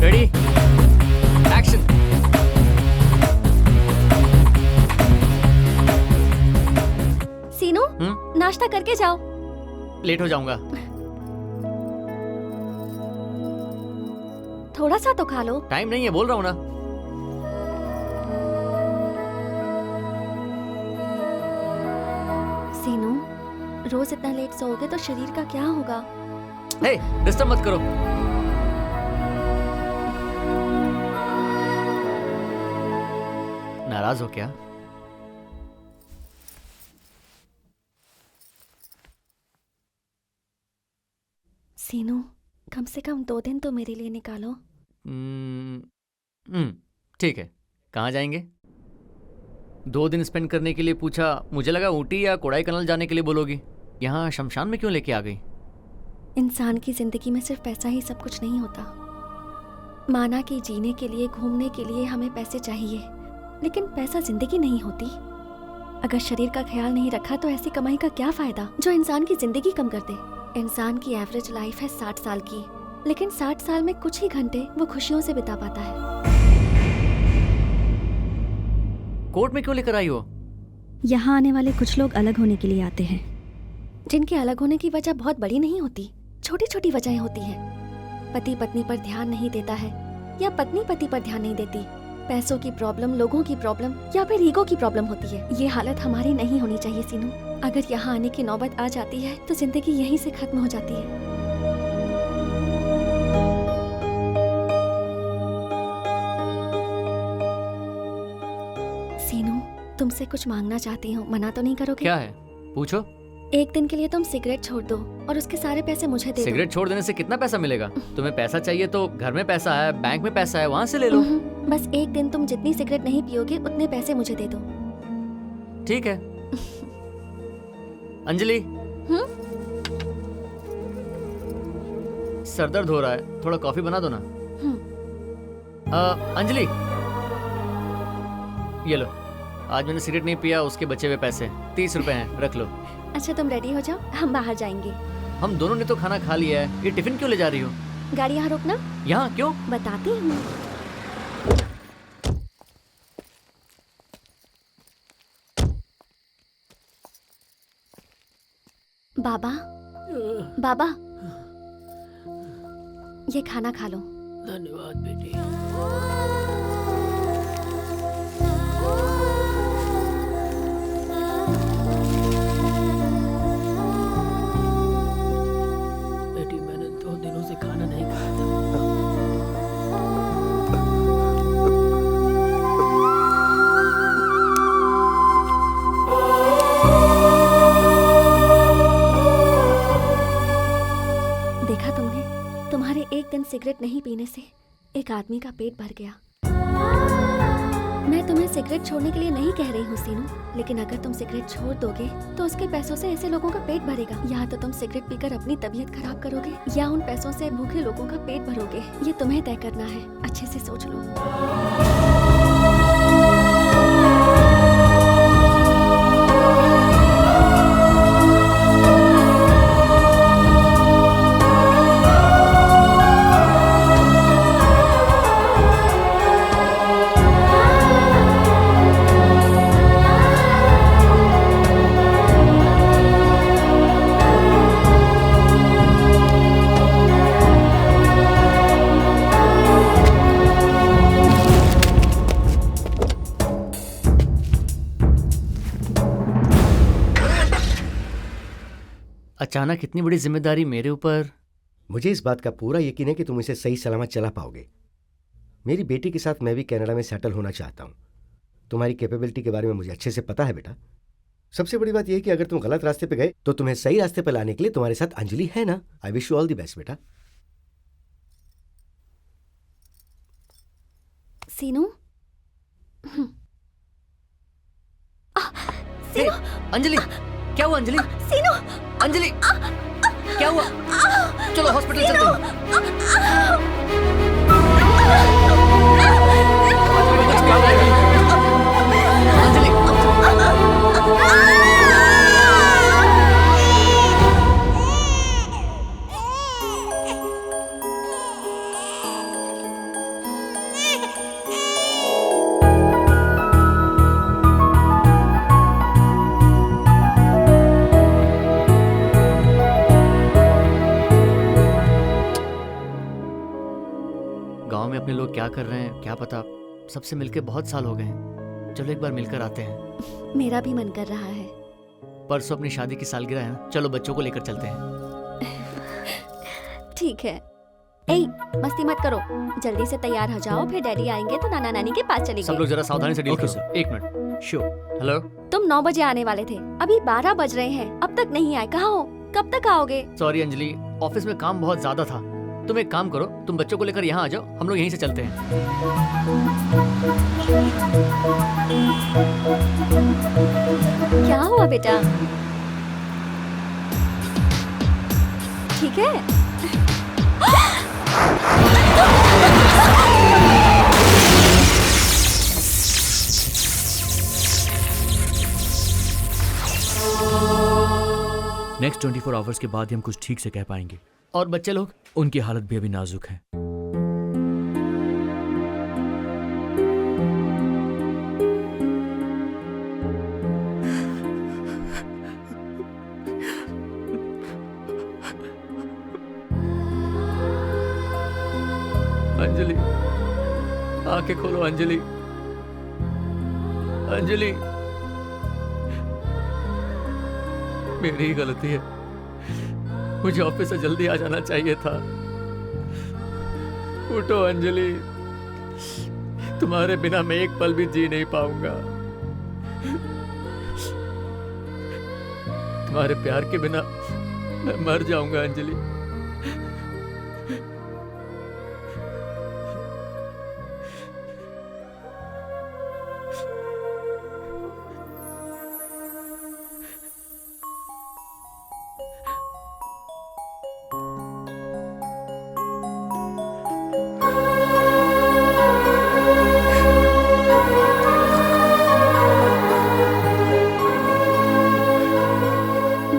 Ready, action. Seenu, नाश्ता करके जाओ। लेट हो जाऊंगा। थोड़ा सा तो खा लो। टाइम नहीं है, बोल रहा हूँ ना। सीनू, रोज इतना लेट सोओगे तो शरीर का क्या होगा? हे, डिस्टर्ब मत करो। नाराज हो क्या? सीनू, कम से कम 2 दिन तो मेरे लिए निकालो। ठीक है, कहाँ जाएंगे? 2 दिन स्पेंड करने के लिए पूछा, मुझे लगा ऊटी या कोडाईकनाल जाने के लिए बोलोगी। यहाँ शमशान में क्यों लेके आ गई? इंसान की जिंदगी में सिर्फ पैसा ही सब कुछ नहीं होता। माना कि जीने के लिए, घूमने के लिए हमें पैसे चाहिए, लेकिन पैसा जिंदगी नहीं होती। अगर शरीर का ख्याल नहीं रखा तो ऐसी कमाई का क्या फायदा जो इंसान की जिंदगी कम कर दे। इंसान की एवरेज लाइफ है 60 साल की, लेकिन 60 साल में कुछ ही घंटे वो खुशियों से बिता पाता है। कोर्ट में क्यों लेकर आई हो? यहाँ आने वाले कुछ लोग अलग होने के लिए आते हैं, जिनके अलग होने की वजह बहुत बड़ी नहीं होती, छोटी छोटी वजहें होती हैं। पति पत्नी पर ध्यान नहीं देता है, या पत्नी पति पर ध्यान नहीं देती। पैसों की प्रॉब्लम, लोगों की प्रॉब्लम, या फिर ईगो की प्रॉब्लम होती है। ये हालत हमारी नहीं होनी चाहिए सीनू। अगर यहाँ आने की नौबत आ जाती है तो जिंदगी यहीं से खत्म हो जाती है। सीनू, तुमसे कुछ मांगना चाहती हूँ, मना तो नहीं करोगे? क्या है? पूछो। एक दिन के लिए तुम सिगरेट छोड़ दो और उसके सारे पैसे मुझे दे दो। सिगरेट छोड़ देने से कितना पैसा मिलेगा? तुम्हें पैसा चाहिए तो घर में पैसा है, बैंक में पैसा है, वहाँ से ले लो। बस एक दिन तुम जितनी सिगरेट नहीं पियोगे उतने पैसे मुझे दे दो। ठीक है। अंजलि, सर दर्द हो रहा है, थोड़ा कॉफी बना दो ना। अंजलि, ये लो, आज मैंने सिगरेट नहीं पिया, उसके बचे हुए पैसे 30 रुपए हैं, रख लो। अच्छा, तुम रेडी हो जाओ, हम बाहर जाएंगे। हम दोनों ने तो खाना खा लिया है, ये टिफिन क्यों ले जा रही हो? गाड़ी यहाँ रोकना। यहाँ क्यों? बताती हूँ। बाबा, बाबा, ये खाना खा लो। धन्यवाद बेटी। बेटी, मैंने 2 दिनों से खाना नहीं खाया था। देखा तुमने, तुम्हारे एक दिन सिगरेट नहीं पीने से एक आदमी का पेट भर गया। मैं तुम्हें सिगरेट छोड़ने के लिए नहीं कह रही हूँ सीनू, लेकिन अगर तुम सिगरेट छोड़ दोगे तो उसके पैसों से ऐसे लोगों का पेट भरेगा। या तो तुम सिगरेट पीकर अपनी तबीयत खराब करोगे या उन पैसों से भूखे लोगों का पेट भरोगे। ये तुम्हें तय करना है, अच्छे से सोच लो। अचानक इतनी बड़ी जिम्मेदारी मेरे ऊपर। मुझे इस बात का पूरा यकीन है कि तुम इसे सही सलामत चला पाओगे। मेरी बेटी के साथ मैं भी कनाडा में सेटल होना चाहता हूँ। तुम्हारी कैपेबिलिटी के बारे में मुझे अच्छे से पता है बेटा। सबसे बड़ी बात यह है कि अगर तुम गलत रास्ते पे गए तो तुम्हें सही रास्ते पे लाने के लिए तुम्हारे साथ अंजलि है ना। I wish you all the best बेटा। सीनू, हे, अंजलि, क्या हुआ अंजलि? सीनू, अंजलि, क्या हुआ? चलो हॉस्पिटल चलते हैं। अंजलि, गांव में अपने लोग क्या कर रहे हैं क्या पता। सबसे मिलके बहुत साल हो गए हैं। चलो एक बार मिलकर आते हैं। मेरा भी मन कर रहा है। परसों अपनी शादी की सालगिरह है ना, चलो बच्चों को लेकर चलते हैं। ठीक है। ए, मस्ती मत करो, जल्दी से तैयार हो जाओ, फिर डैडी आएंगे तो नाना नानी के पास सब चलेंगे। लोग जरा सावधानी से डील Okay, करो। sir. एक मिनट। श्योर। हेलो, तुम 9 बजे आने वाले थे, अभी 12 बज रहे हैं, अब तक नहीं आए। कहाँ हो? कब तक आओगे? सॉरी अंजलि, ऑफिस में काम बहुत ज्यादा था। तुम एक काम करो, तुम बच्चों को लेकर यहाँ आ जाओ, हम लोग यहीं से चलते हैं। क्या हुआ बेटा? ठीक है? नेक्स्ट 24 आवर्स के बाद ही हम कुछ ठीक से कह पाएंगे। और बच्चे लोग? उनकी हालत भी अभी नाजुक है। अंजलि, आंखें खोलो अंजलि। अंजलि, मेरी ही गलती है, मुझे ऑफिस से जल्दी आ जाना चाहिए था। उठो अंजलि, तुम्हारे बिना मैं एक पल भी जी नहीं पाऊंगा। तुम्हारे प्यार के बिना मैं मर जाऊंगा अंजलि।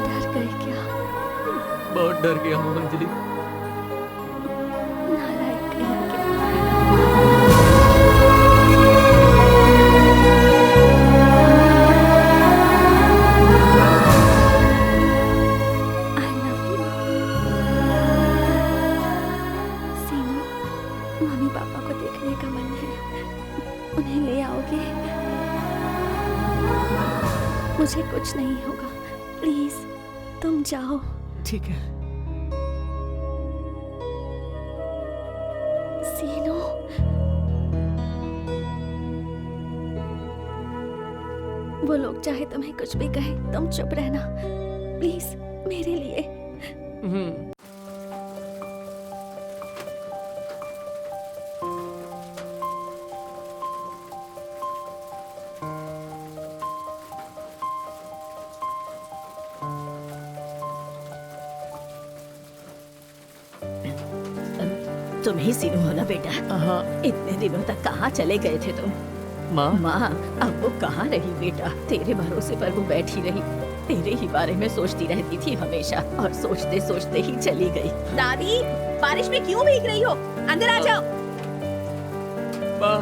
डर गए क्या? बहुत डर गया हूँ अंजलि। नालायक कहीं के। I love you. Seenu, mummy papa को देखने का मन है, उन्हें ले आओगे? मुझे कुछ नहीं होगा, प्लीज तुम जाओ। ठीक है। सीनू, वो लोग चाहे तुम्हें कुछ भी कहे, तुम चुप रहना प्लीज, मेरे लिए। तुम ही सीनू हो ना बेटा? हाँ इतने दिनों तक कहाँ चले गए थे तुम? माँ, माँ, अब वो कहाँ रही बेटा? तेरे भरोसे पर वो बैठी रही, तेरे ही बारे में सोचती रहती थी हमेशा, और सोचते सोचते ही चली गई। दादी, बारिश में क्यों भीग रही हो? अंदर आ जाओ। माँ,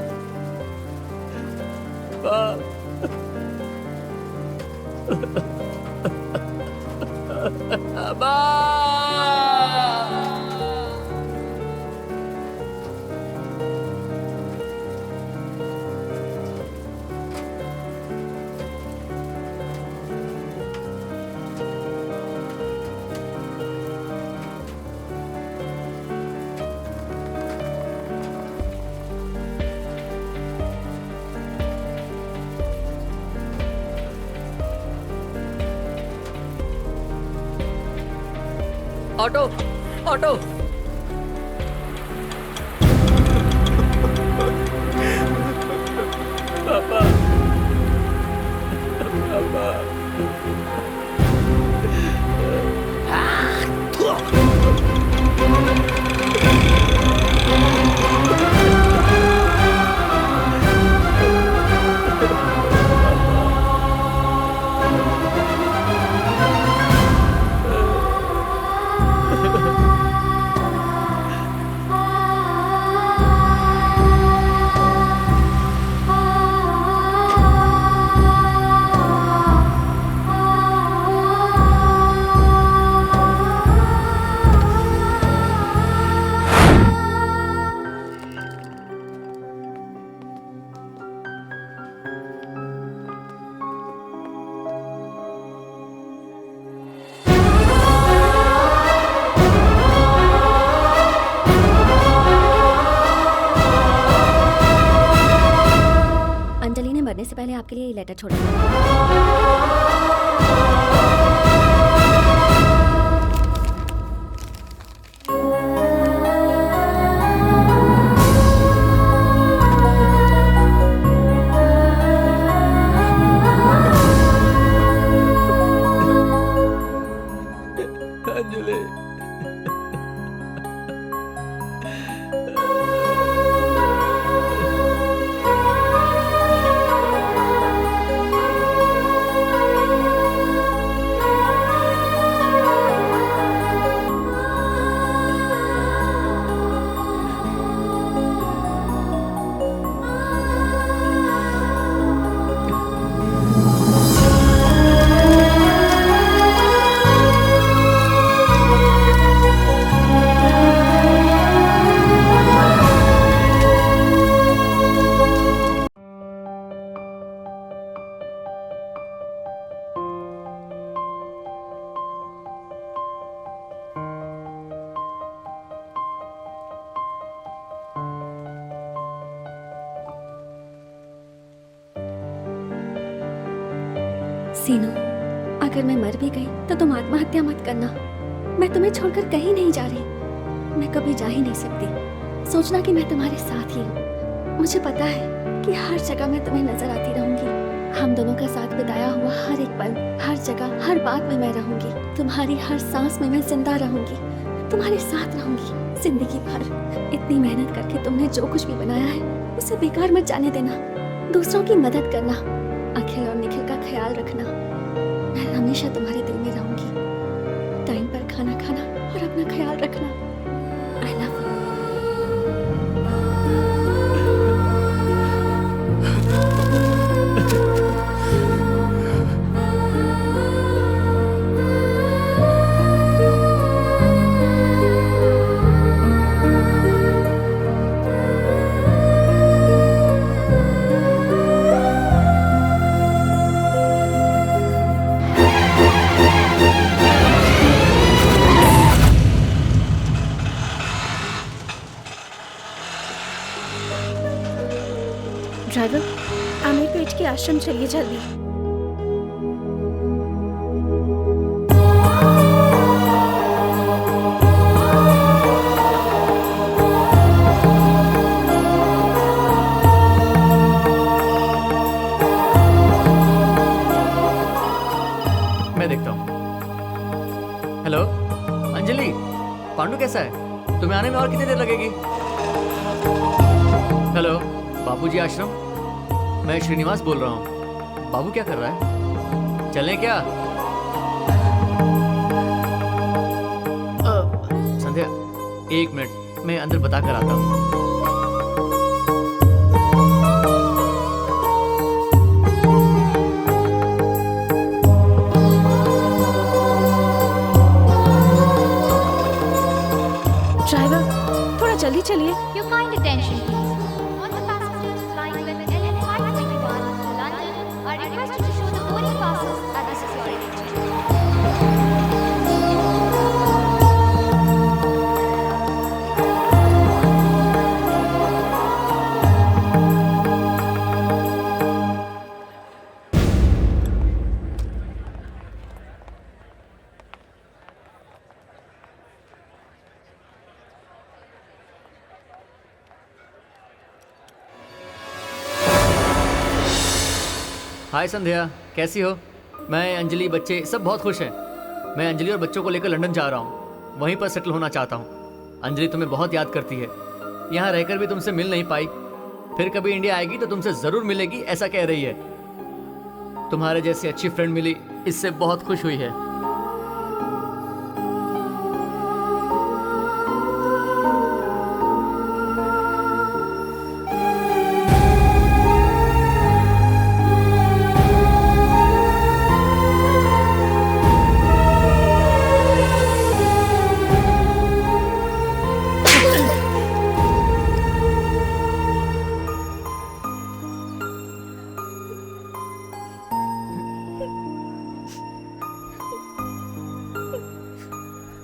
ऑटो ऑटो। पापा पापा अंजलि ने मरने से पहले आपके लिए ये लेटर छोड़ा। अंजलि सीनू, अगर मैं मर भी गई तो तुम आत्महत्या मत करना। मैं तुम्हें छोड़कर कहीं नहीं जा रही। मैं कभी जा ही नहीं सकती। सोचना कि मैं तुम्हारे साथ ही हूँ। मुझे पता है कि हर जगह मैं तुम्हें नजर आती रहूंगी। हम दोनों का साथ बिताया हुआ हर एक पल, हर जगह, हर बात में मैं रहूंगी। तुम्हारी हर सांस में मैं जिंदा रहूंगी। तुम्हारे साथ रहूंगी जिंदगी भर। इतनी मेहनत करके तुमने जो कुछ भी बनाया है उसे बेकार मत जाने देना। दूसरों की मदद करना, अखिल और निखिल का ख्याल रखना। मैं हमेशा तुम्हारे दिल में रहूंगी। टाइम पर खाना खाना और अपना ख्याल रखना। I love you. Driver, Ameerpet के आश्रम चलिए जल्दी। मैं देखता हूँ। हेलो अंजलि, पांडु कैसा है? तुम्हें आने में और कितनी देर लगेगी? हेलो बाबूजी आश्रम, मैं श्रीनिवास बोल रहा हूँ। बाबू क्या कर रहा है? चलें क्या? संध्या, एक मिनट, मैं अंदर बता कर आता हूँ। ड्राइवर, थोड़ा जल्दी चलिए। Your kind attention, please. All the passengers flying with LN 521 to London are requested to show the boarding passes at the security check. हाय संध्या, कैसी हो? मैं, अंजलि, बच्चे सब बहुत खुश हैं। मैं अंजलि और बच्चों को लेकर लंदन जा रहा हूँ, वहीं पर सेटल होना चाहता हूँ। अंजलि तुम्हें बहुत याद करती है, यहाँ रहकर भी तुमसे मिल नहीं पाई, फिर कभी इंडिया आएगी तो तुमसे ज़रूर मिलेगी ऐसा कह रही है। तुम्हारे जैसी अच्छी फ्रेंड मिली, इससे बहुत खुश हुई है।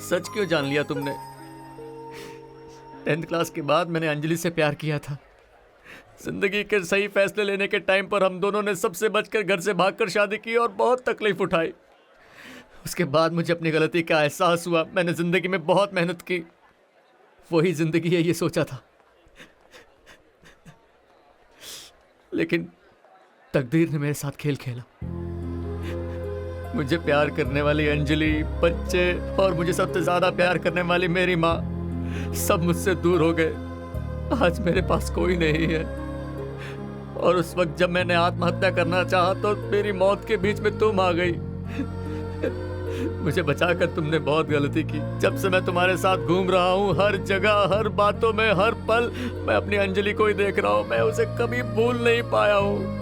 सच क्यों जान लिया तुमने? 10th क्लास के बाद मैंने अंजलि से प्यार किया था। जिंदगी के सही फैसले लेने के टाइम पर हम दोनों ने सबसे बचकर घर से भागकर शादी की और बहुत तकलीफ उठाई। उसके बाद मुझे अपनी गलती का एहसास हुआ। मैंने जिंदगी में बहुत मेहनत की, वही जिंदगी है ये सोचा था, लेकिन तकदीर ने मेरे साथ खेल खेला। मुझे प्यार करने वाली अंजलि, बच्चे और मुझे सबसे ज्यादा प्यार करने वाली मेरी माँ सब मुझसे दूर हो गए। आज मेरे पास कोई नहीं है। और उस वक्त जब मैंने आत्महत्या करना चाहा तो मेरी मौत के बीच में तुम आ गई। मुझे बचाकर तुमने बहुत गलती की। जब से मैं तुम्हारे साथ घूम रहा हूँ, हर जगह, हर बातों में, हर पल मैं अपनी अंजलि को ही देख रहा हूँ। मैं उसे कभी भूल नहीं पाया हूँ।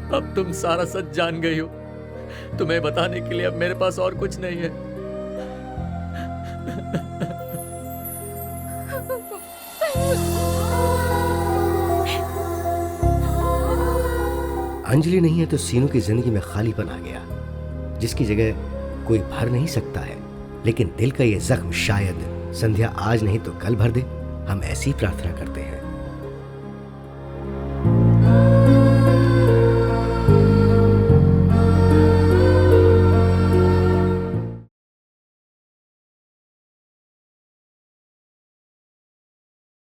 अब तुम सारा सच जान गई हो। तुम्हें बताने के लिए अब मेरे पास और कुछ नहीं है। अंजलि नहीं है तो सीनू की जिंदगी में खालीपन आ गया, जिसकी जगह कोई भर नहीं सकता है। लेकिन दिल का ये जख्म शायद संध्या आज नहीं तो कल भर दे। हम ऐसी प्रार्थना करते हैं।